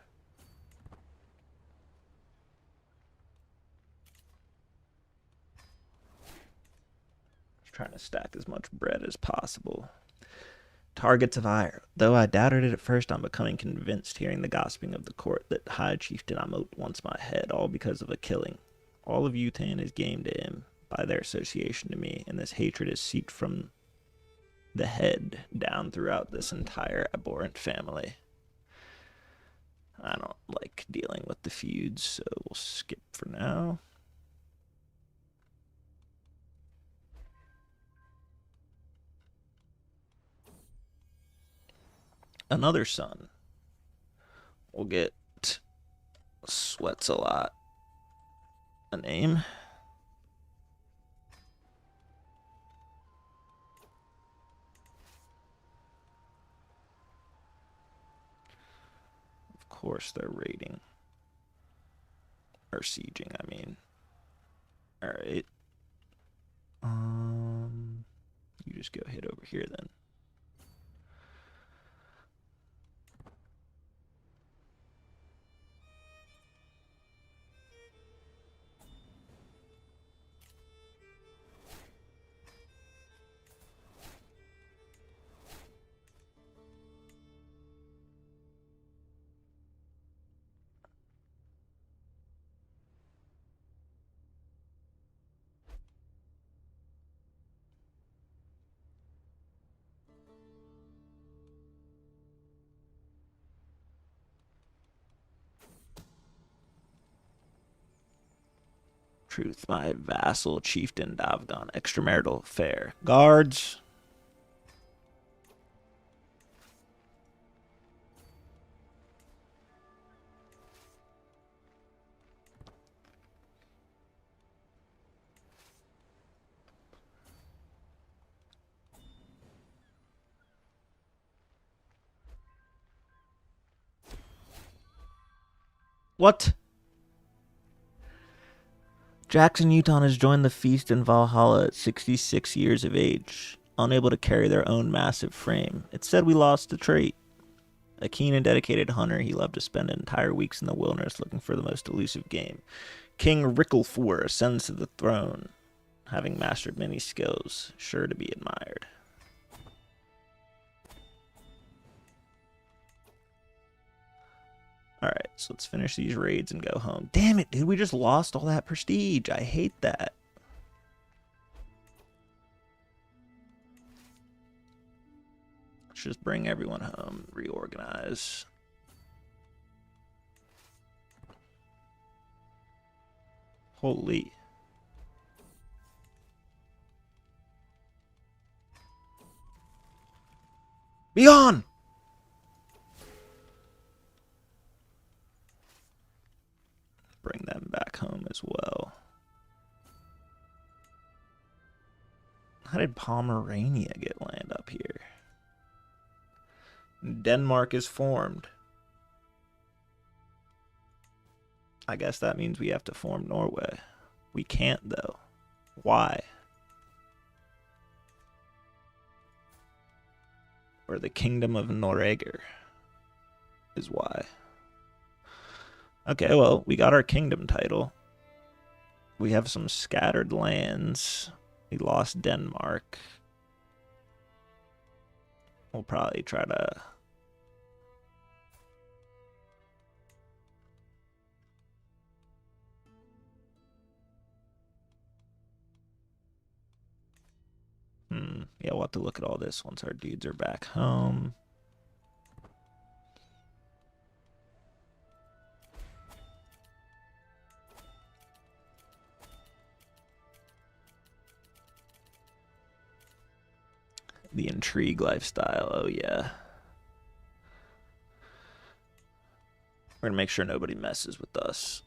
Just trying to stack as much bread as possible. Targets of ire. Though I doubted it at first, I'm becoming convinced, hearing the gossiping of the court, that High Chieftain Amot wants my head, all because of a killing. All of Yutan is game to him by their association to me, and this hatred is seeped from the head down throughout this entire abhorrent family. I don't like dealing with the feuds, so we'll skip for now. Another son. We'll get Sweats a lot. A name. Of course they're raiding. Or sieging, I mean. Alright. You just go ahead over here then. Truth, my vassal chieftain Davgon, extramarital affair. Guards. What? Jackson Uton has joined the feast in Valhalla at 66 years of age, unable to carry their own massive frame. It's said we lost a trait. A keen and dedicated hunter, he loved to spend entire weeks in the wilderness looking for the most elusive game. King Ricklefur ascends to the throne, having mastered many skills, sure to be admired. Alright, so let's finish these raids and go home. Damn it, dude, we just lost all that prestige. I hate that. just bring everyone home, reorganize. Holy. Be on! Bring them back home as well. How did Pomerania get land up here? Denmark is formed. I guess that means we have to form Norway. We can't, though. Why? Or the Kingdom of Norway is why. Okay, well, we got our kingdom title. We have some scattered lands. We lost Denmark. We'll probably try to... Yeah, we'll have to look at all this once our dudes are back home. The intrigue lifestyle, oh yeah. We're gonna make sure nobody messes with us.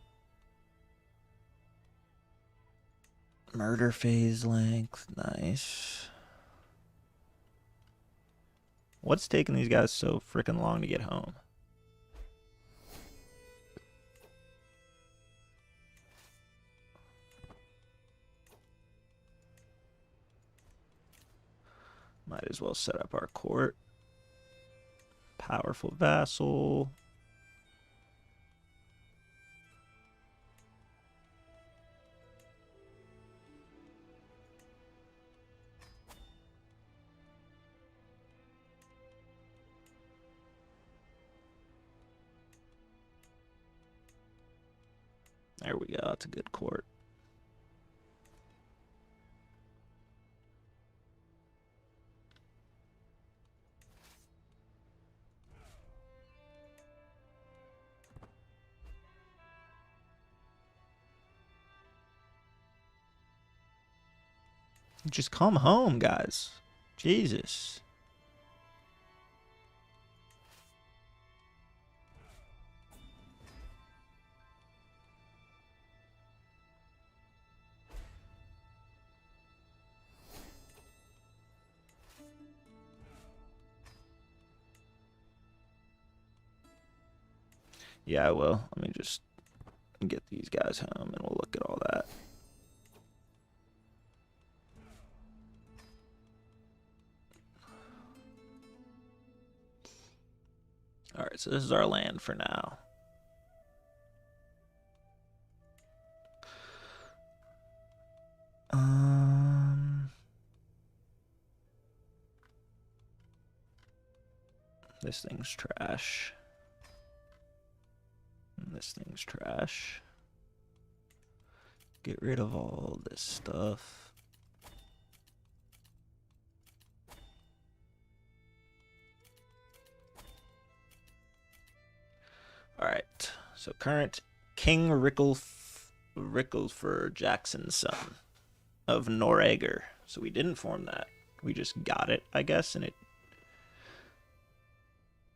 Murder phase length, nice. What's taking these guys so freaking long to get home? Might as well set up our court. Powerful vassal. There we go. That's a good court. Just come home, guys. Jesus. Yeah, I will. Let me just get these guys home and we'll look at all that. Alright, so this is our land for now. This thing's trash. And this thing's trash. Get rid of all this stuff. Alright, so current King Ricklefur Jackson's son of Norway. So we didn't form that. We just got it, I guess, and it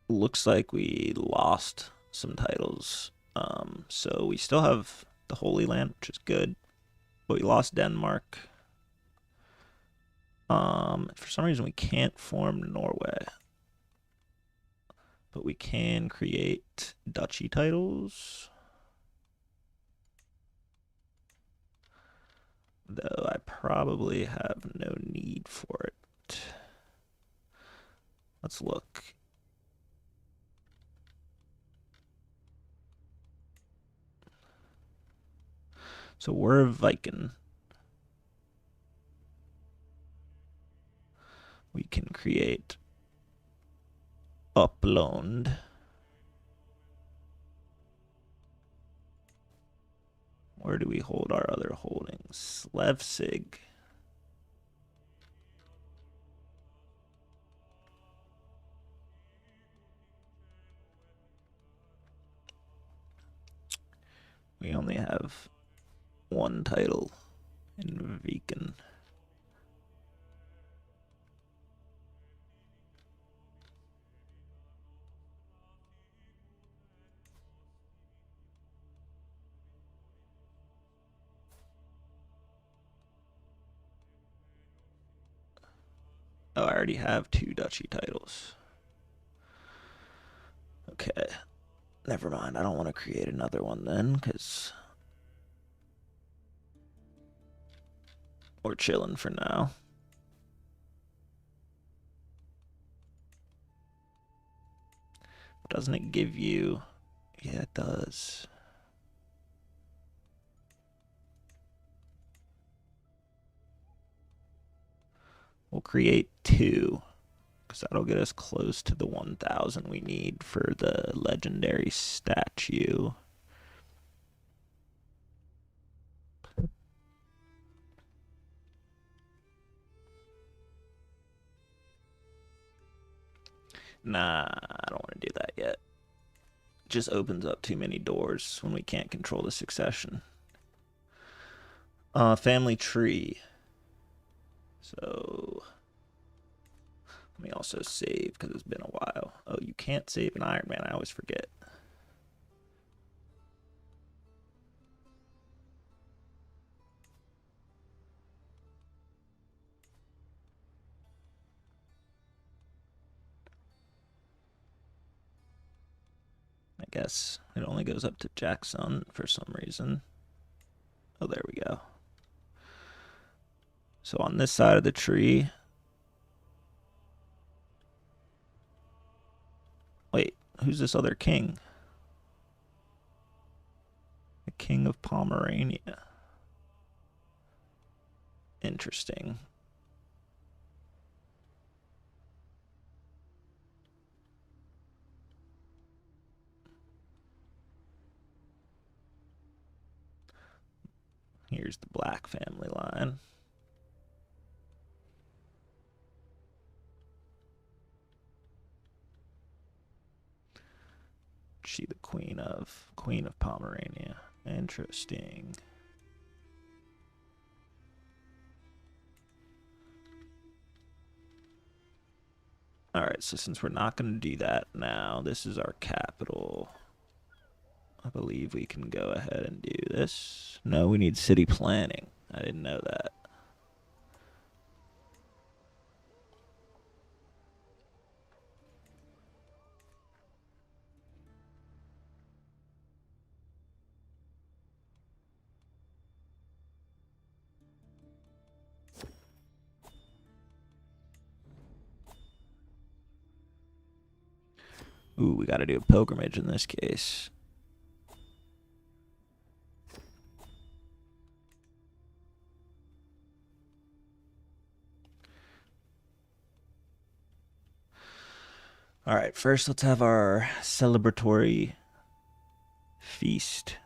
looks like we lost some titles. So we still have the Holy Land, which is good, but we lost Denmark. For some reason we can't form Norway, but we can create duchy titles. Though I probably have no need for it. Let's look. So we're Viking. We can create Upload. Where do we hold our other holdings? Levsig. We only have one title in Vikin. Oh, I already have 2 duchy titles. Okay. Never mind. I don't want to create another one then, because we're chilling for now. Doesn't it give you... Yeah, it does. We'll create 2, because that'll get us close to the 1,000 we need for the legendary statue. Nah, I don't want to do that yet. It just opens up too many doors when we can't control the succession. Family tree. So let me also save because it's been a while. Oh, you can't save an Iron Man. I always forget. I guess it only goes up to Jackson for some reason. Oh, there we go. So on this side of the tree... Wait, who's this other king? The King of Pomerania. Interesting. Here's the black family line. She the Queen of Pomerania. Interesting. Alright, so since we're not going to do that now, this is our capital. I believe we can go ahead and do this. No, we need city planning. I didn't know that. Ooh, we got to do a pilgrimage in this case. All right, first let's have our celebratory feast.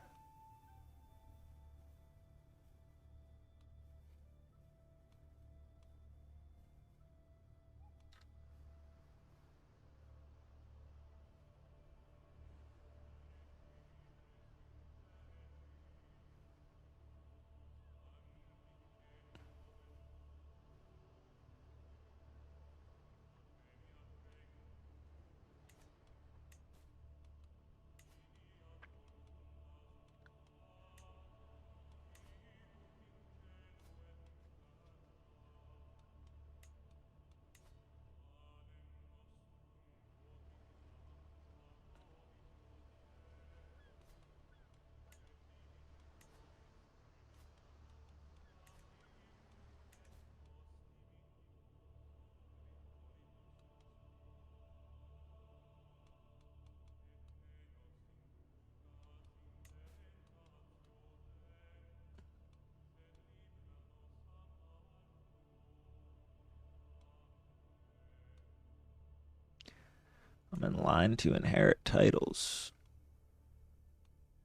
I'm in line to inherit titles.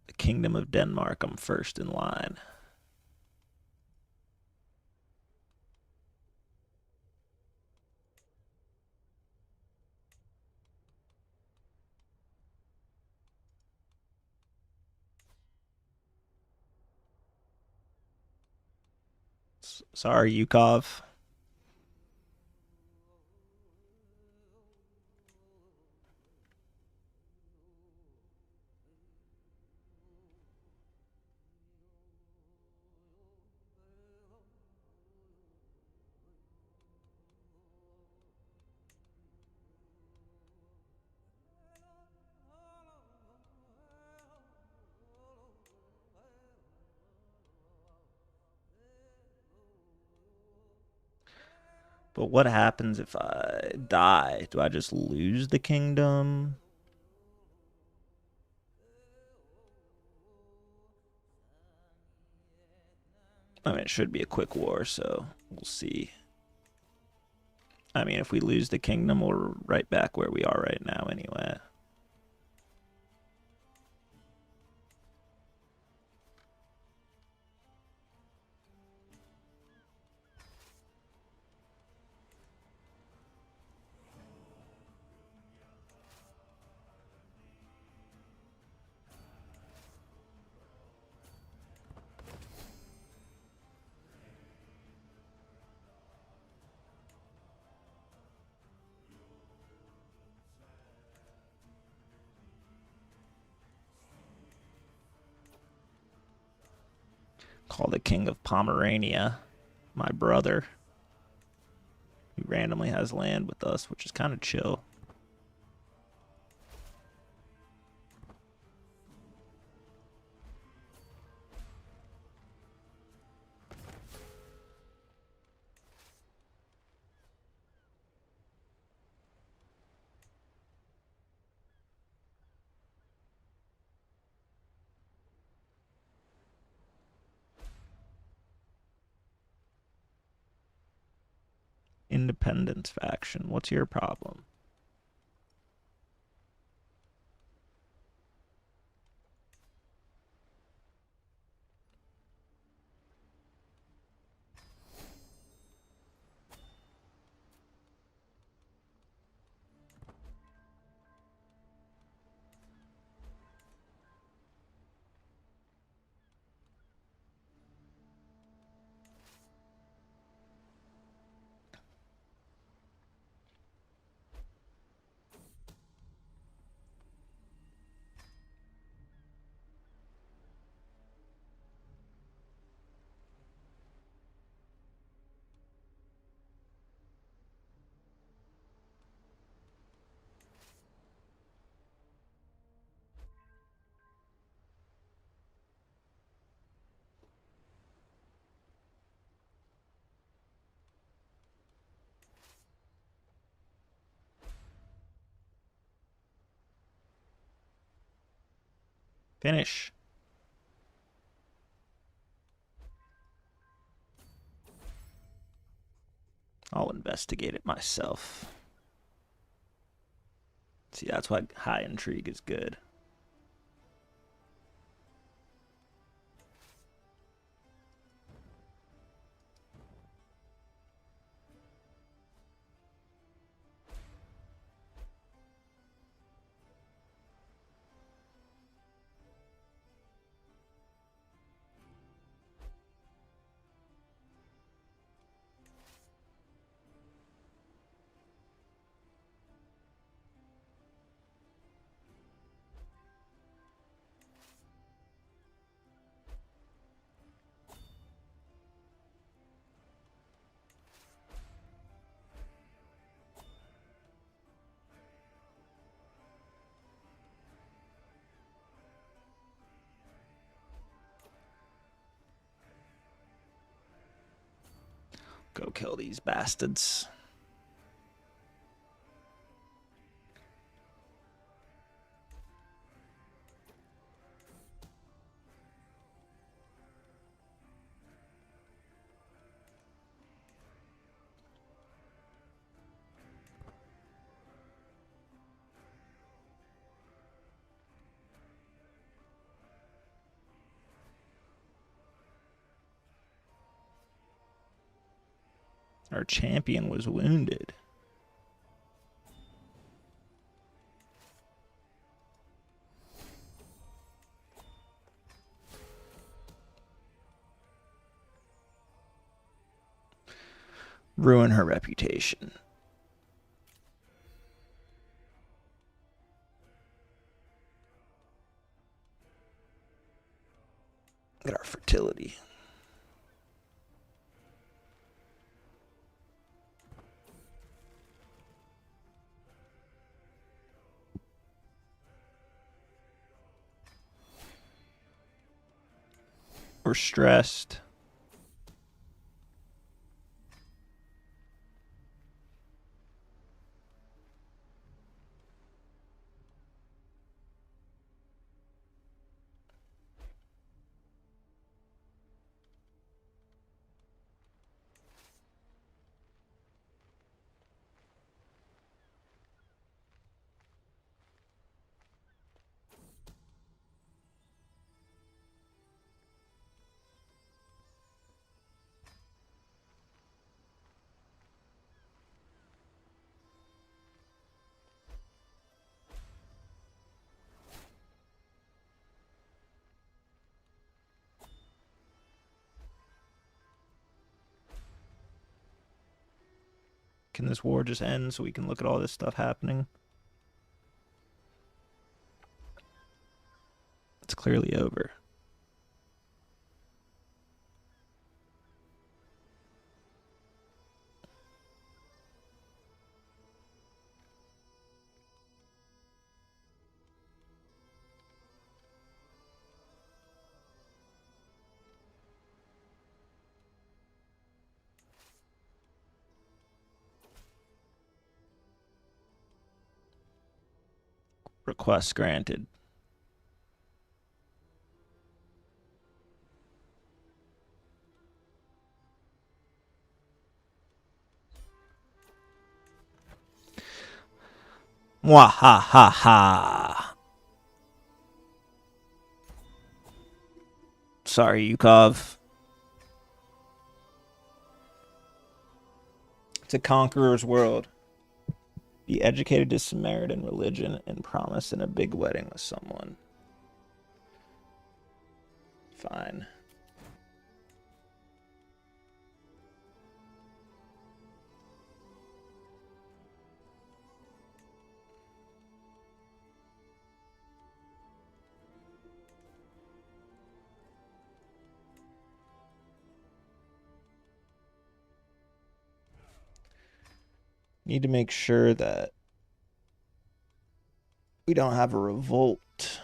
The Kingdom of Denmark, I'm first in line. Sorry, Yukov. But what happens if I die? Do I just lose the kingdom? I mean, it should be a quick war, so we'll see. I mean, if we lose the kingdom, we're right back where we are right now anyway. Call the king of Pomerania my brother. He randomly has land with us, which is kind of chill. Independence faction. What's your problem? Finish. I'll investigate it myself. See, that's why high intrigue is good. Go kill these bastards. Our champion was wounded. ruin her reputation. Look at our fertility. We're stressed. Can this war just end so we can look at all this stuff happening? It's clearly over. Request granted. Mwahaha. Sorry, Yukov. It's a conqueror's world. Be educated to Samaritan religion and promise in a big wedding with someone. Fine. Need to make sure that we don't have a revolt.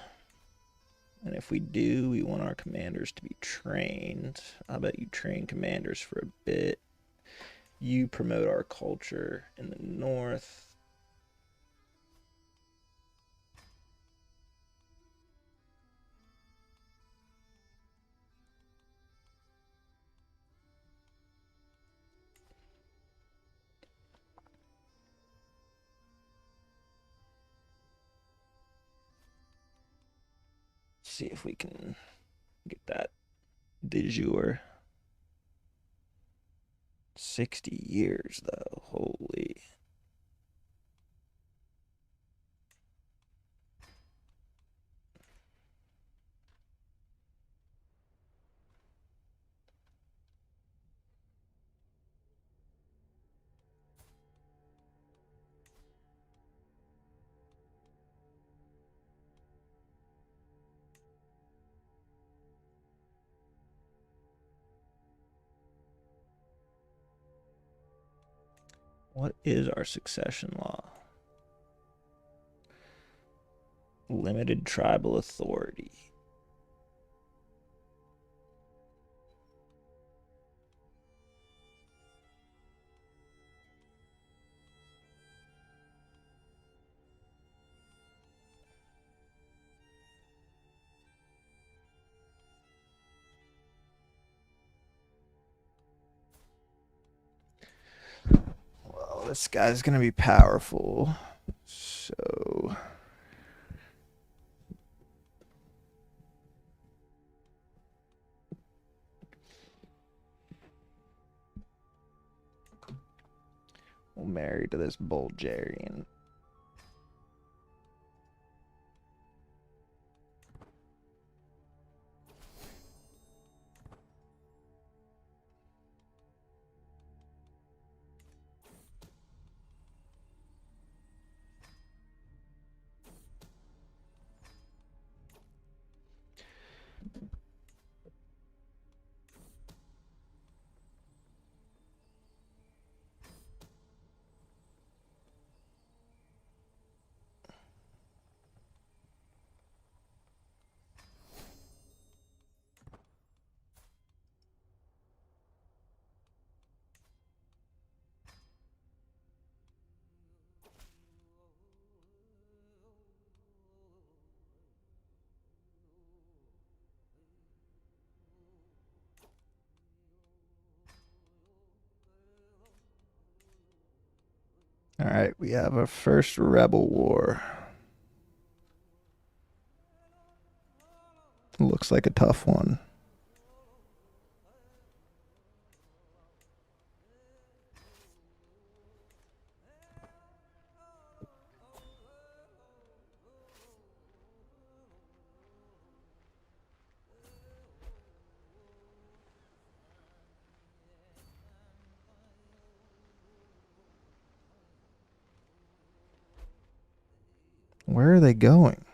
And if we do, we want our commanders to be trained. How about you train commanders for a bit? You promote our culture in the north. See if we can get that de jure. 60 years, though. Holy. What is our succession law? Limited tribal authority. Well, this guy's gonna be powerful. So we'll marry to this Bulgarian. All right, we have our first rebel war. Looks like a tough one. Where are they going?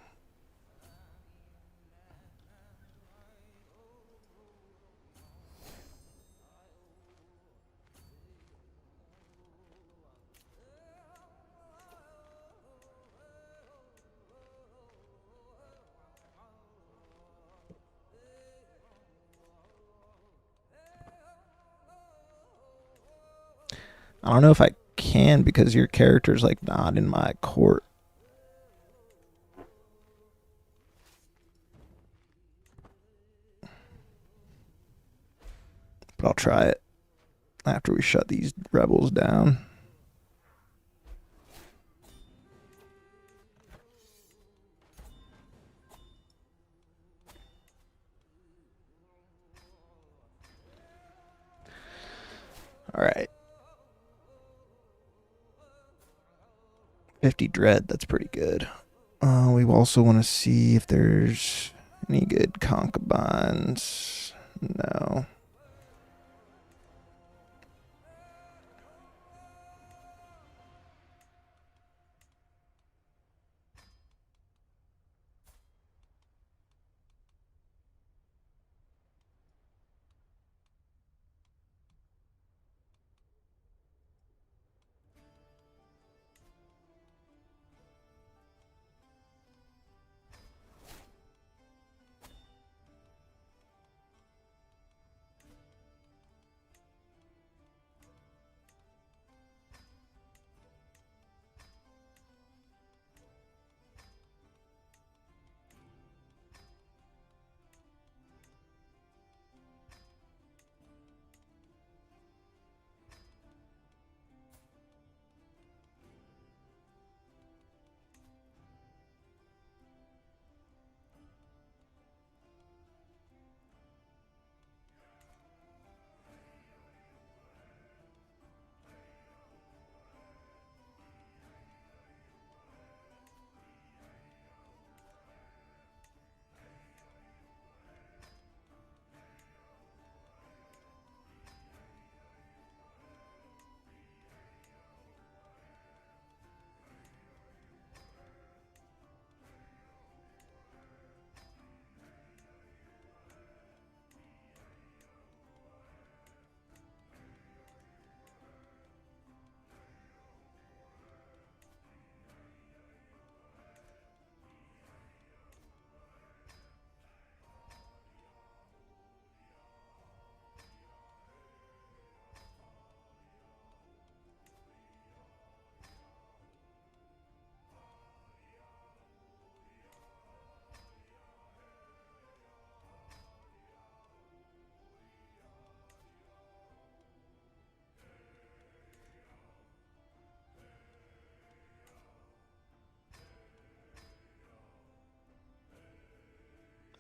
I don't know if I can because your character's like not in my court. But I'll try it after we shut these rebels down. All right. 50 dread, that's pretty good. We also want to see if there's any good concubines. No.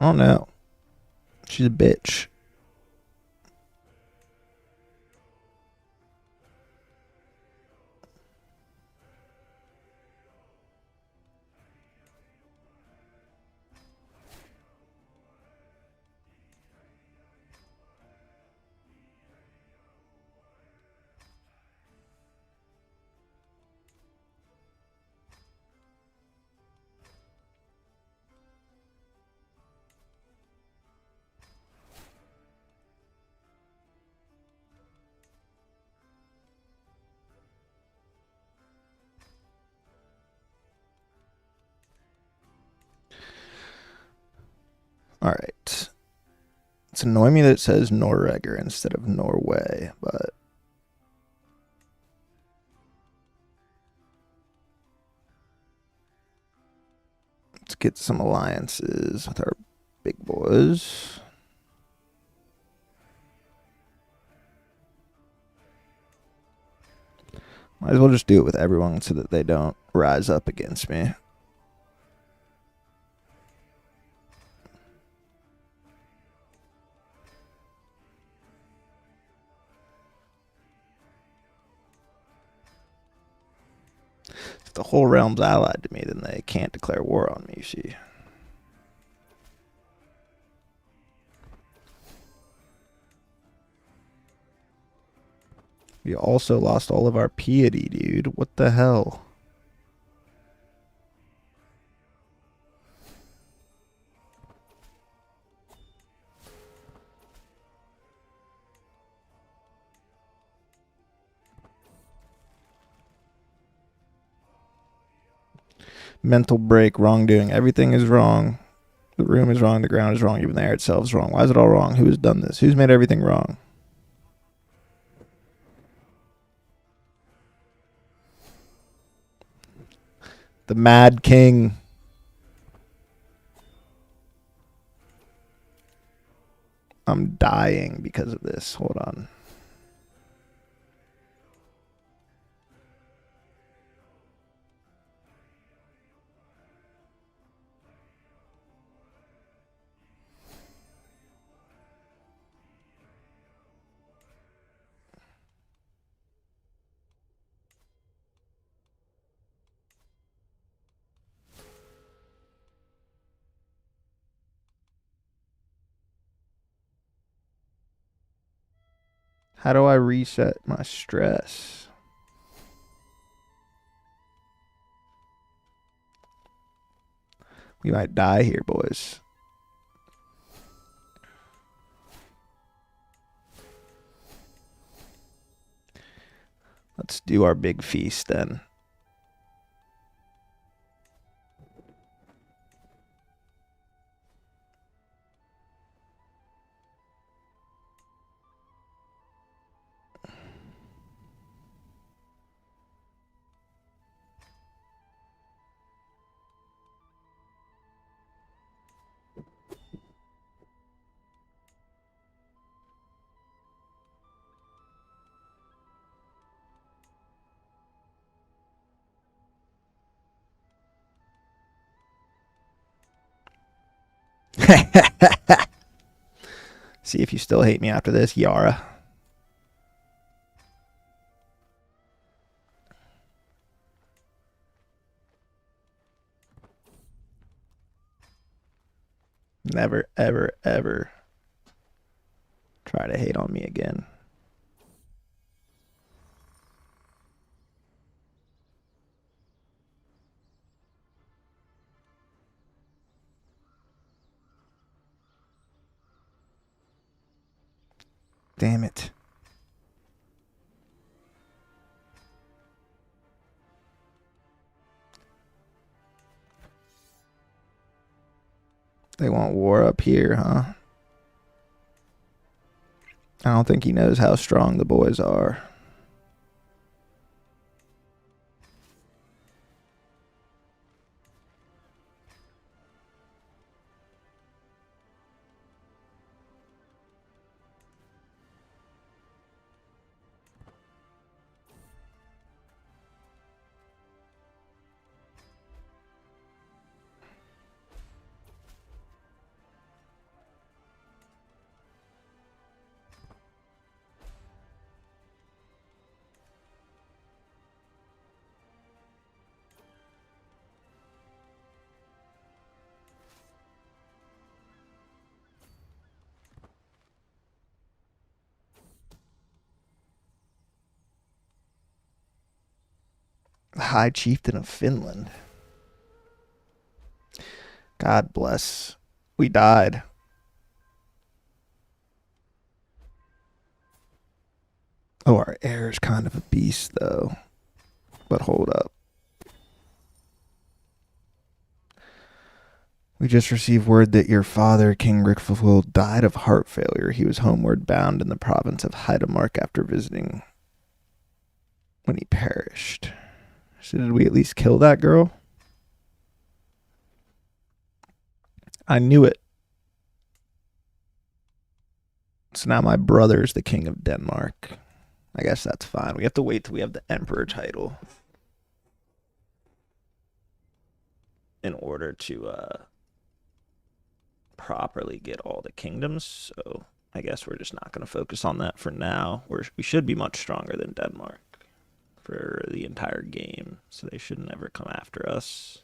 I don't know. She's a bitch. All right. It's annoying me that it says Norregger instead of Norway, but let's get some alliances with our big boys. Might as well just do it with everyone so that they don't rise up against me. If the whole realm's allied to me, then they can't declare war on me, you see. We also lost all of our piety, dude. What the hell? Mental break, wrongdoing. Everything is wrong. The room is wrong. The ground is wrong. Even the air itself is wrong. Why is it all wrong? Who has done this? Who's made everything wrong? The Mad King. I'm dying because of this. Hold on. How do I reset my stress? We might die here, boys. Let's do our big feast then. See if you still hate me after this, Yara. Never, ever, ever try to hate on me again. Damn it. They want war up here, huh? I don't think he knows how strong the boys are. High Chieftain of Finland. God bless. We died. Oh, our heir is kind of a beast, though. But hold up. We just received word that your father, King Rickful, died of heart failure. He was homeward bound in the province of Heidemark after visiting when he perished. So did we at least kill that girl? I knew it. So now my brother's the king of Denmark. I guess that's fine. We have to wait till we have the Emperor title in order to properly get all the kingdoms. So I guess we're just not going to focus on that for now. We should be much stronger than Denmark for the entire game, so they should never come after us.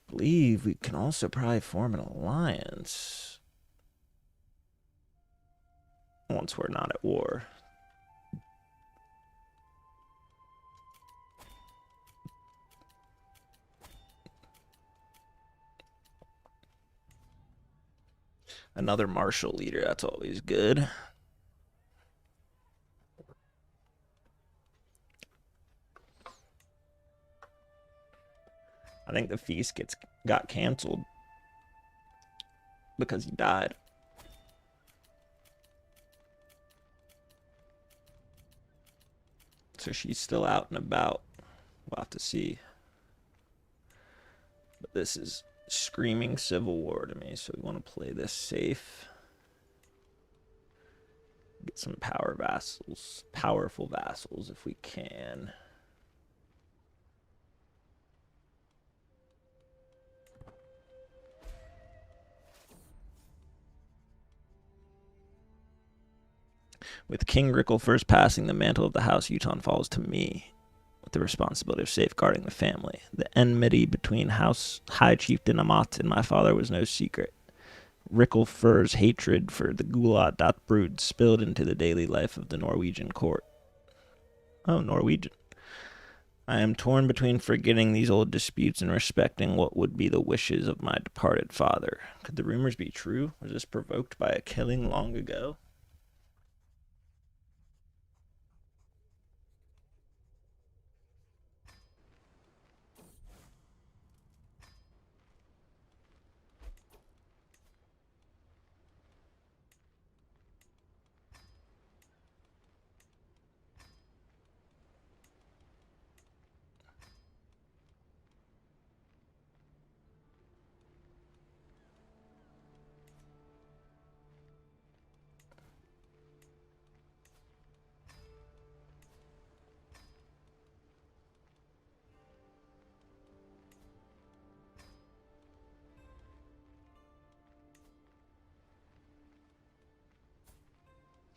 I believe we can also probably form an alliance once we're not at war. Another martial leader, that's always good. I think the feast got canceled because he died. So she's still out and about. We'll have to see. But this is screaming civil war to me, so we want to play this safe. Get some powerful vassals if we can. With King Rickle first passing, the mantle of the House Uton falls to me, with the responsibility of safeguarding the family. The enmity between House High Chieftain Amat and my father was no secret. Rickle Fur's hatred for the Gulat dat Brood spilled into the daily life of the Norwegian court. Oh, Norwegian. I am torn between forgetting these old disputes and respecting what would be the wishes of my departed father. Could the rumors be true? Was this provoked by a killing long ago?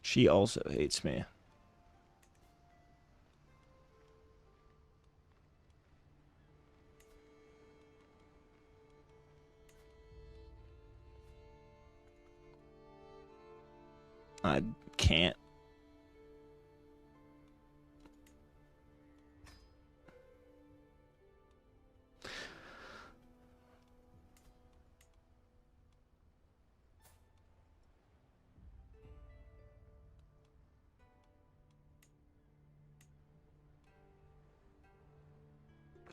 She also hates me. I can't.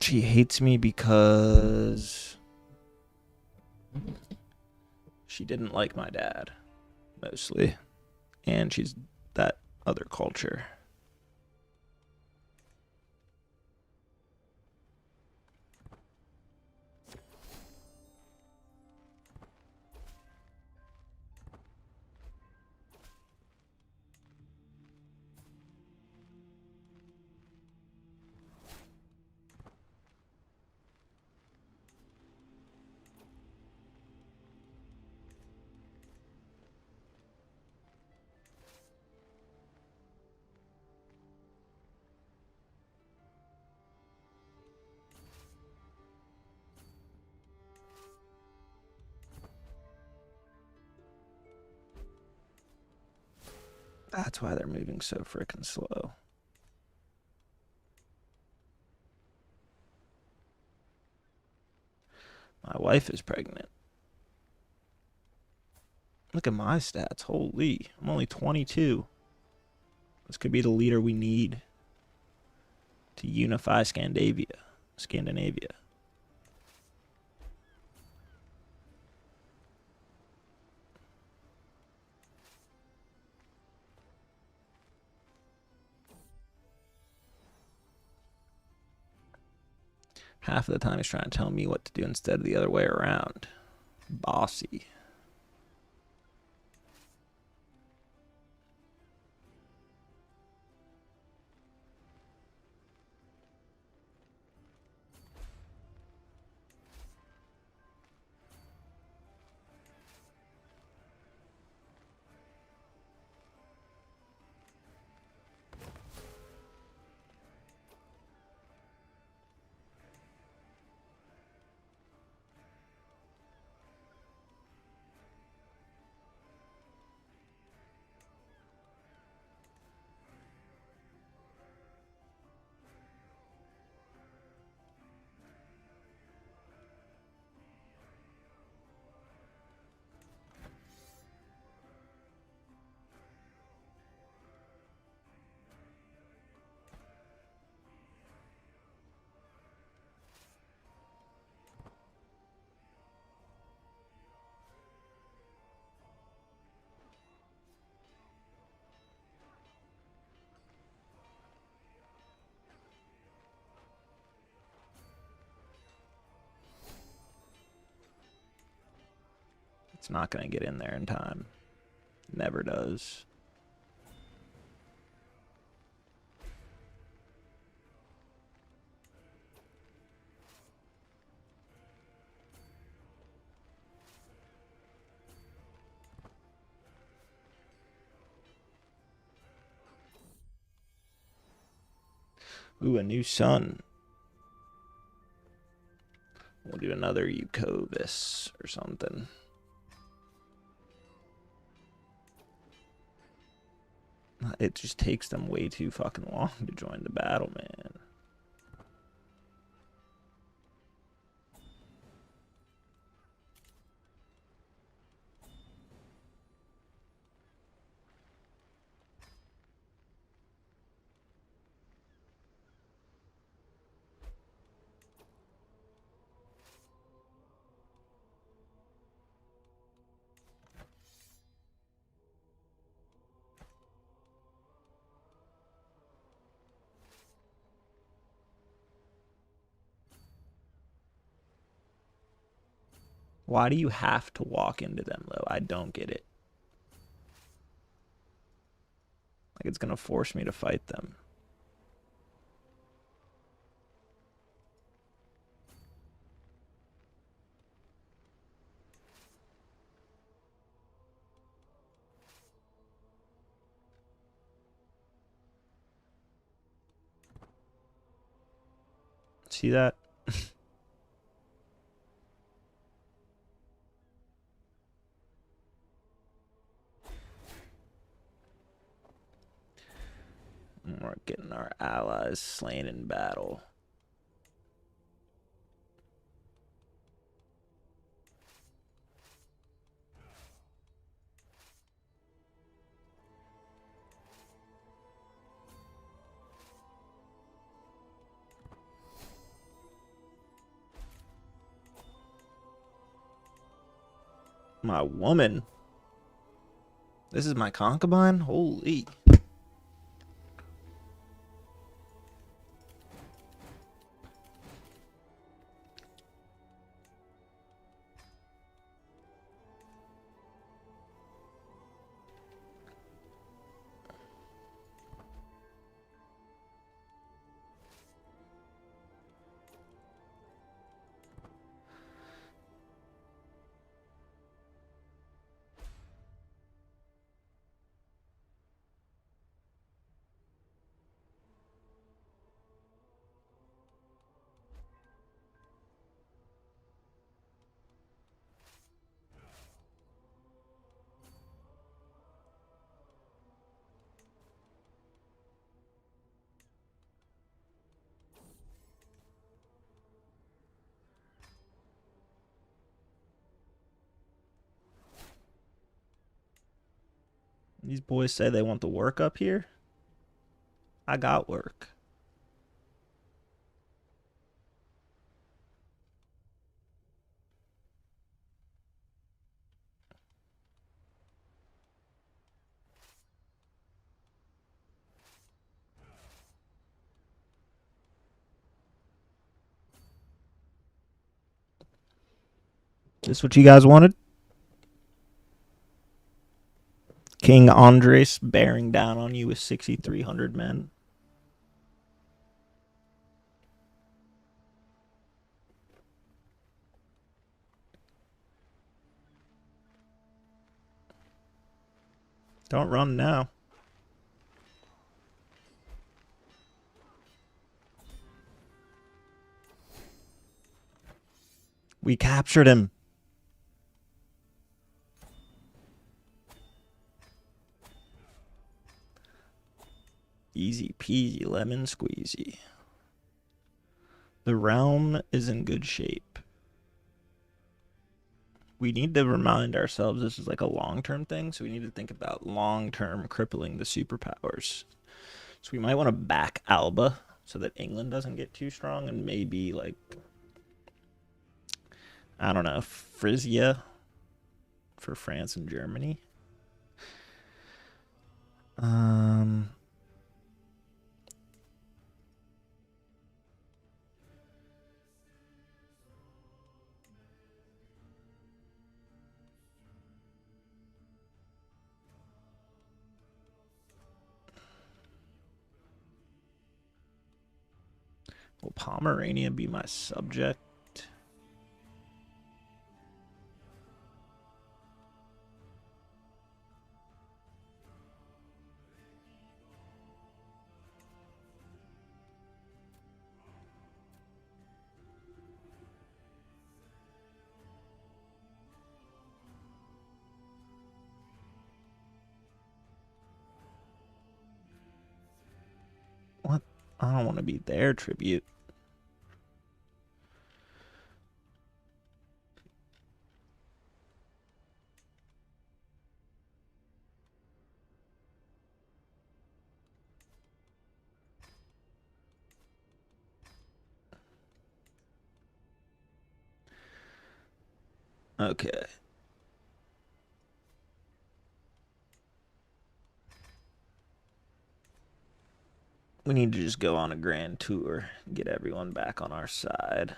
She hates me because she didn't like my dad, mostly. And she's that other culture. That's why they're moving so frickin' slow. My wife is pregnant. Look at my stats. Holy, I'm only 22. This could be the leader we need to unify Scandinavia. Half of the time he's trying to tell me what to do instead of the other way around. Bossy. It's not going to get in there in time. Never does. Ooh, a new sun. We'll do another Eucovis or something. It just takes them way too fucking long to join the battle, man. Why do you have to walk into them, though? I don't get it. Like, it's going to force me to fight them. See that? We're getting our allies slain in battle. My woman. This is my concubine? Holy. These boys say they want the work up here. I got work. This what you guys wanted? King Andres bearing down on you with 6,300 men. Don't run now. We captured him. Easy peasy lemon squeezy. The realm is in good shape. We need to remind ourselves this is like a long-term thing, so we need to think about long-term crippling the superpowers. So we might want to back Alba so that England doesn't get too strong, and maybe like, I don't know, Frisia for France and Germany. Will Pomerania be my subject? What? I don't want to be their tribute. Okay. We need to just go on a grand tour and get everyone back on our side.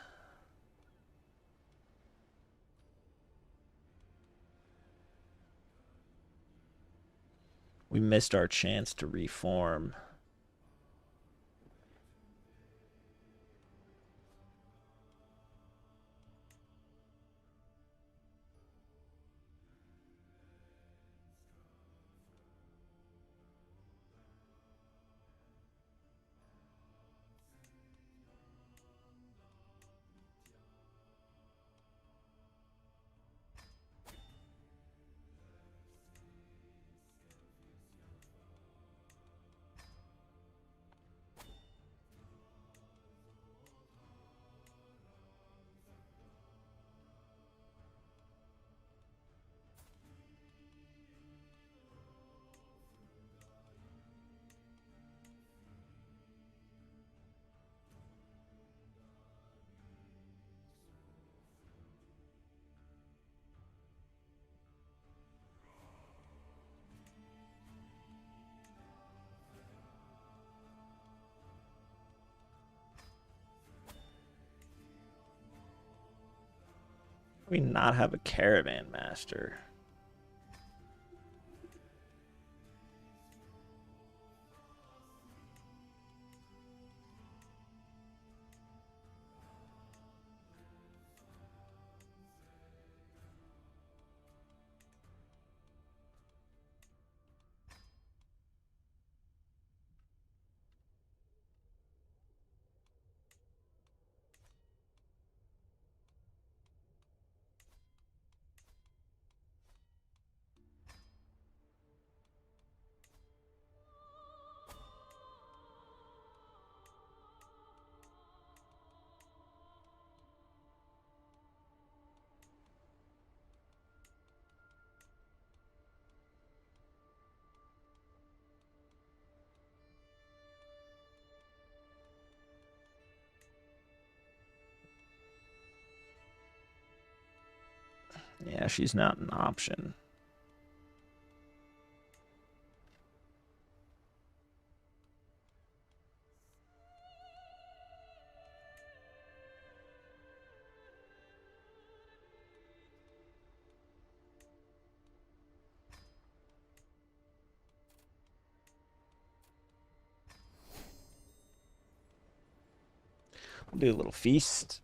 We missed our chance to reform. We not have a caravan master. Yeah, she's not an option. We'll do a little feast.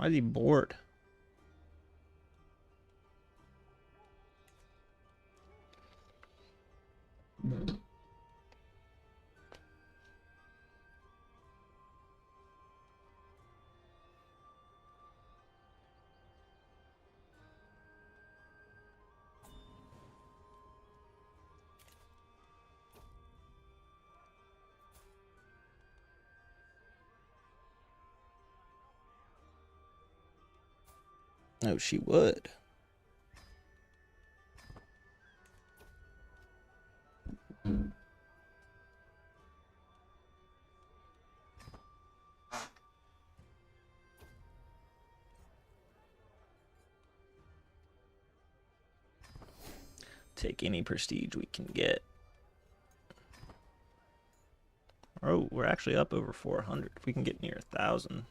Why is he bored? Oh, she would. Take any prestige we can get. Oh, we're actually up over 400. If we can get near 1,000.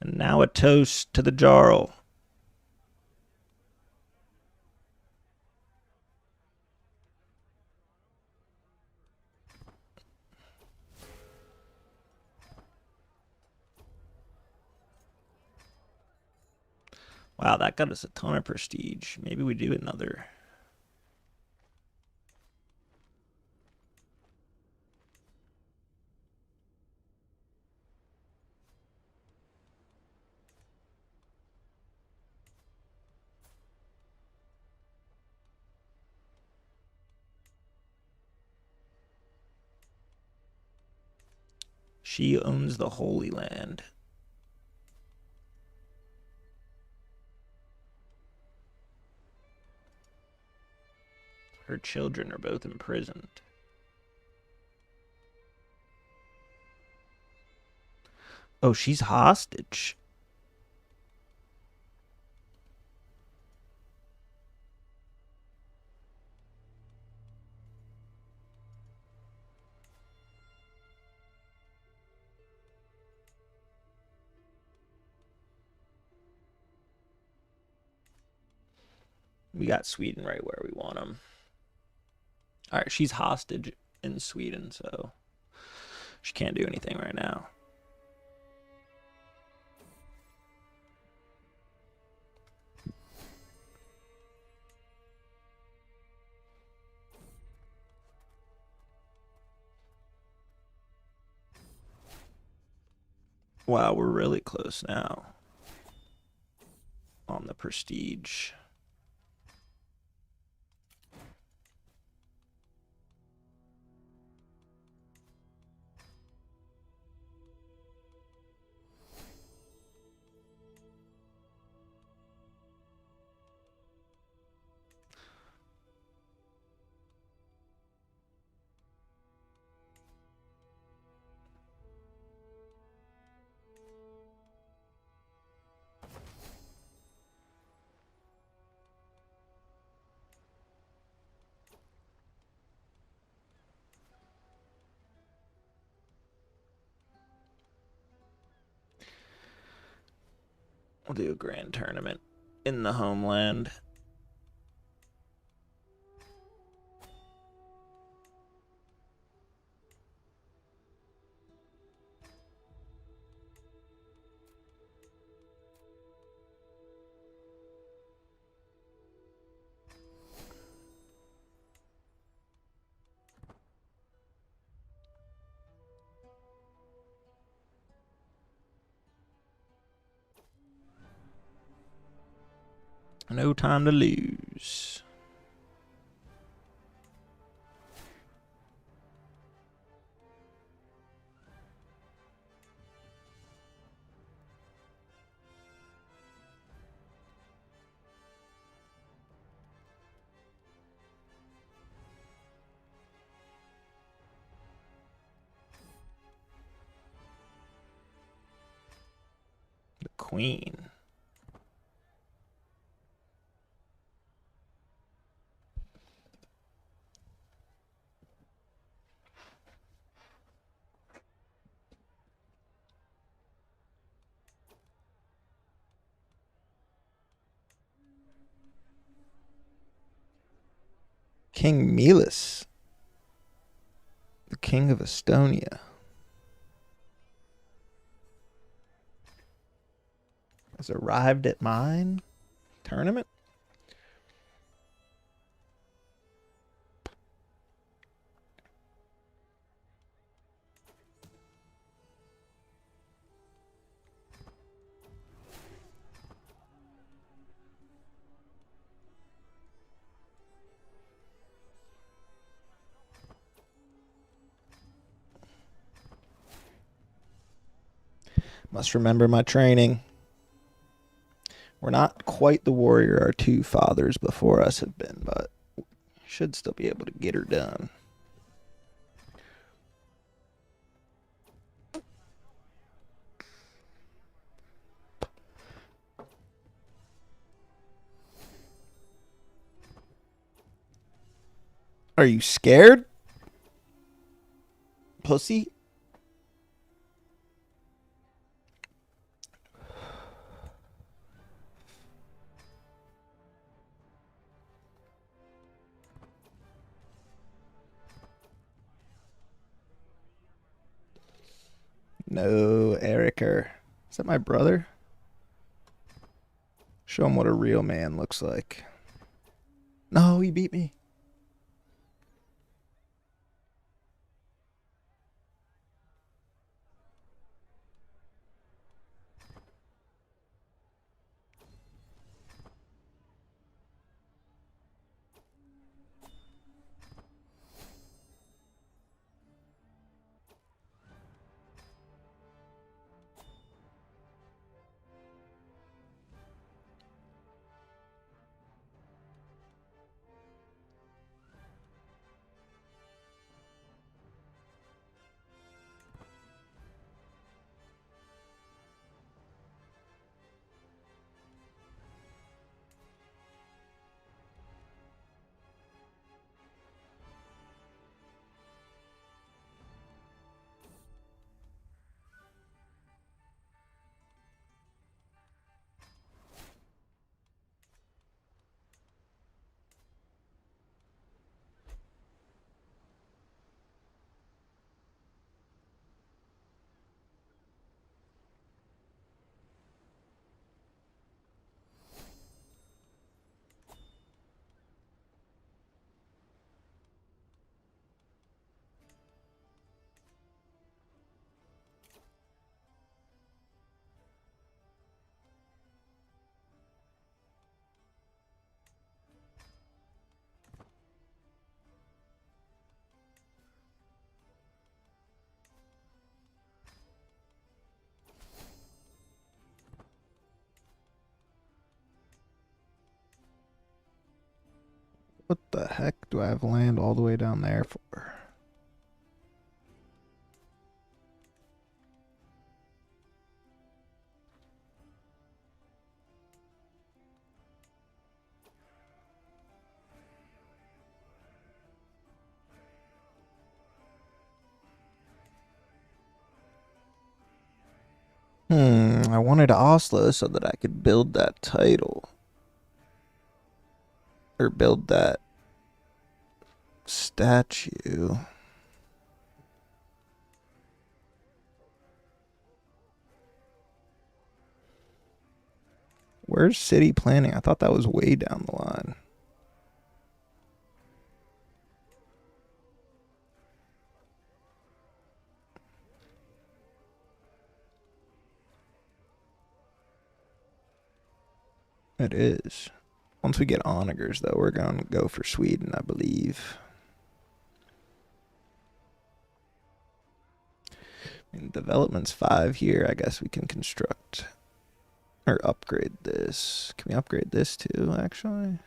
And now a toast to the Jarl. Wow, that got us a ton of prestige. Maybe we do another. She owns the Holy Land. Her children are both imprisoned. Oh, she's hostage. We got Sweden right where we want them. All right, she's hostage in Sweden, so she can't do anything right now. Wow, we're really close now on the prestige. We'll do a grand tournament in the homeland. No time to lose. The Queen. King Milas, the King of Estonia, has arrived at mine tournament. Must remember my training. We're not quite the warrior our two fathers before us have been, but should still be able to get her done. Are you scared? Pussy? No, Ericer. Is that my brother? Show him what a real man looks like. No, he beat me. What the heck do I have land all the way down there for? I wanted Oslo so that I could build that title. Or build that statue. Where's city planning? I thought that was way down the line. It is. Once we get onagers, though, we're going to go for Sweden, I believe. I mean, development's 5 here. I guess we can construct or upgrade this. Can we upgrade this too, actually?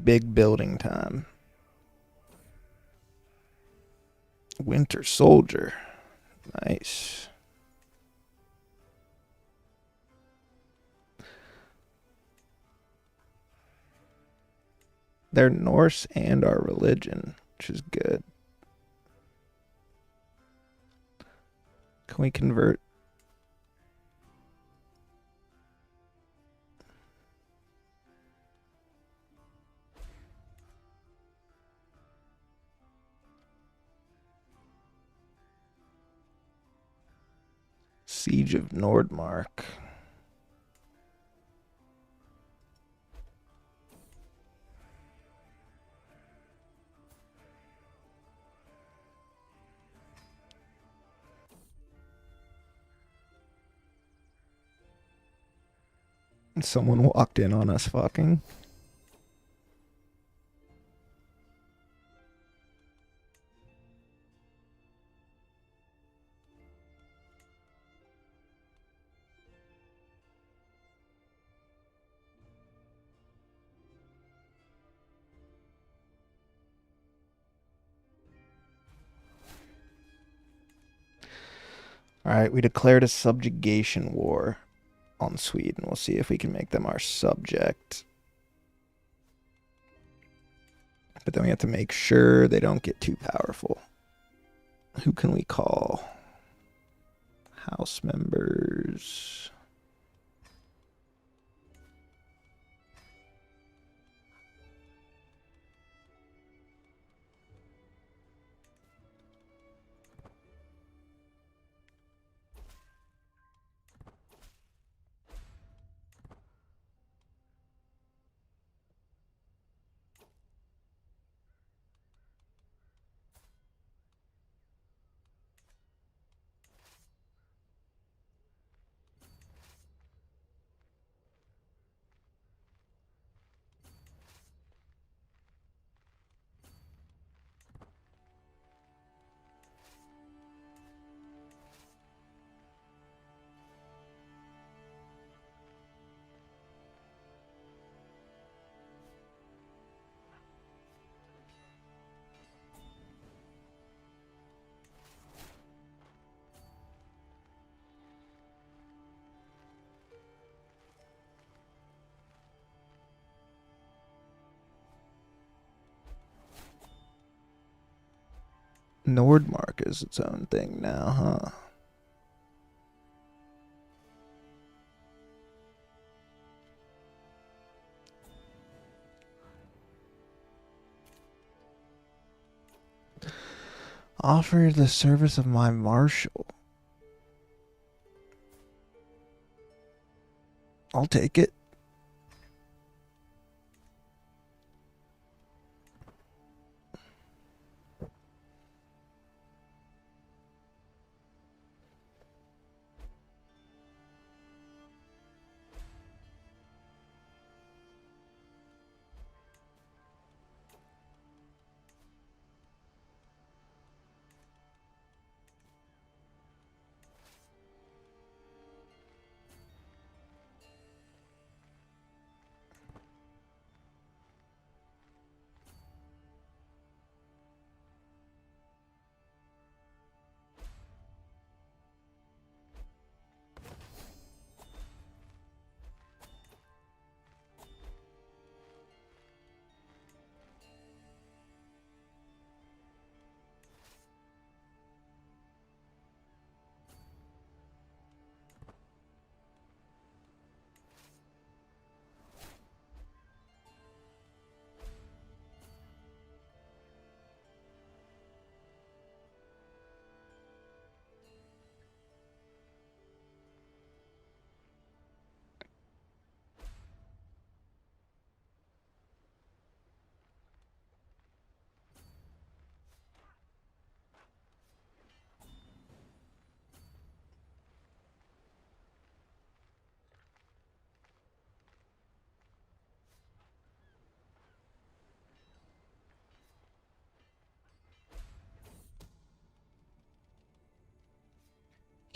Big building time. Winter Soldier. Nice. They're Norse and our religion, which is good. Can we convert? Siege of Nordmark. Someone walked in on us fucking. Alright, we declared a subjugation war on Sweden. We'll see if we can make them our subject. But then we have to make sure they don't get too powerful. Who can we call? House members. Nordmark is its own thing now, huh? Offer the service of my marshal. I'll take it.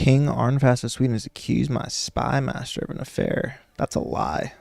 King Arnfast of Sweden has accused my spy master of an affair. That's a lie.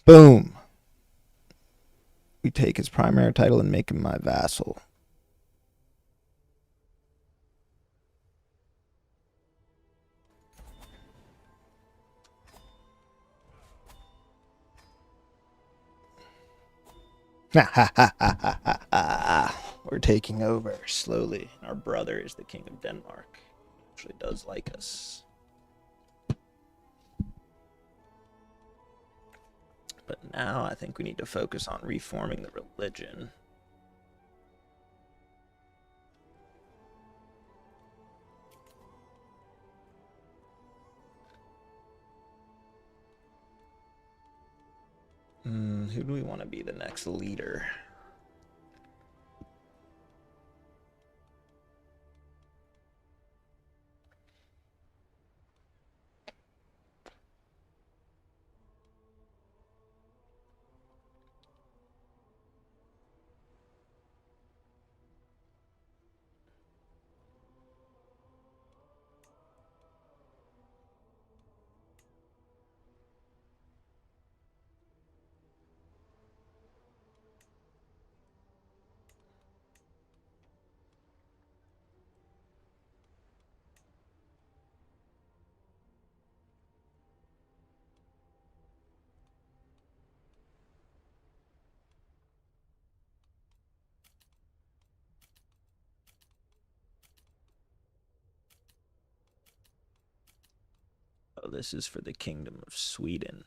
Boom. We take his primary title and make him my vassal. We're taking over slowly. Our brother is the king of Denmark. Actually does like us. But now I think we need to focus on reforming the religion. Who do we want to be the next leader? Oh, this is for the Kingdom of Sweden.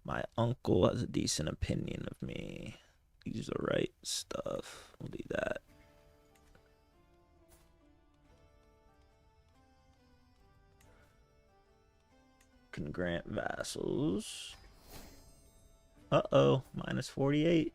My uncle has a decent opinion of me. He's the right stuff. We'll do that. Can grant vassals. Uh-oh, minus 48.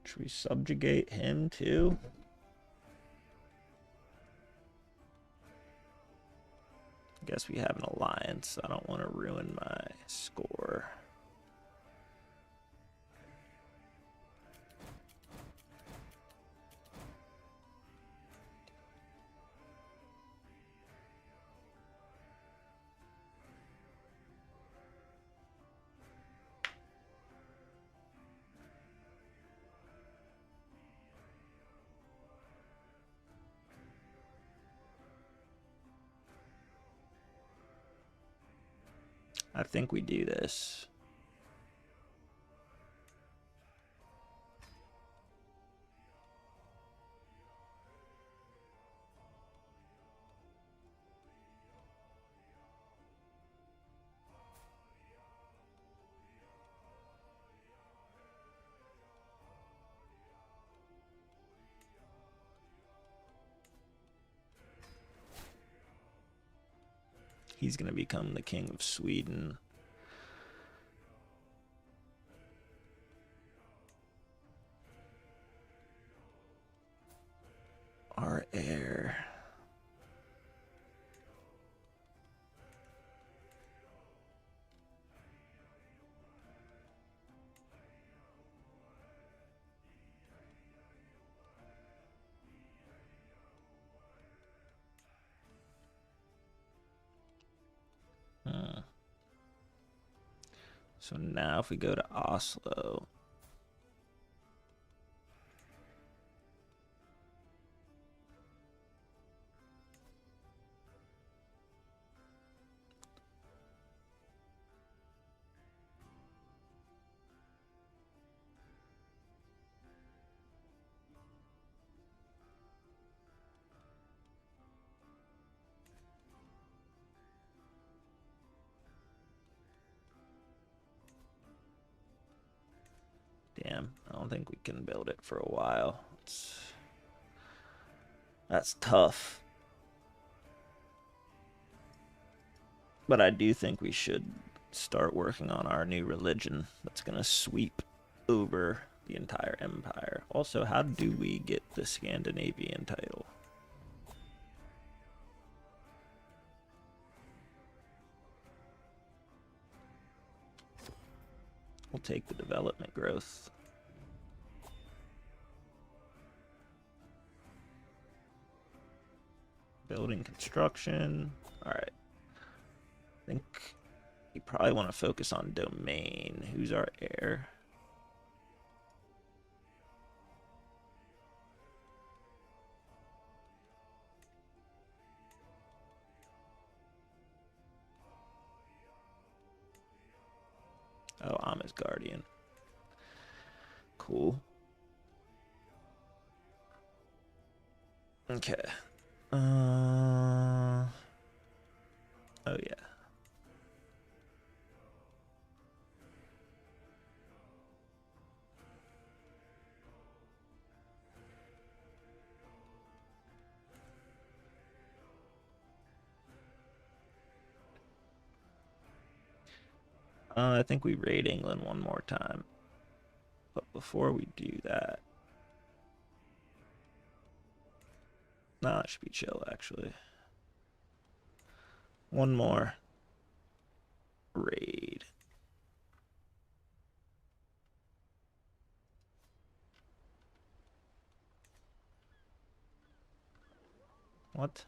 Should we subjugate him too? I guess we have an alliance. I don't want to ruin my score. I think we do this. He's going to become the king of Sweden. Our heir. So now if we go to Oslo, damn, I don't think we can build it for a while. That's tough. But I do think we should start working on our new religion that's going to sweep over the entire empire. Also, how do we get the Scandinavian title? We'll take the development growth. Building construction. All right. I think you probably want to focus on domain. Who's our heir? Oh, I'm his guardian. Cool. Okay. Oh yeah. I think we raid England one more time. But before we do that... Nah, it should be chill, actually. One more raid. What?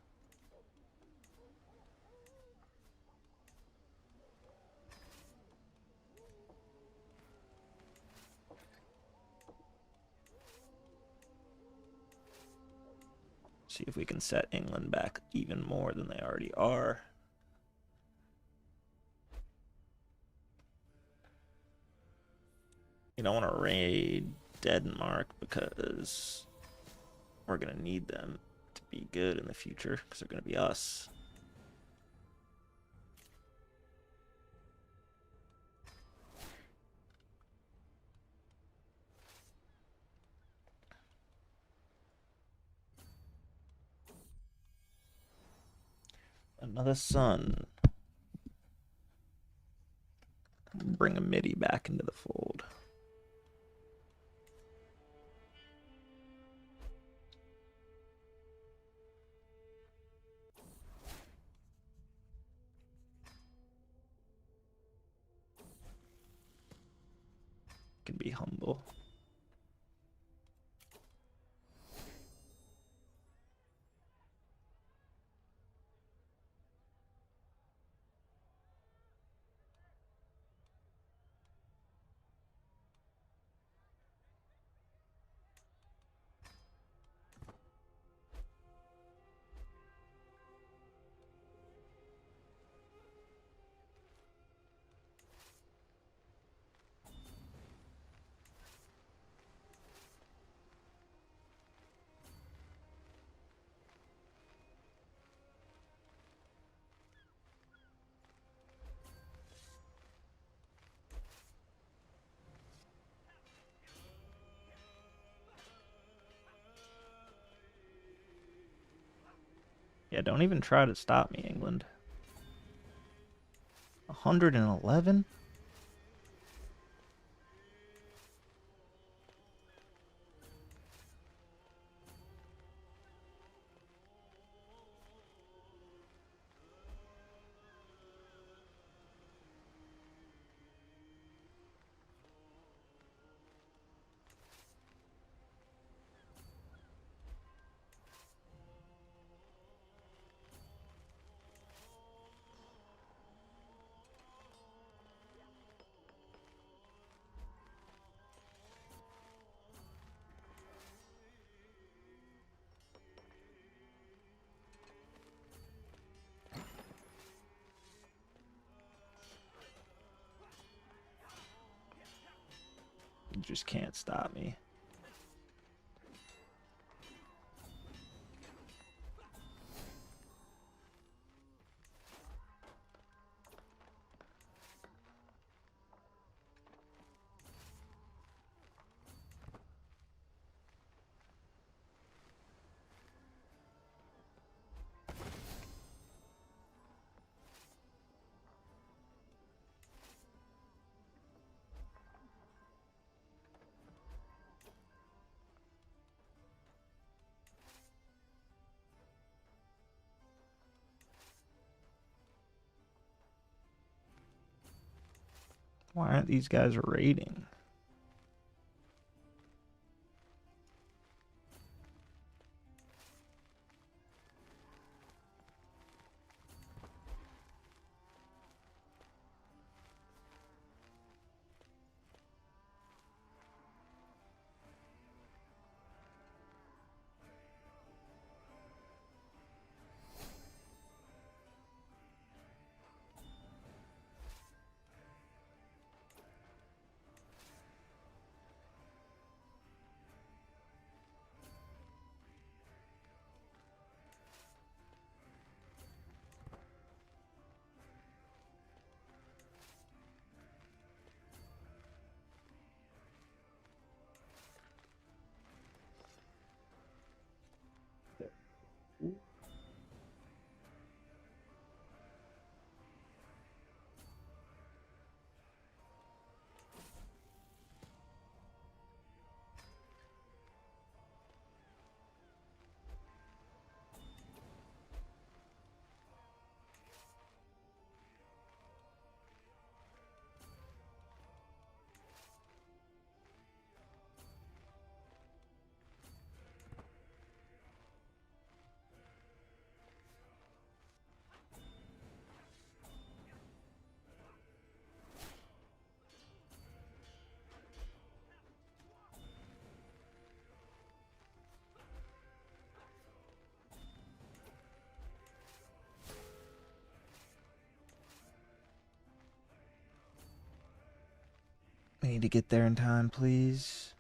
See if we can set England back even more than they already are. You don't want to raid Denmark because we're going to need them to be good in the future because they're going to be us. Another son. Bring a MIDI back into the fold. Can be humble. Yeah, don't even try to stop me, England. 111? You just can't stop me. Why aren't these guys raiding? I need to get there in time, please.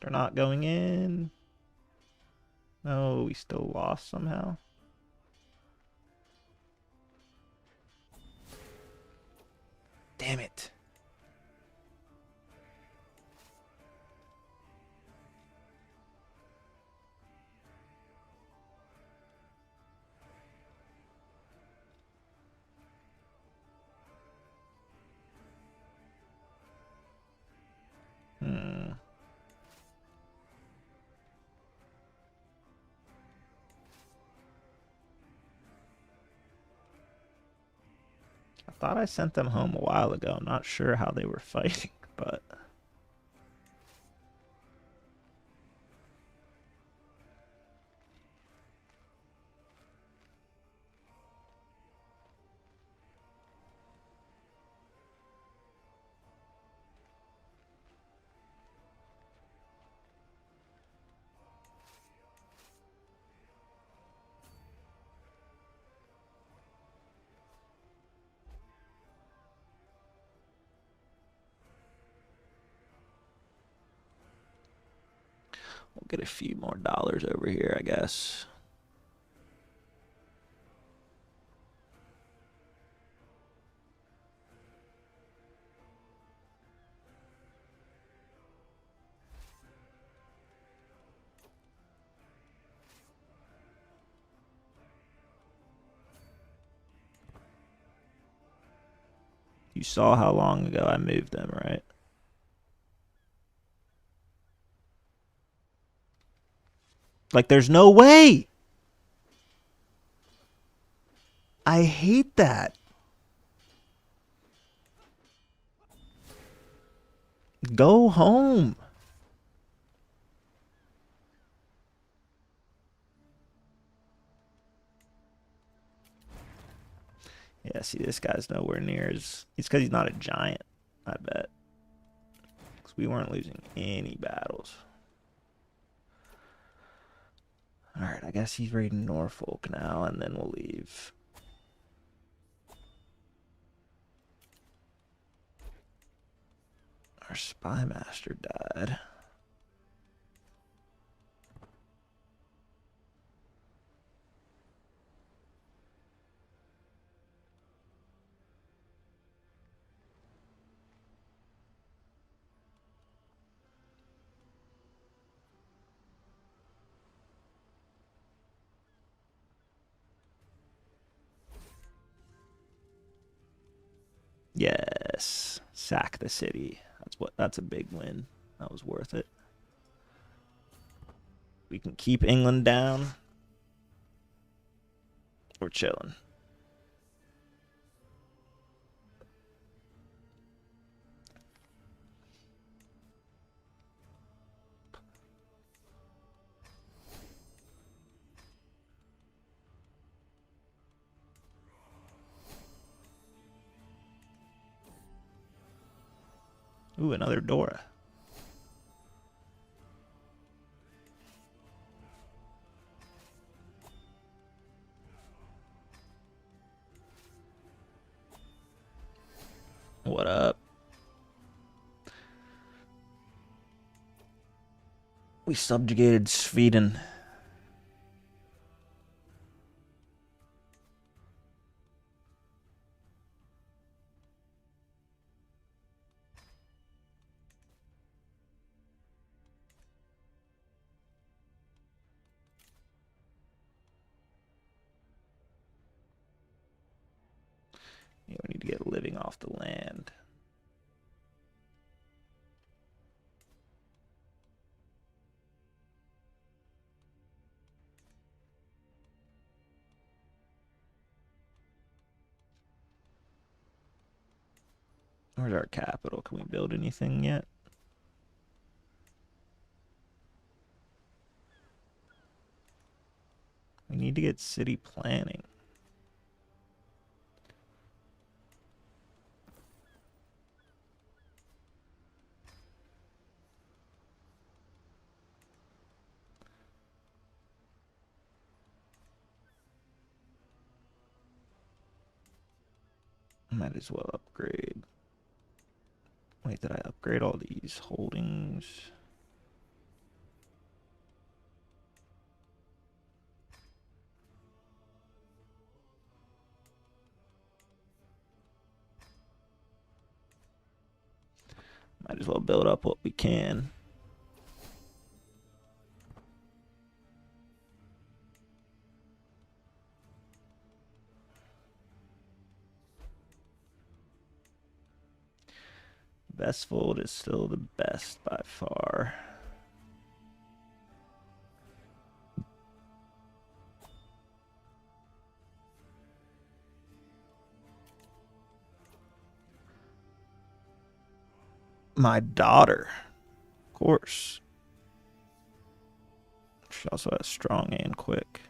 They're not going in. No, we still lost somehow. Damn it. I thought I sent them home a while ago. I'm not sure how they were fighting, but... We'll get a few more dollars over here, I guess. You saw how long ago I moved them, right? Like, there's no way! I hate that. Go home. Yeah, see, this guy's nowhere near as... It's because he's not a giant, I bet. Because we weren't losing any battles. Alright, I guess he's raiding Norfolk now, and then we'll leave. Our spy master died. Yes. Sack the city. That's a big win. That was worth it. We can keep England down. We're chilling. Ooh, another Dora. What up? We subjugated Sweden. Yeah, we need to get living off the land. Where's our capital? Can we build anything yet? We need to get city planning. Might as well upgrade. Wait, did I upgrade all these holdings? Might as well build up what we can. Vestfold is still the best by far. My daughter, of course. She also has strong and quick.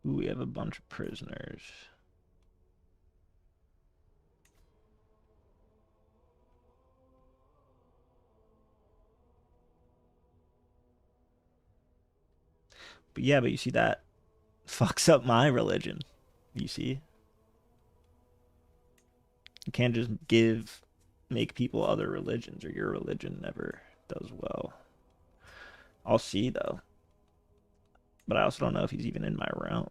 Ooh, we have a bunch of prisoners. But yeah, but you see that fucks up my religion. You see? You can't just make people other religions, or your religion never does well. I'll see though. But I also don't know if he's even in my realm.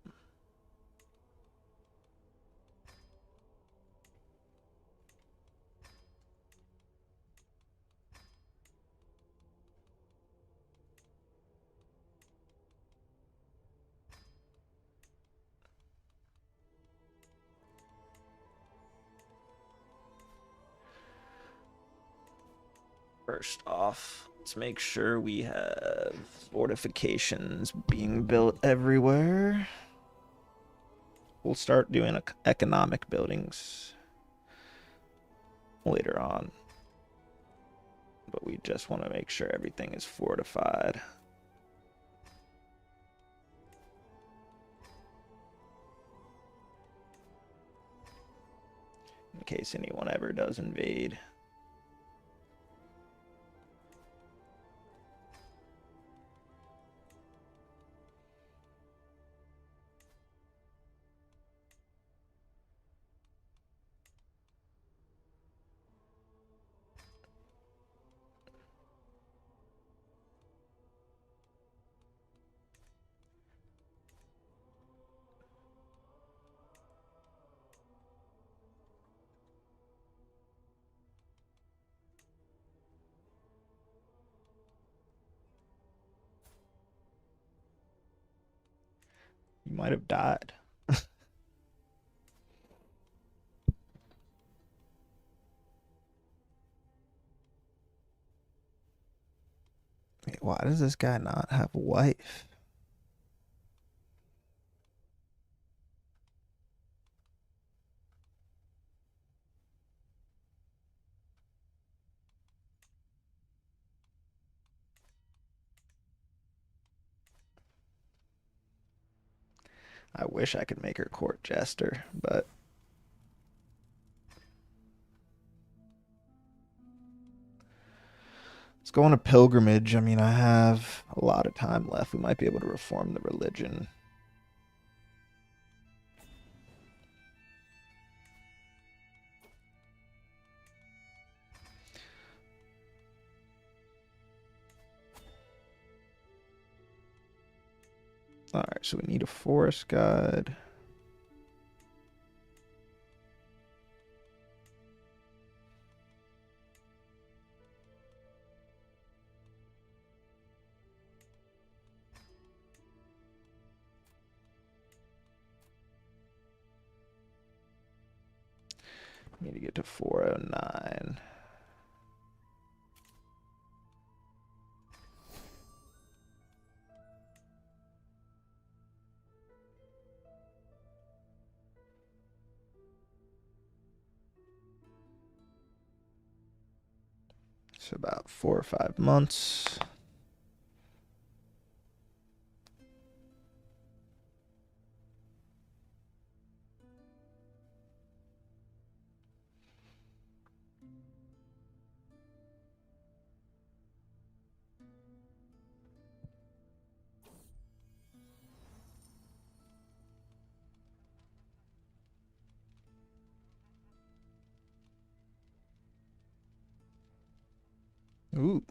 First off, let's make sure we have fortifications being built everywhere. We'll start doing economic buildings later on, but we just want to make sure everything is fortified. In case anyone ever does invade. You might have died. Wait, why does this guy not have a wife? I wish I could make her court jester, but let's go on a pilgrimage. I mean, I have a lot of time left. We might be able to reform the religion. All right, so we need a forest guide. Need to get to 409. It's about 4 or 5 months. Ooh.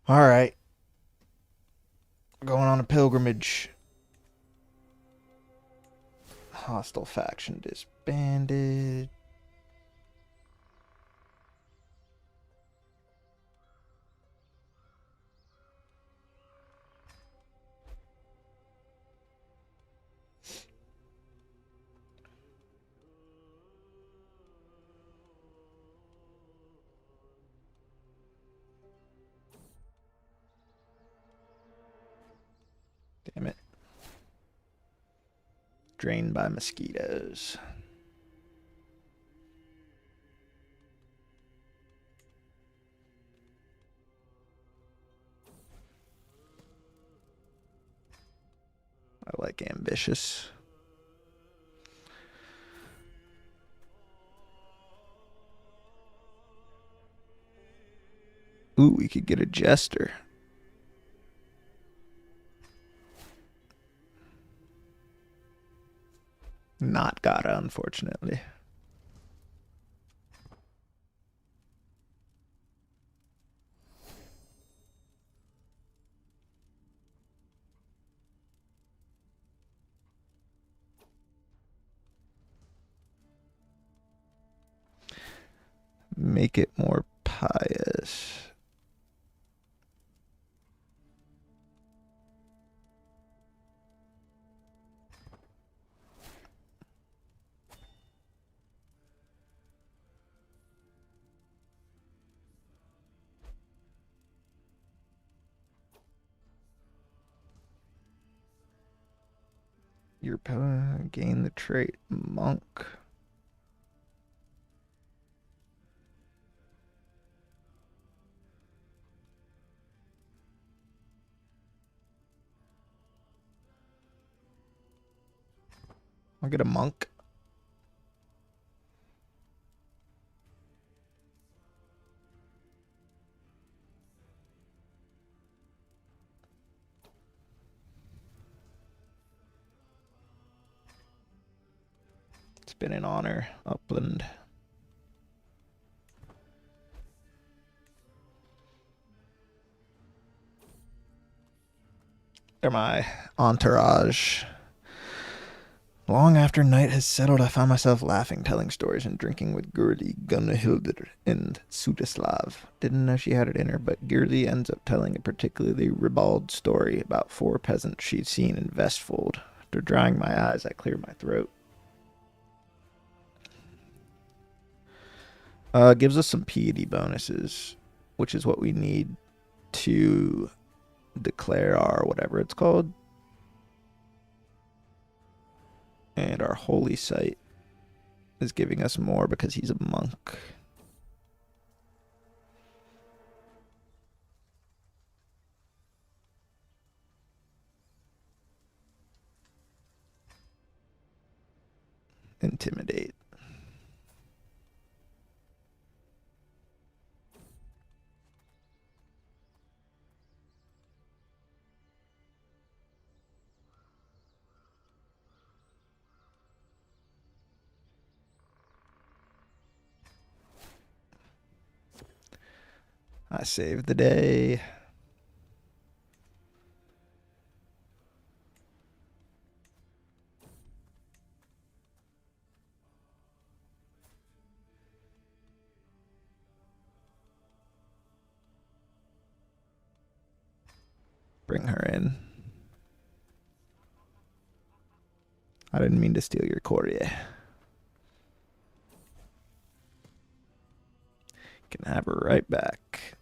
All right. Going on a pilgrimage. Hostile faction disbanded. Damn it. Drained by mosquitoes. I like ambitious. Ooh, we could get a jester. Not gotta, unfortunately. make it more pious. Your opponent gain the trait monk. I'll get a monk. It's been an honor, Upland. They're my entourage. Long after night has settled, I find myself laughing, telling stories, and drinking with Gurli, Gunnhildr, and Sudislav. Didn't know she had it in her, but Gurli ends up telling a particularly ribald story about 4 peasants she'd seen in Vestfold. After drying my eyes, I clear my throat. Gives us some piety bonuses, which is what we need to declare our whatever it's called. And our holy site is giving us more because he's a monk. Intimidate. I saved the day. Bring her in. I didn't mean to steal your courier. Can have her right back.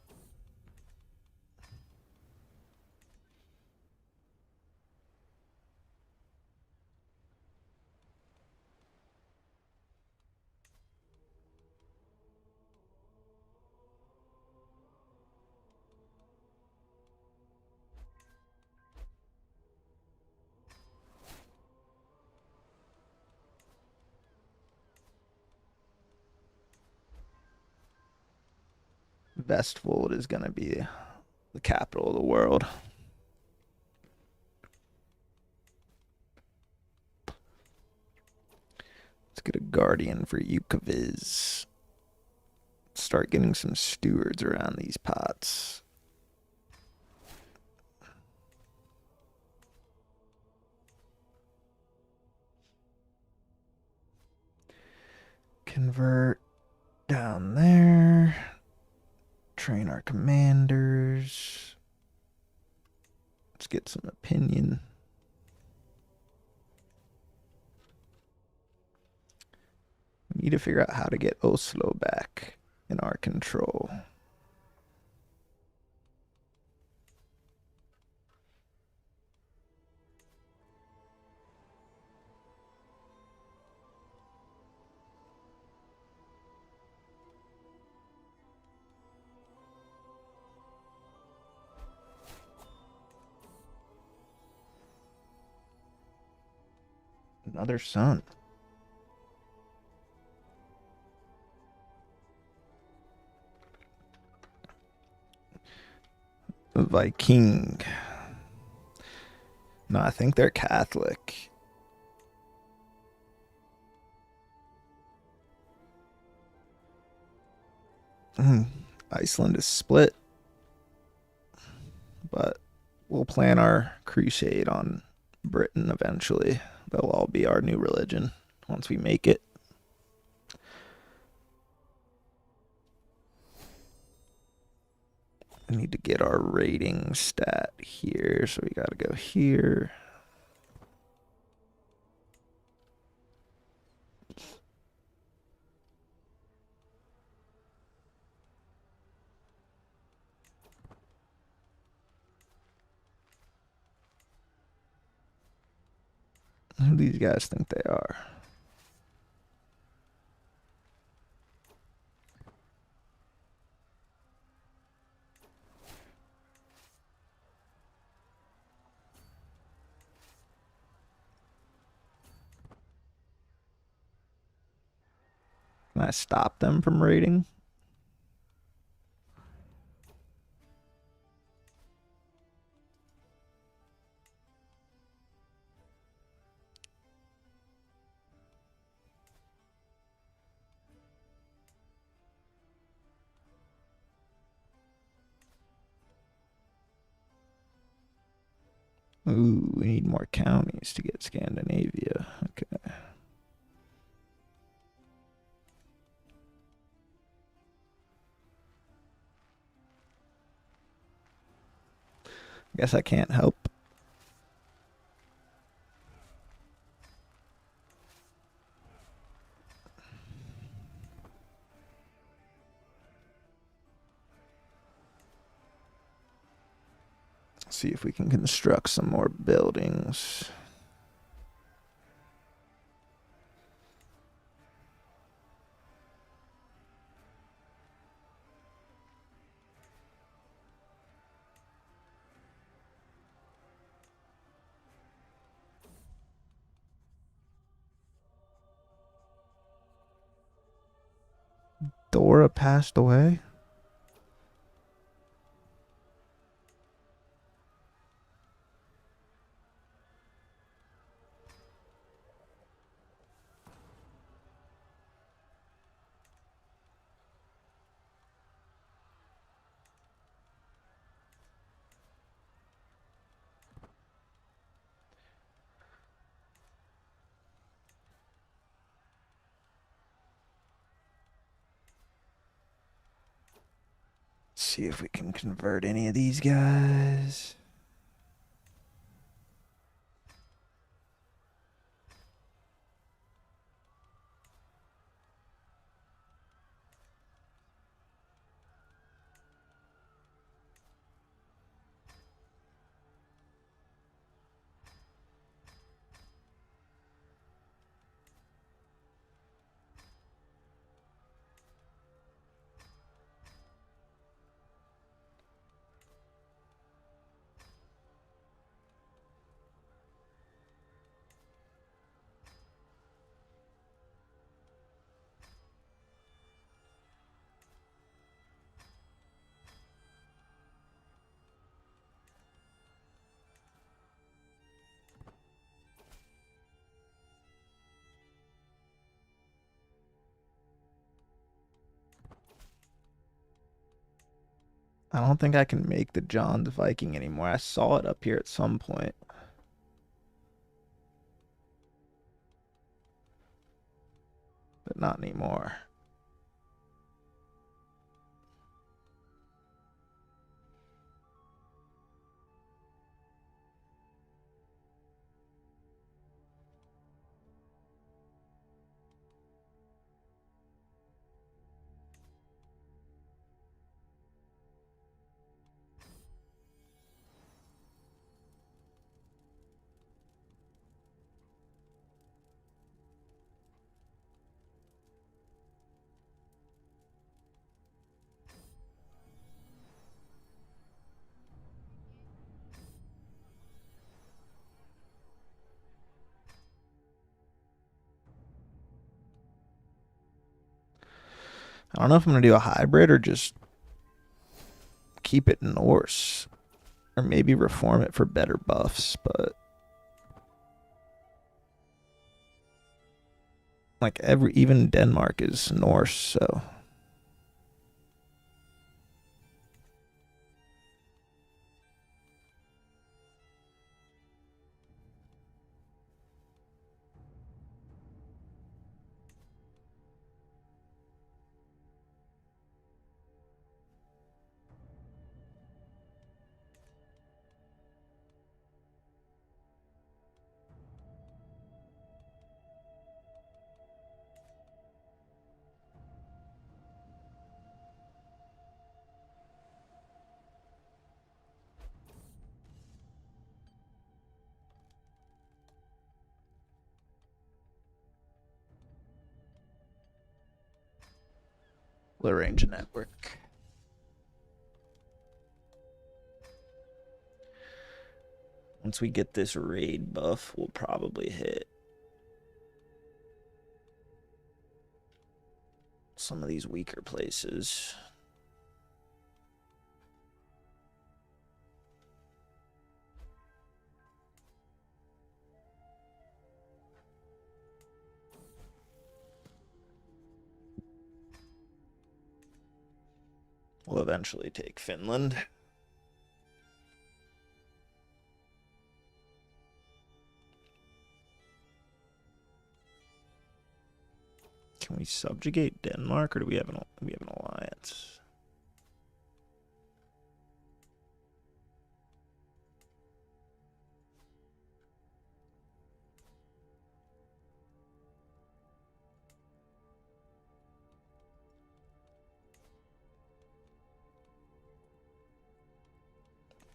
Vestfold is going to be the capital of the world. Let's get a guardian for Yukaviz. Start getting some stewards around these pots. Convert down there. Train our commanders. Let's get some opinion. We need to figure out how to get Oslo back in our control. Another son. Viking. No, I think they're Catholic. Iceland is split. But we'll plan our crusade on Britain eventually. They'll all be our new religion once we make it. We need to get our rating stat here, so we gotta go here. Who do these guys think they are? Can I stop them from raiding? Ooh, we need more counties to get Scandinavia. Okay. Guess I can't help. See if we can construct some more buildings. Dora passed away? See if we can convert any of these guys. I don't think I can make the John the Viking anymore. I saw it up here at some point. But not anymore. I don't know if I'm going to do a hybrid or just keep it Norse. Or maybe reform it for better buffs, but like even Denmark is Norse, so We'll arrange a network. Once we get this raid buff, we'll probably hit some of these weaker places. We'll eventually take Finland. Can we subjugate Denmark, or do we have an alliance?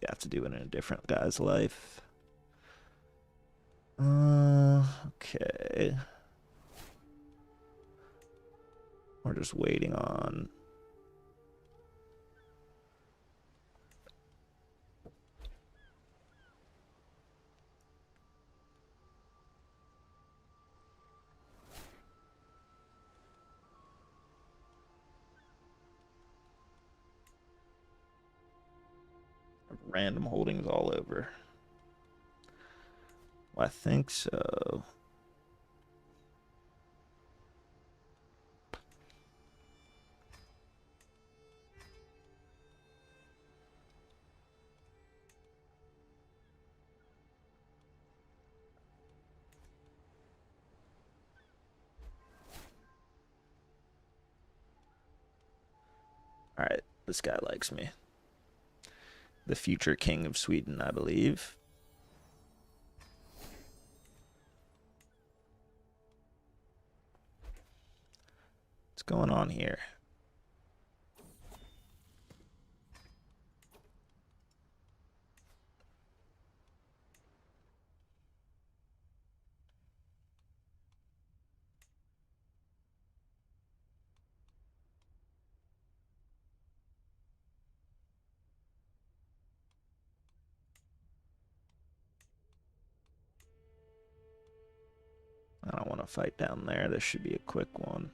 You have to do it in a different guy's life. Okay. We're just waiting on... random holdings all over. Well, I think so. All right, this guy likes me. The future king of Sweden, I believe. What's going on here? I don't want to fight down there. This should be a quick one.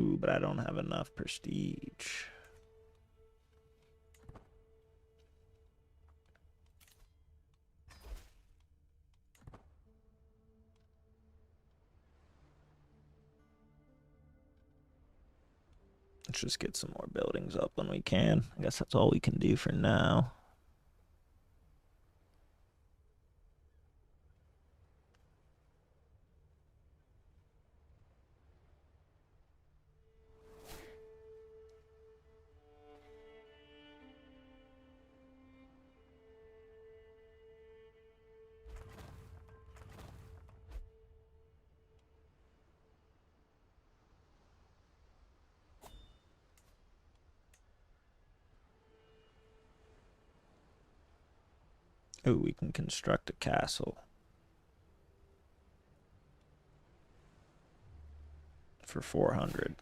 Ooh, but I don't have enough prestige. Let's just get some more buildings up when we can. I guess that's all we can do for now. Ooh, we can construct a castle. For 400.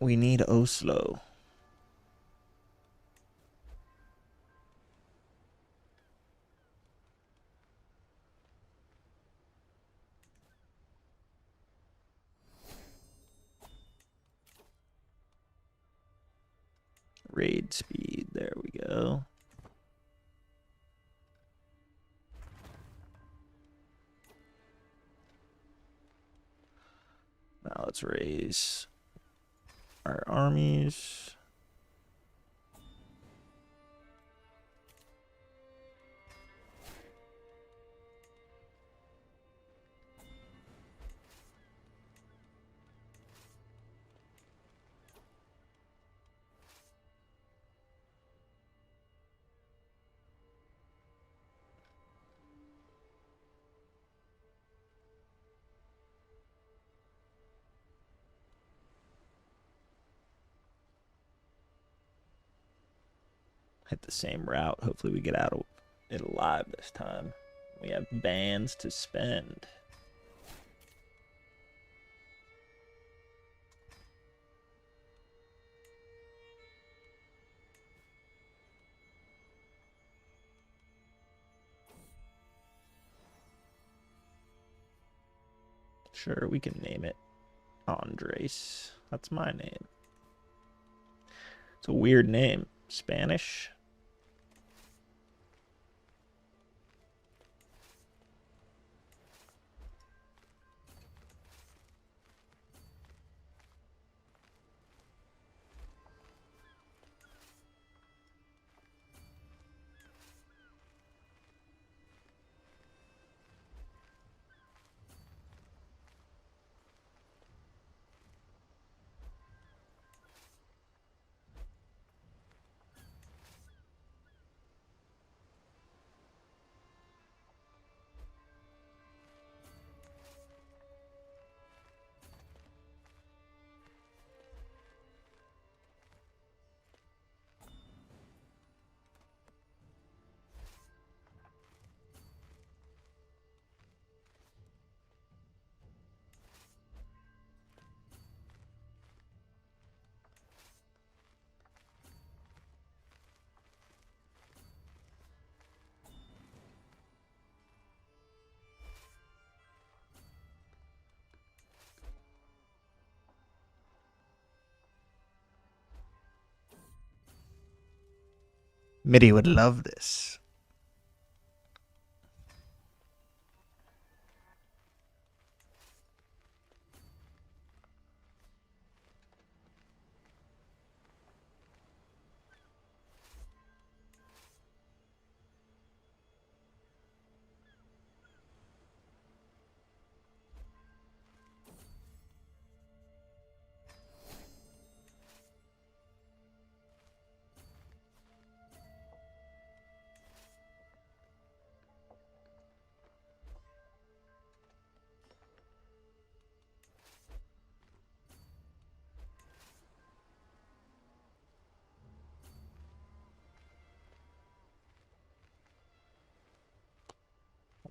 We need Oslo. Raid speed, there we go. Now let's raise our armies. hit the same route. Hopefully we get out of it alive this time. We have bands to spend. Sure, we can name it Andres. That's my name. It's a weird name. Spanish? Mitty would love this.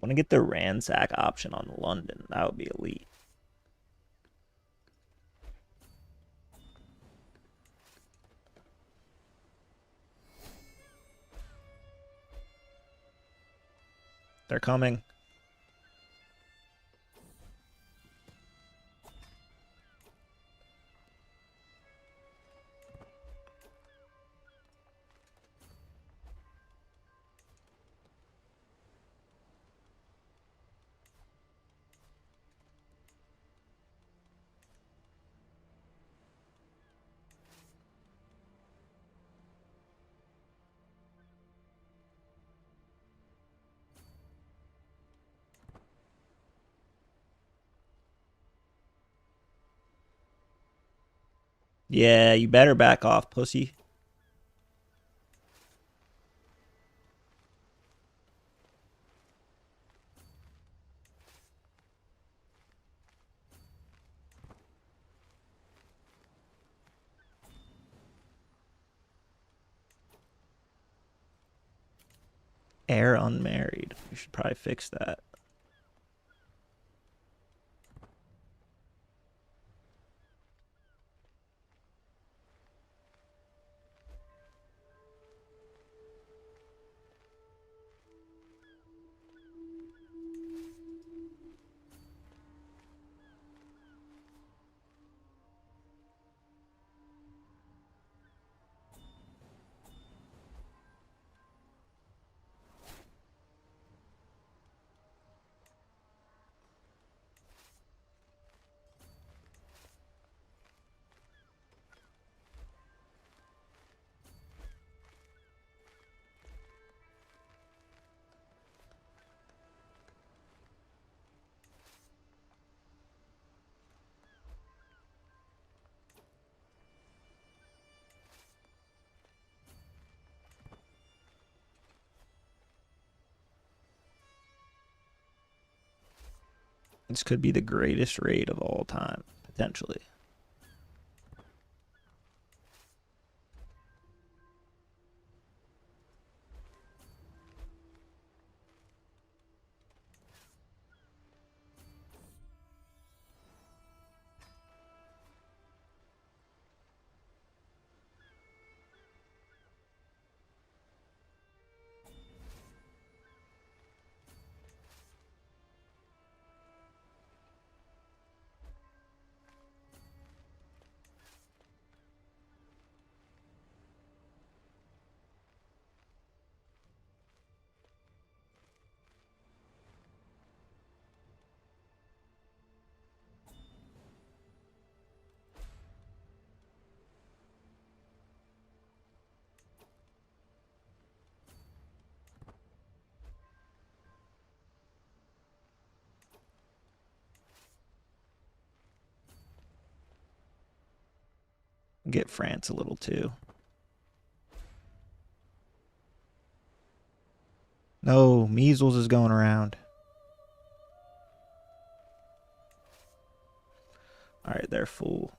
I want to get the ransack option on London. That would be elite. They're coming. Yeah, you better back off, pussy. Heir unmarried. We should probably fix that. This could be the greatest raid of all time, potentially. Get France a little too. No, measles is going around. All right, they're full.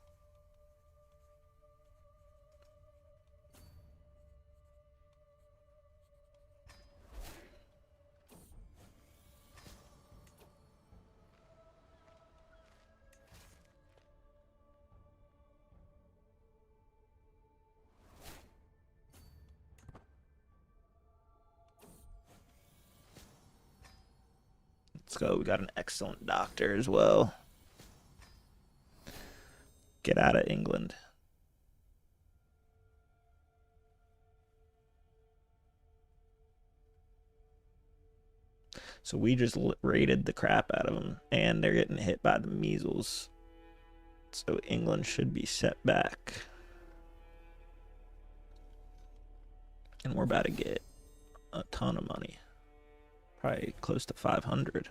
Let's go. We got an excellent doctor as well. Get out of England. So we just raided the crap out of them, and they're getting hit by the measles. So England should be set back. And we're about to get a ton of money. Probably close to 500.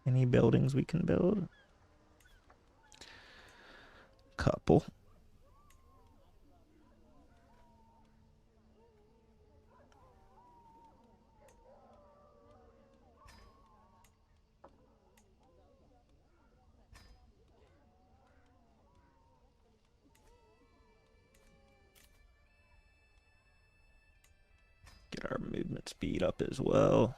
Any buildings we can build? Couple. Get our movement speed up as well.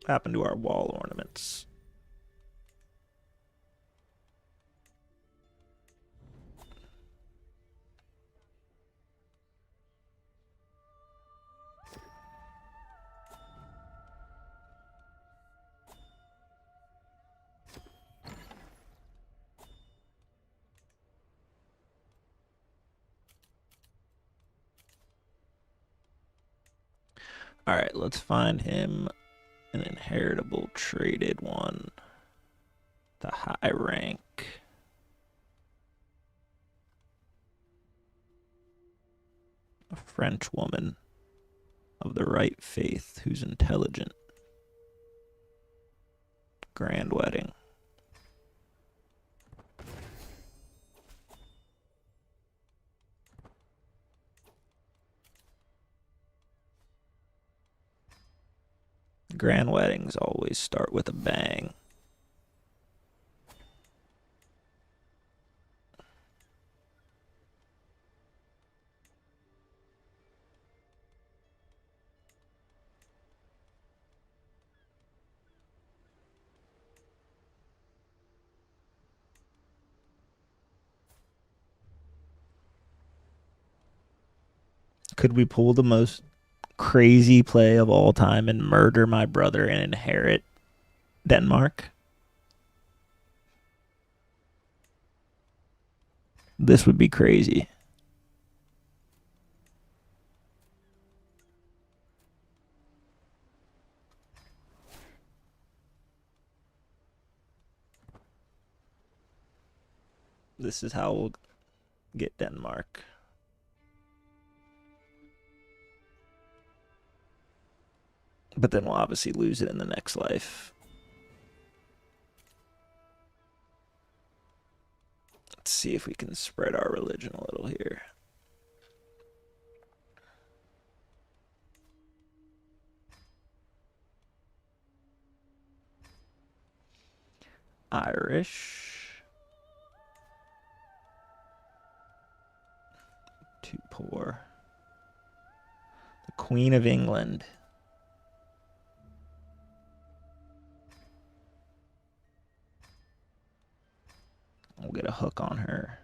What happened to our wall ornaments? All right, let's find him an inheritable traded one. The high rank. A French woman of the right faith who's intelligent. Grand wedding. Grand weddings always start with a bang. Could we pull the most crazy play of all time and murder my brother and inherit Denmark? This would be crazy. This is how we'll get Denmark. But then we'll obviously lose it in the next life. Let's see if we can spread our religion a little here. Irish. Too poor. The Queen of England. We'll get a hook on her.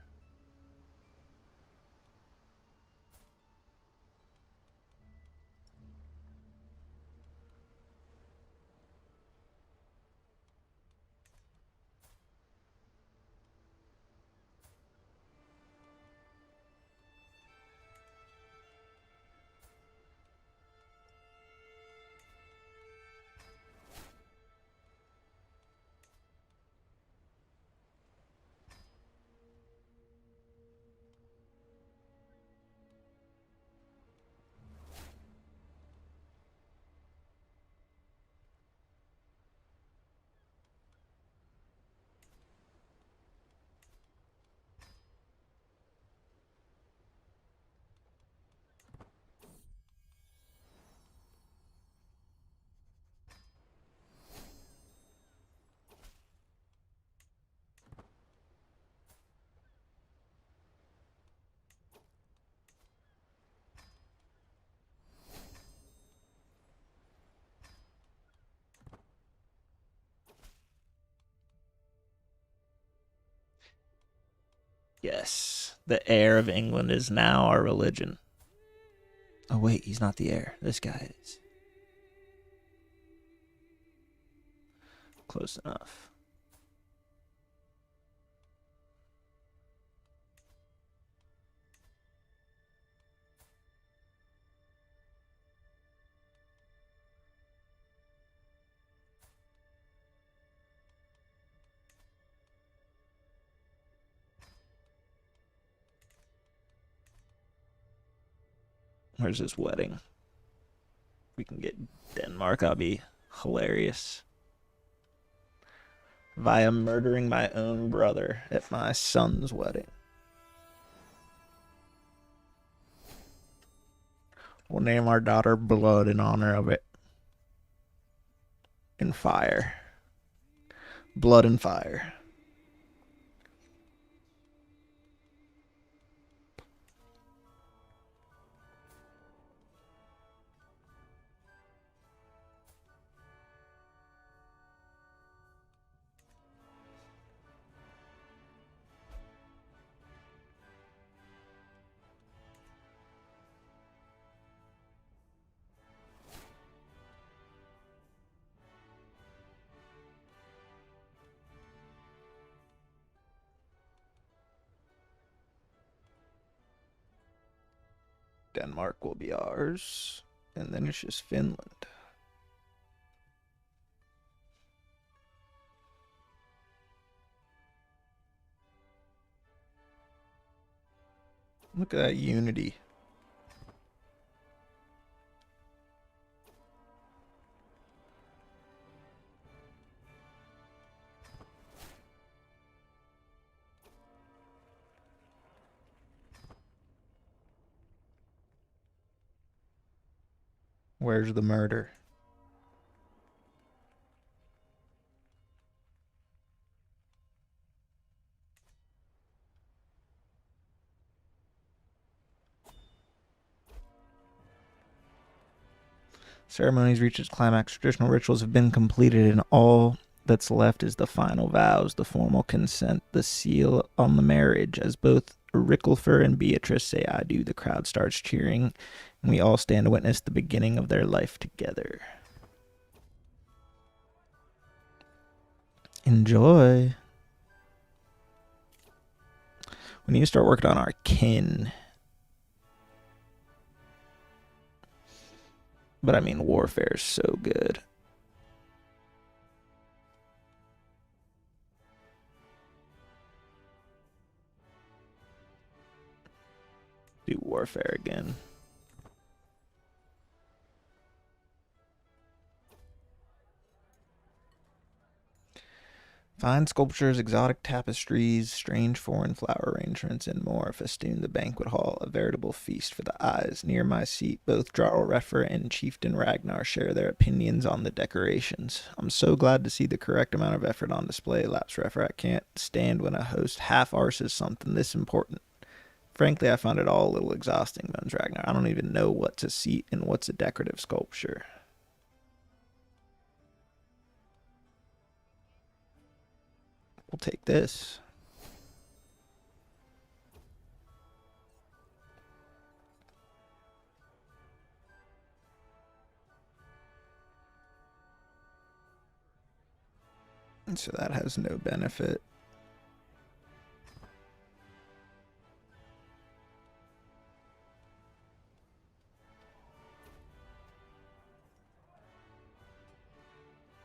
Yes, the heir of England is now our religion. Oh, wait, he's not the heir. This guy is. Close enough. Where's his wedding? If we can get Denmark, that'll be hilarious. Via murdering my own brother at my son's wedding. We'll name our daughter Blood in honor of it. And fire. Blood and fire. Denmark will be ours. And then it's just Finland. Look at that unity. Where's the murder? Ceremonies reach its climax. Traditional rituals have been completed, and all that's left is the final vows, the formal consent, the seal on the marriage. As both Ricklefur and Beatrice say I do, the crowd starts cheering, and we all stand to witness the beginning of their life together. Enjoy. We need to start working on our kin. But I mean, warfare is so good. Do warfare again. Fine sculptures, exotic tapestries, strange foreign flower arrangements, and more festoon the banquet hall, a veritable feast for the eyes. Near my seat, both Jarl Reffer and Chieftain Ragnar share their opinions on the decorations. I'm so glad to see the correct amount of effort on display, Laps Reffer. I can't stand when a host half-arses something this important. Frankly, I found it all a little exhausting, moans Ragnar. I don't even know what's a seat and what's a decorative sculpture. We'll take this. And so that has no benefit.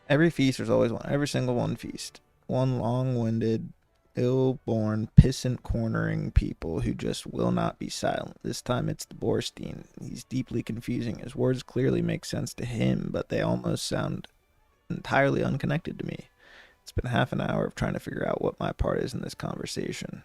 Every feast, there's always one. Every single one feast. One long-winded, ill-born, pissant cornering people who just will not be silent. This time it's the Borstein. He's deeply confusing. His words clearly make sense to him, but they almost sound entirely unconnected to me. It's been half an hour of trying to figure out what my part is in this conversation.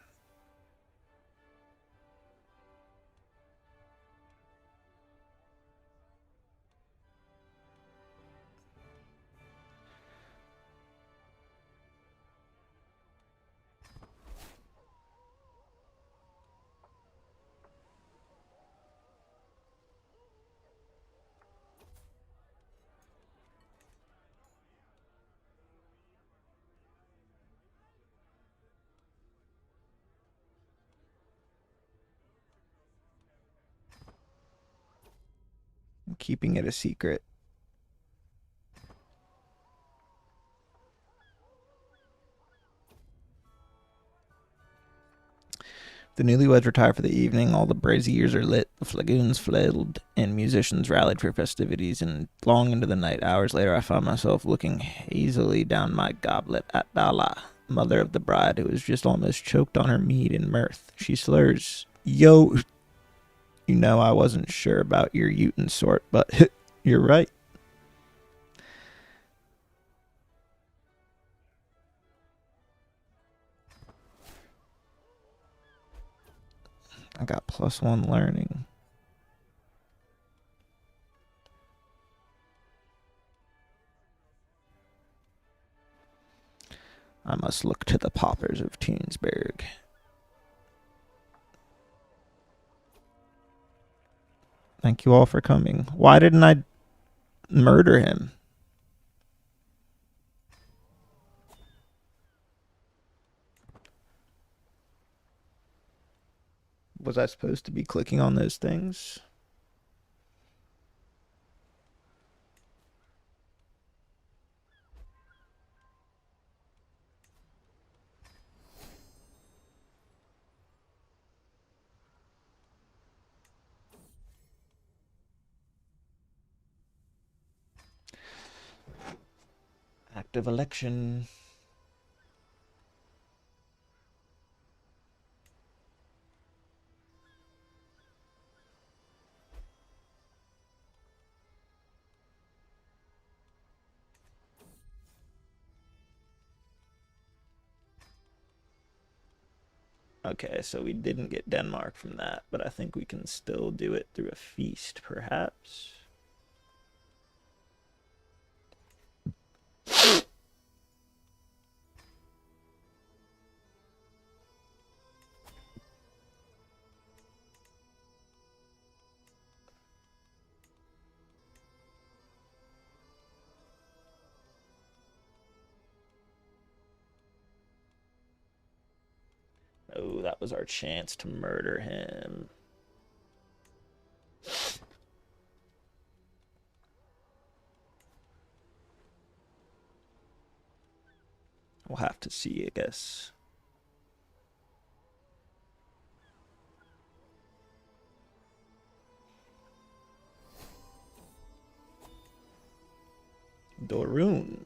keeping it a secret. The newlyweds retired for the evening. All the braziers are lit, the flagoons flailed, and musicians rallied for festivities. And long into the night, hours later, I found myself looking hazily down my goblet at Dala, mother of the bride, who was just almost choked on her mead in mirth. She slurs, "Yo, you know I wasn't sure about your Uten sort, but you're right." I got +1 learning. I must look to the paupers of Tunesburg. Thank you all for coming. Why didn't I murder him? Was I supposed to be clicking on those things? Active election. Okay, so we didn't get Denmark from that, but I think we can still do it through a feast, perhaps. Oh, that was our chance to murder him. We'll have to see, I guess. Dorun.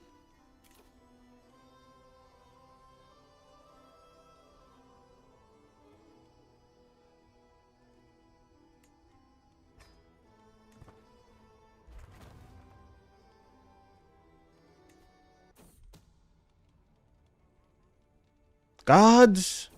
Gods.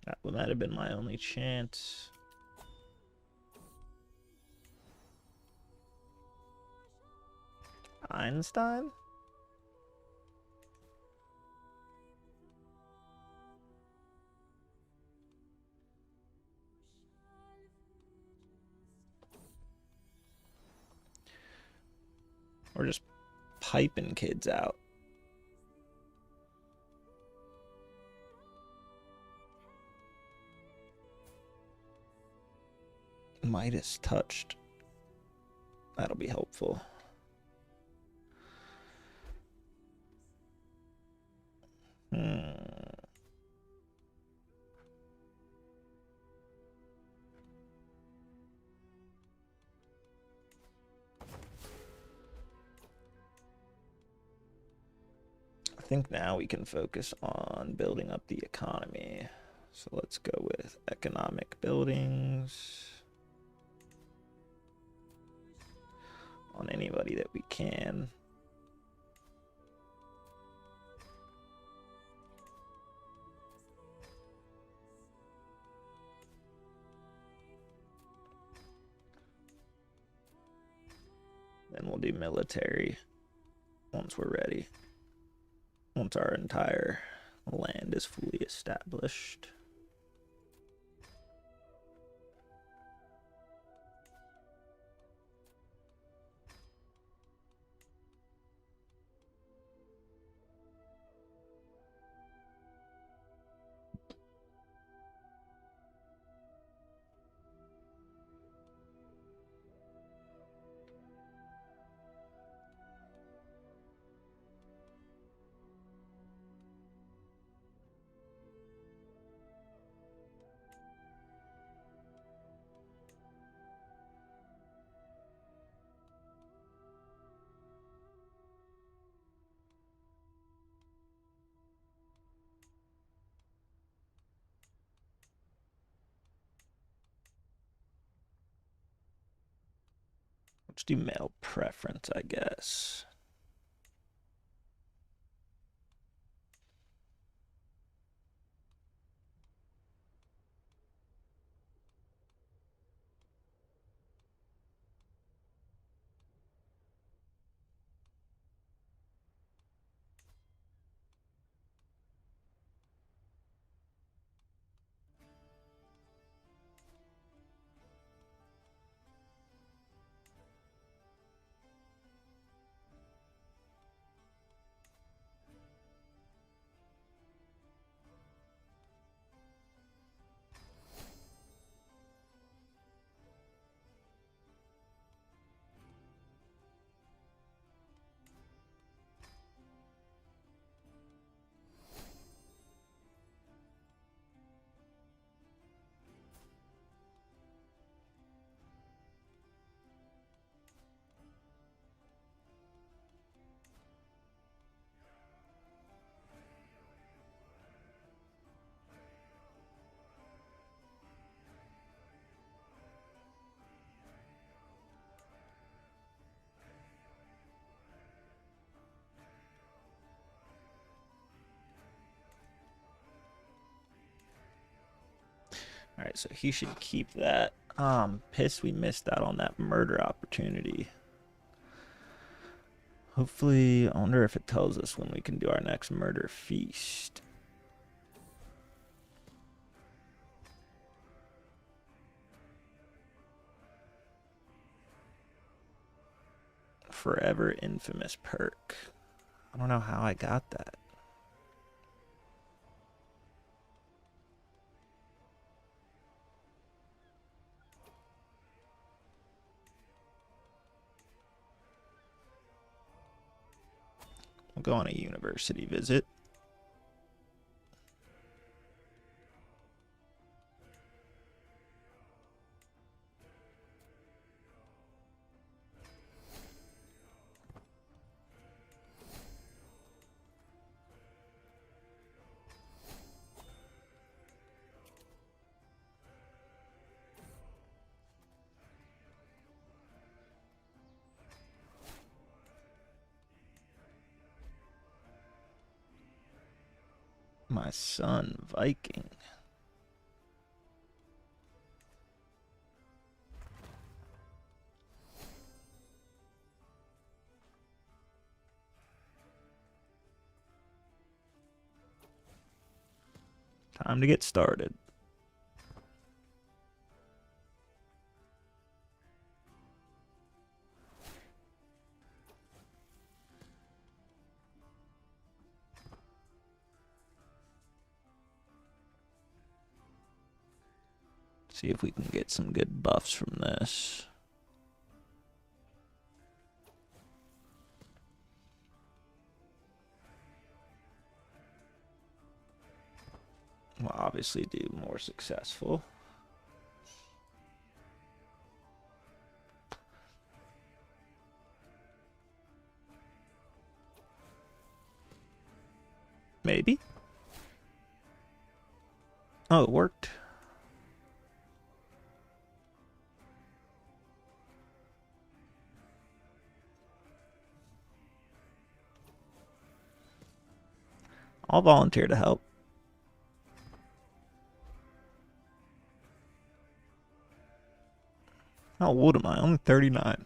That might have been my only chance. Einstein? We're just piping kids out. Midas touched. That'll be helpful. I think now we can focus on building up the economy. So let's go with economic buildings. on anybody that we can. Then we'll do military once we're ready. Once our entire land is fully established. Let's do male preference, I guess. All right, so he should keep that. Pissed we missed out on that murder opportunity. Hopefully, I wonder if it tells us when we can do our next murder feast. Forever infamous perk. I don't know how I got that. We'll go on a university visit. My son, Viking. Time to get started. See if we can get some good buffs from this. We'll obviously do more successful. Maybe. Oh, it worked. I'll volunteer to help. How old am I? I'm 39.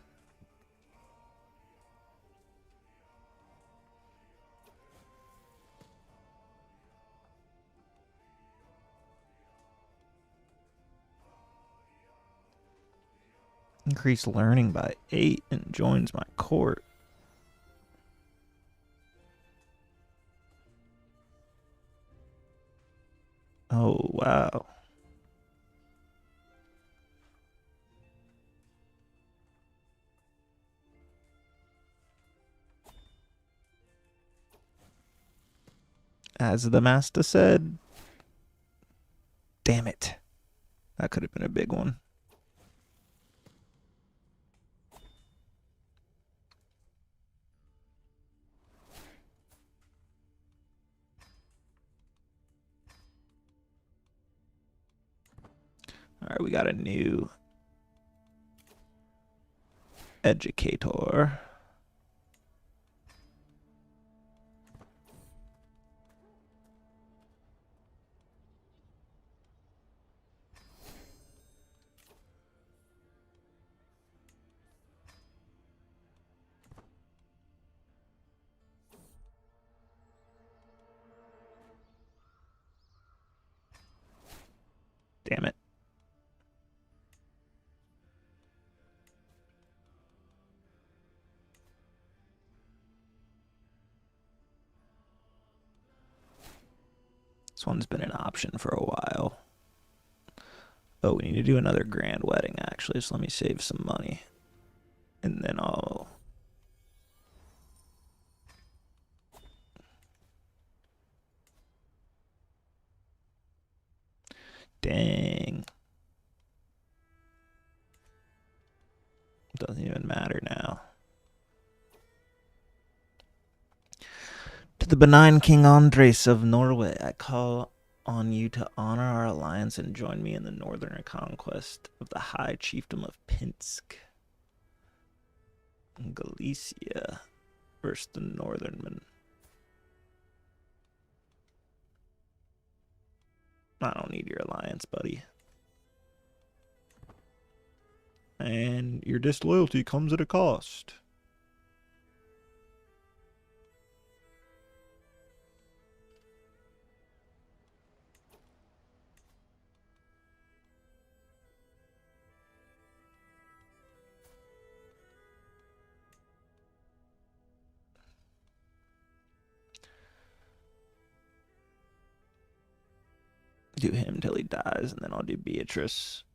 Increase learning by 8 and joins my court. Oh, wow. As the master said, damn it. That could have been a big one. Alright, we got a new educator. Damn it. This one's been an option for a while. Oh, we need to do another grand wedding, actually, so let me save some money. And then I'll... Dang. Doesn't even matter now. To the benign King Andres of Norway, I call on you to honor our alliance and join me in the northern conquest of the High Chiefdom of Pinsk. Galicia versus the Northernmen. I don't need your alliance, buddy. And your disloyalty comes at a cost. Do him till he dies, and then I'll do Beatrice.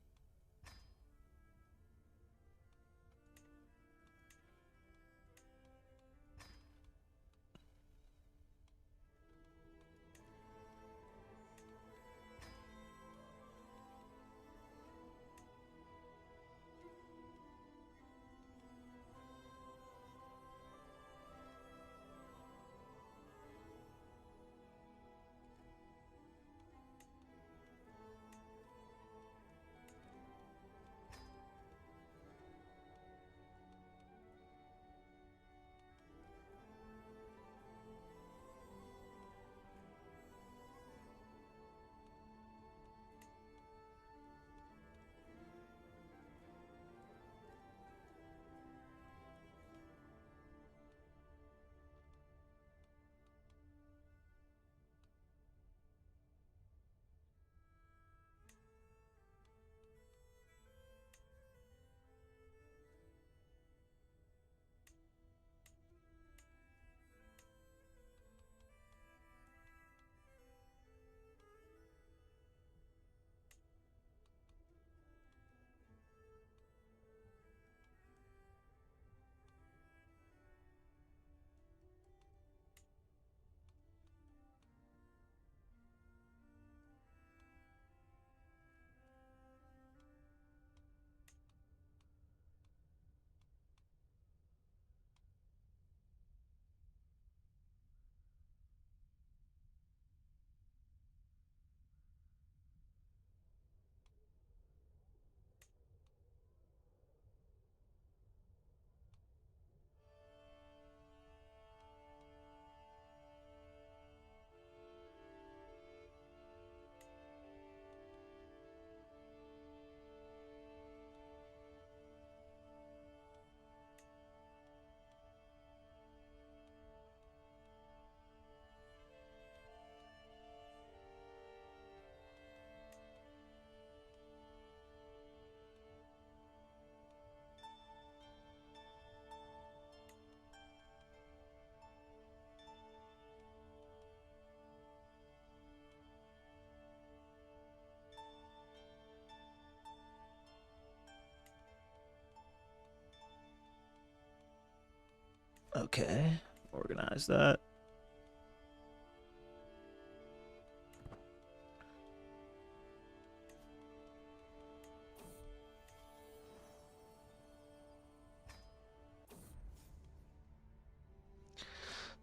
Okay, organize that.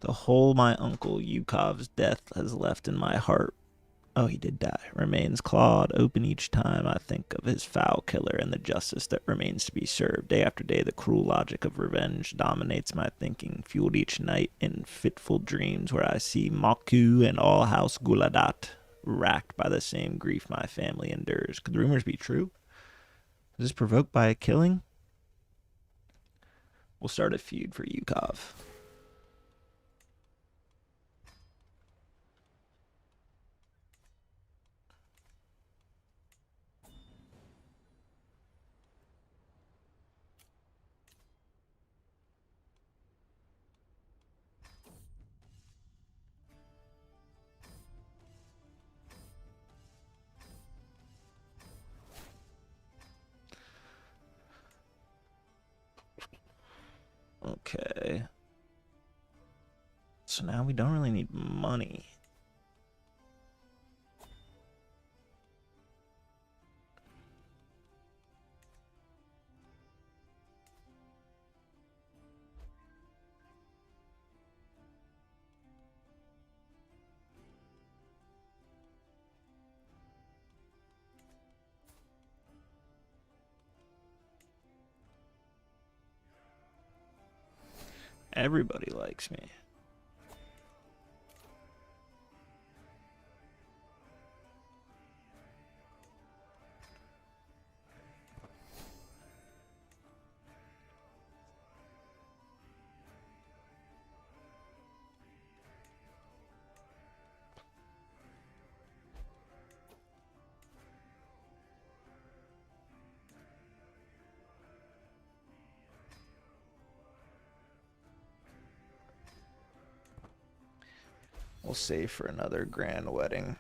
The hole my uncle Yukov's death has left in my heart, oh, he did die, remains clawed open each time I think of his foul killer and the justice that remains to be served. Day after day, the cruel logic of revenge dominates my thinking, fueled each night in fitful dreams where I see Maku and all House Guladat racked by the same grief my family endures. Could the rumors be true? Is this provoked by a killing? We'll start a feud for Yukov. Okay. So now we don't really need money. Everybody likes me. We'll save for another grand wedding.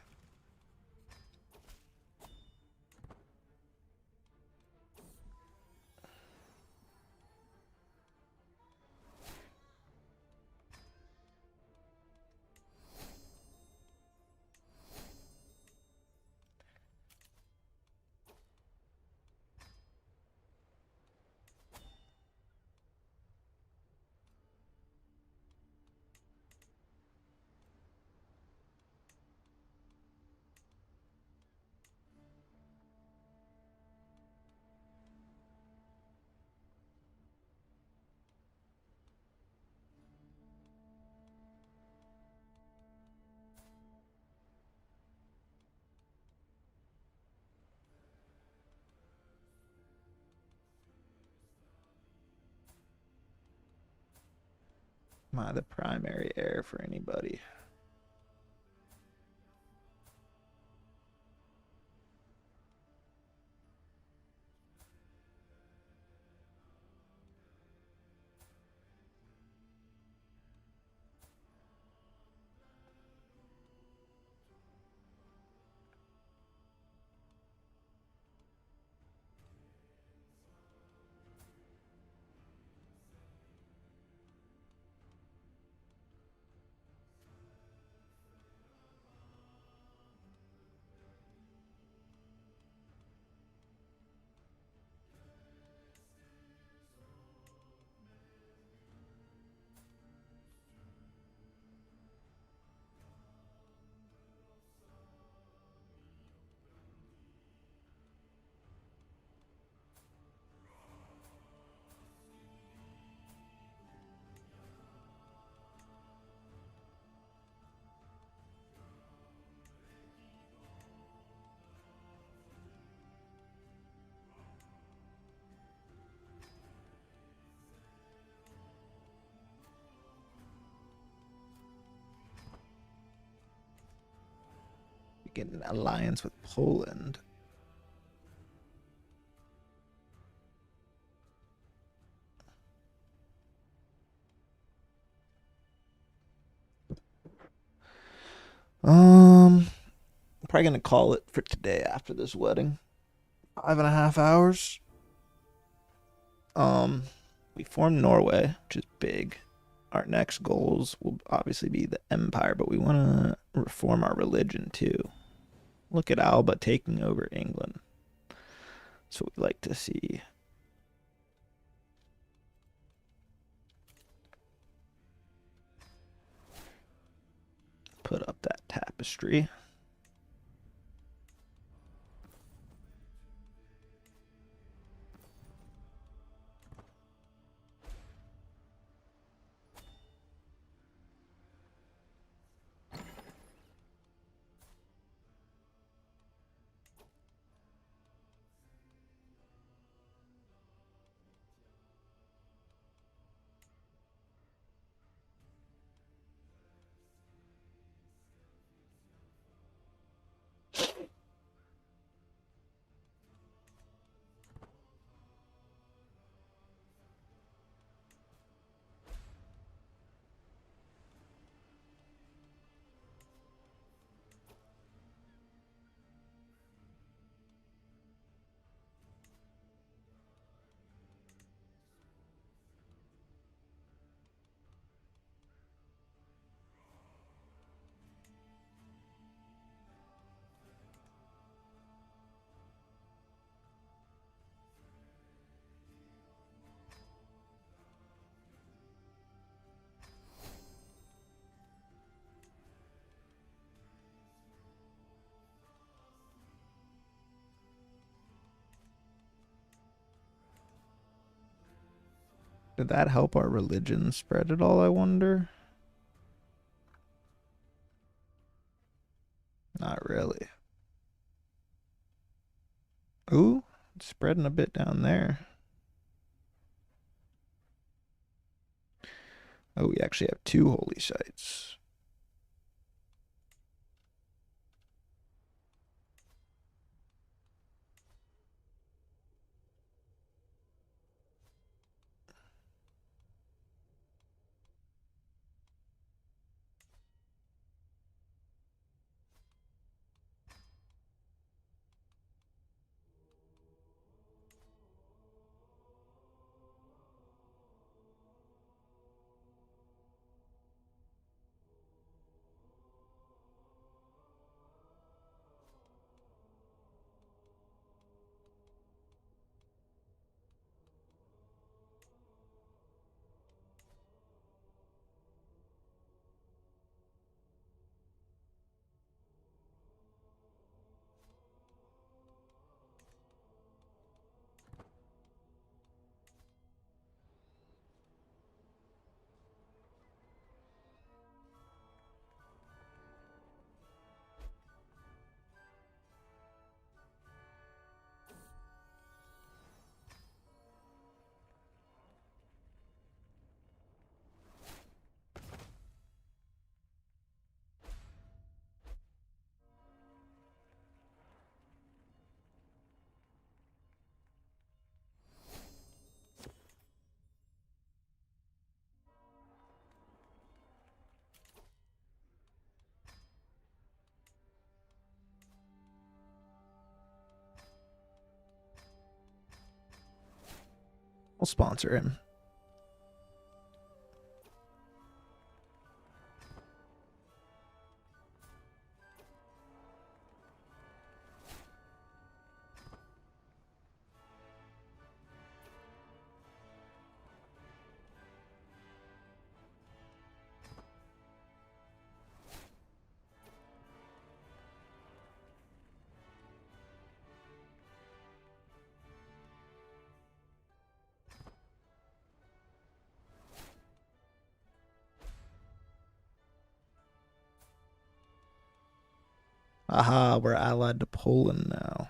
Am I the primary heir for anybody? Get an alliance with Poland. I'm probably gonna call it for today after this wedding. 5.5 hours. We formed Norway, which is big. our next goals will obviously be the empire, but we want to reform our religion too. Look at Alba taking over England. That's what we like to see. Put up that tapestry. Did that help our religion spread at all, I wonder? Not really. Ooh, it's spreading a bit down there. Oh, we actually have 2 holy sites. We'll sponsor him. Aha, we're allied to Poland now.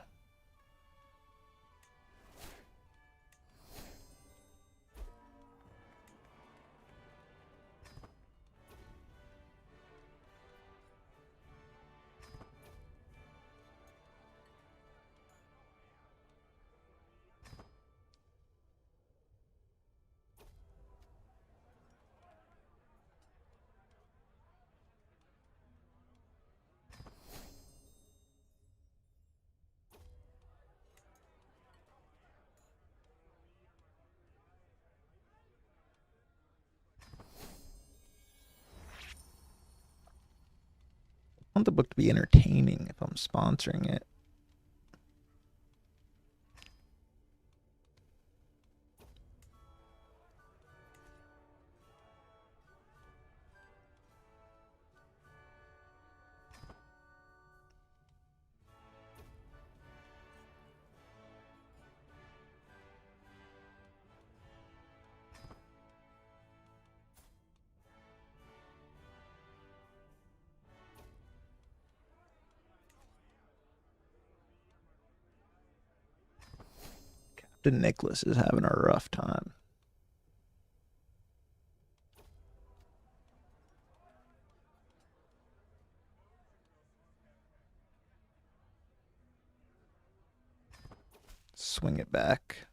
want the book to be entertaining if I'm sponsoring it. Captain Nicholas is having a rough time. Swing it back.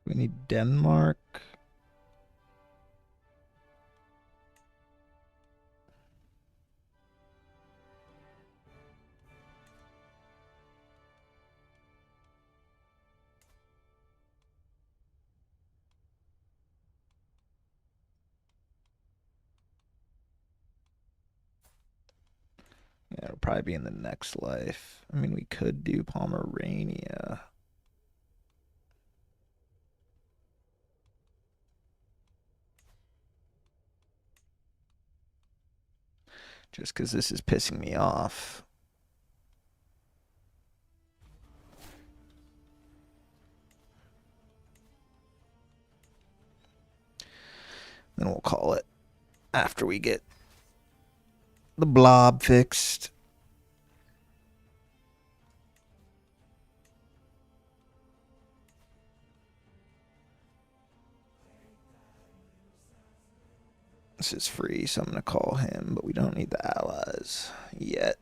We need Denmark. Yeah, it'll probably be in the next life. I mean, we could do Pomerania. Just because this is pissing me off. Then we'll call it after we get the blob fixed. This is free, so I'm going to call him, but we don't need the allies yet.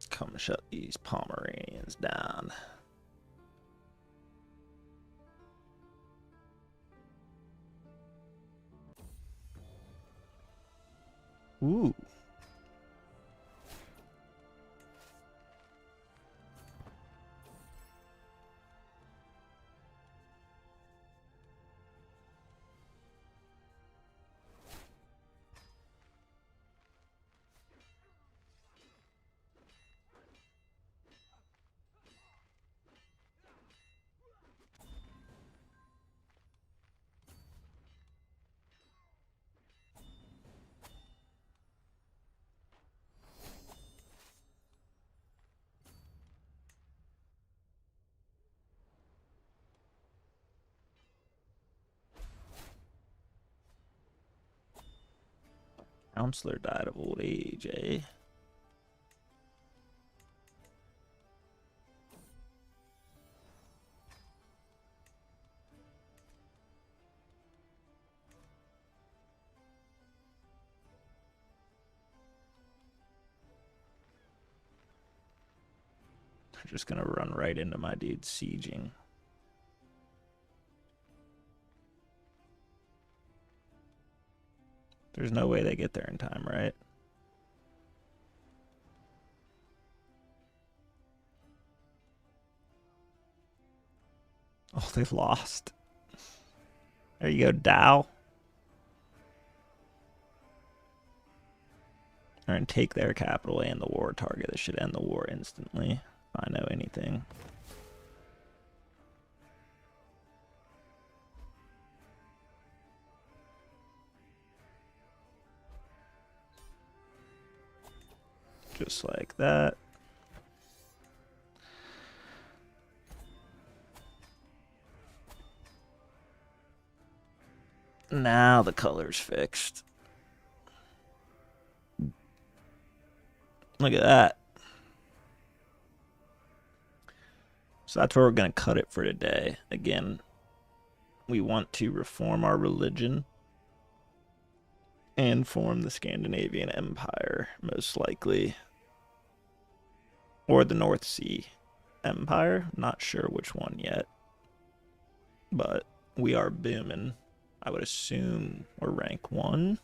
Come shut these Pomeranians down. Ooh. Counselor died of old age, eh? They're just gonna run right into my dude sieging. There's no way they get there in time, right? Oh, they've lost. There you go, Dow. They're going to take their capital and the war target. This should end the war instantly, if I know anything. Just like that. Now the color's fixed. Look at that. So that's where we're going to cut it for today. Again, we want to reform our religion and form the Scandinavian Empire, most likely. Or the North Sea Empire. Not sure which one yet. But we are booming. I would assume we're rank 1.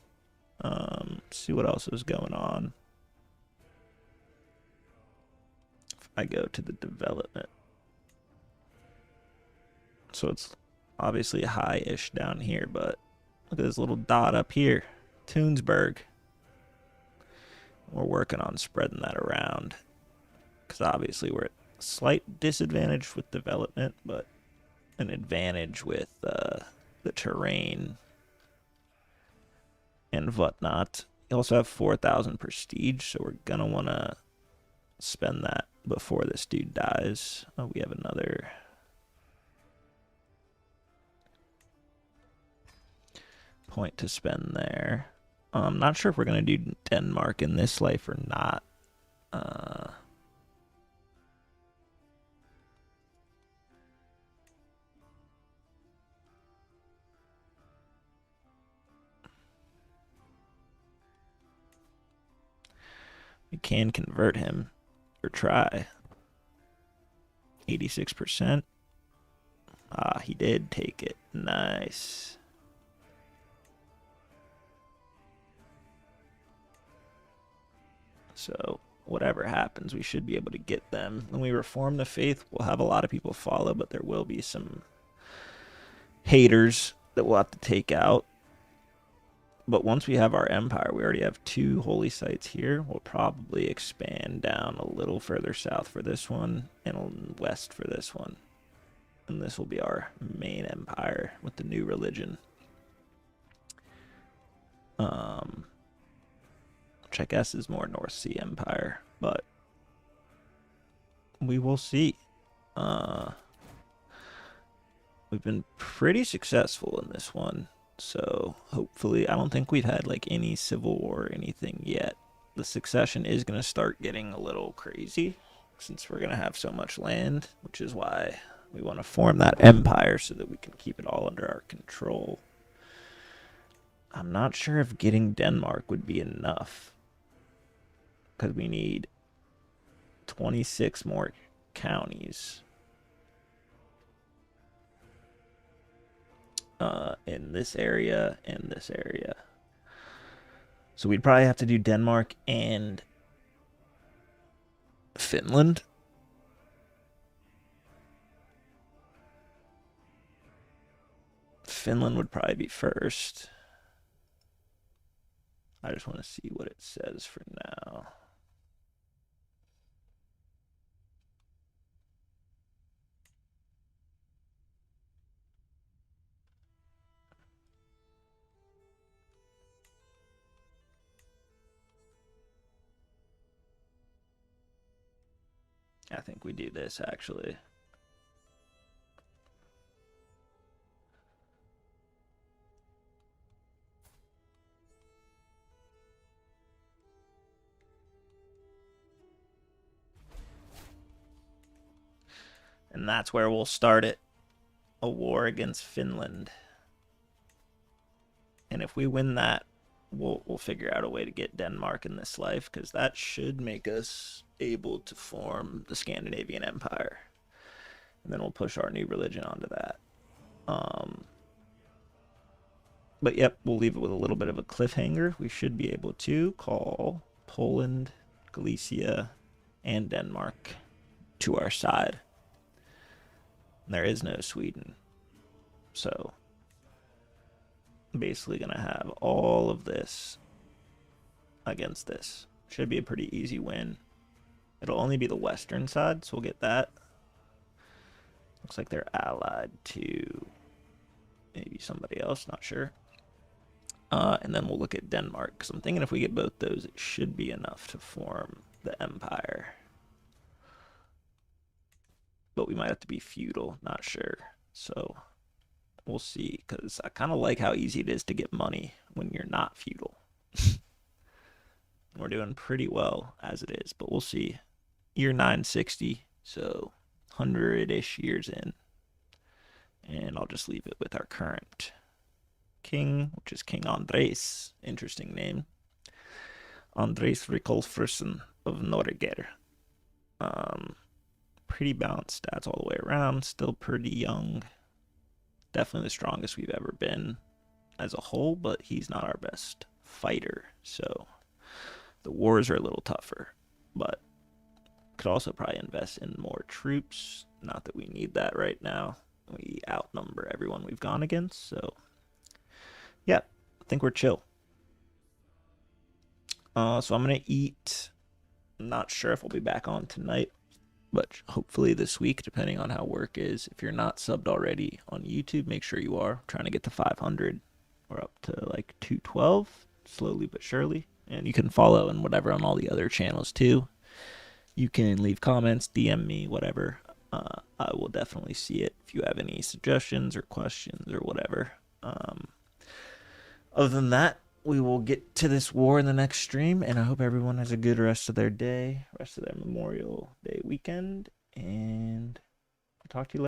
See what else is going on. If I go to the development. So it's obviously high-ish down here, but look at this little dot up here. Toonsburg. We're working on spreading that around. Because obviously we're at a slight disadvantage with development, but an advantage with the terrain and whatnot. You also have 4,000 prestige, so we're going to want to spend that before this dude dies. Oh, we have another point to spend there. I'm not sure if we're going to do Denmark in this life or not. We can convert him or try. 86%. Ah, he did take it. Nice. So whatever happens, we should be able to get them. When we reform the faith, we'll have a lot of people follow, but there will be some haters that we'll have to take out. But once we have our empire, we already have 2 holy sites here. We'll probably expand down a little further south for this one and west for this one. And this will be our main empire with the new religion. Which I guess is more North Sea Empire, but we will see. We've been pretty successful in this one. So hopefully, I don't think we've had like any civil war or anything yet. The succession is going to start getting a little crazy since we're going to have so much land, which is why we want to form that empire so that we can keep it all under our control. I'm not sure if getting Denmark would be enough because we need 26 more counties. In this area and this area. So we'd probably have to do Denmark and Finland. Finland would probably be first. I just want to see what it says for now. I think we do this actually. And that's where we'll start it. A war against Finland. And if we win that, we'll figure out a way to get Denmark in this life, because that should make us able to form the Scandinavian Empire. And then we'll push our new religion onto that. But yep, we'll leave it with a little bit of a cliffhanger. We should be able to call Poland, Galicia, and Denmark to our side. And there is no Sweden. So basically going to have all of this against this. Should be a pretty easy win. It'll only be the western side, so we'll get that. Looks like they're allied to maybe somebody else, not sure. And then we'll look at Denmark, because I'm thinking if we get both those, it should be enough to form the empire. But we might have to be feudal, not sure. So we'll see, because I kind of like how easy it is to get money when you're not feudal. We're doing pretty well as it is, but we'll see. Year 960, so 100-ish years in. And I'll just leave it with our current king, which is King Andres. Interesting name. Andres Rikolfrsen of Norge. Pretty balanced stats all the way around. Still pretty young. Definitely the strongest we've ever been as a whole, but he's not our best fighter. So the wars are a little tougher, but could also probably invest in more troops. Not that we need that right now. We outnumber everyone we've gone against, so yeah, I think we're chill. So I'm gonna eat. I'm not sure if I'll be back on tonight, but hopefully this week, depending on how work is. If you're not subbed already on YouTube, make sure you are. I'm trying to get to 500. We're up to like 212, slowly but surely. And you can follow and whatever on all the other channels too. You can leave comments, DM me, whatever. I will definitely see it if you have any suggestions or questions or whatever. Other than that, we will get to this war in the next stream, and I hope everyone has a good rest of their day, rest of their Memorial Day weekend, and I'll talk to you later.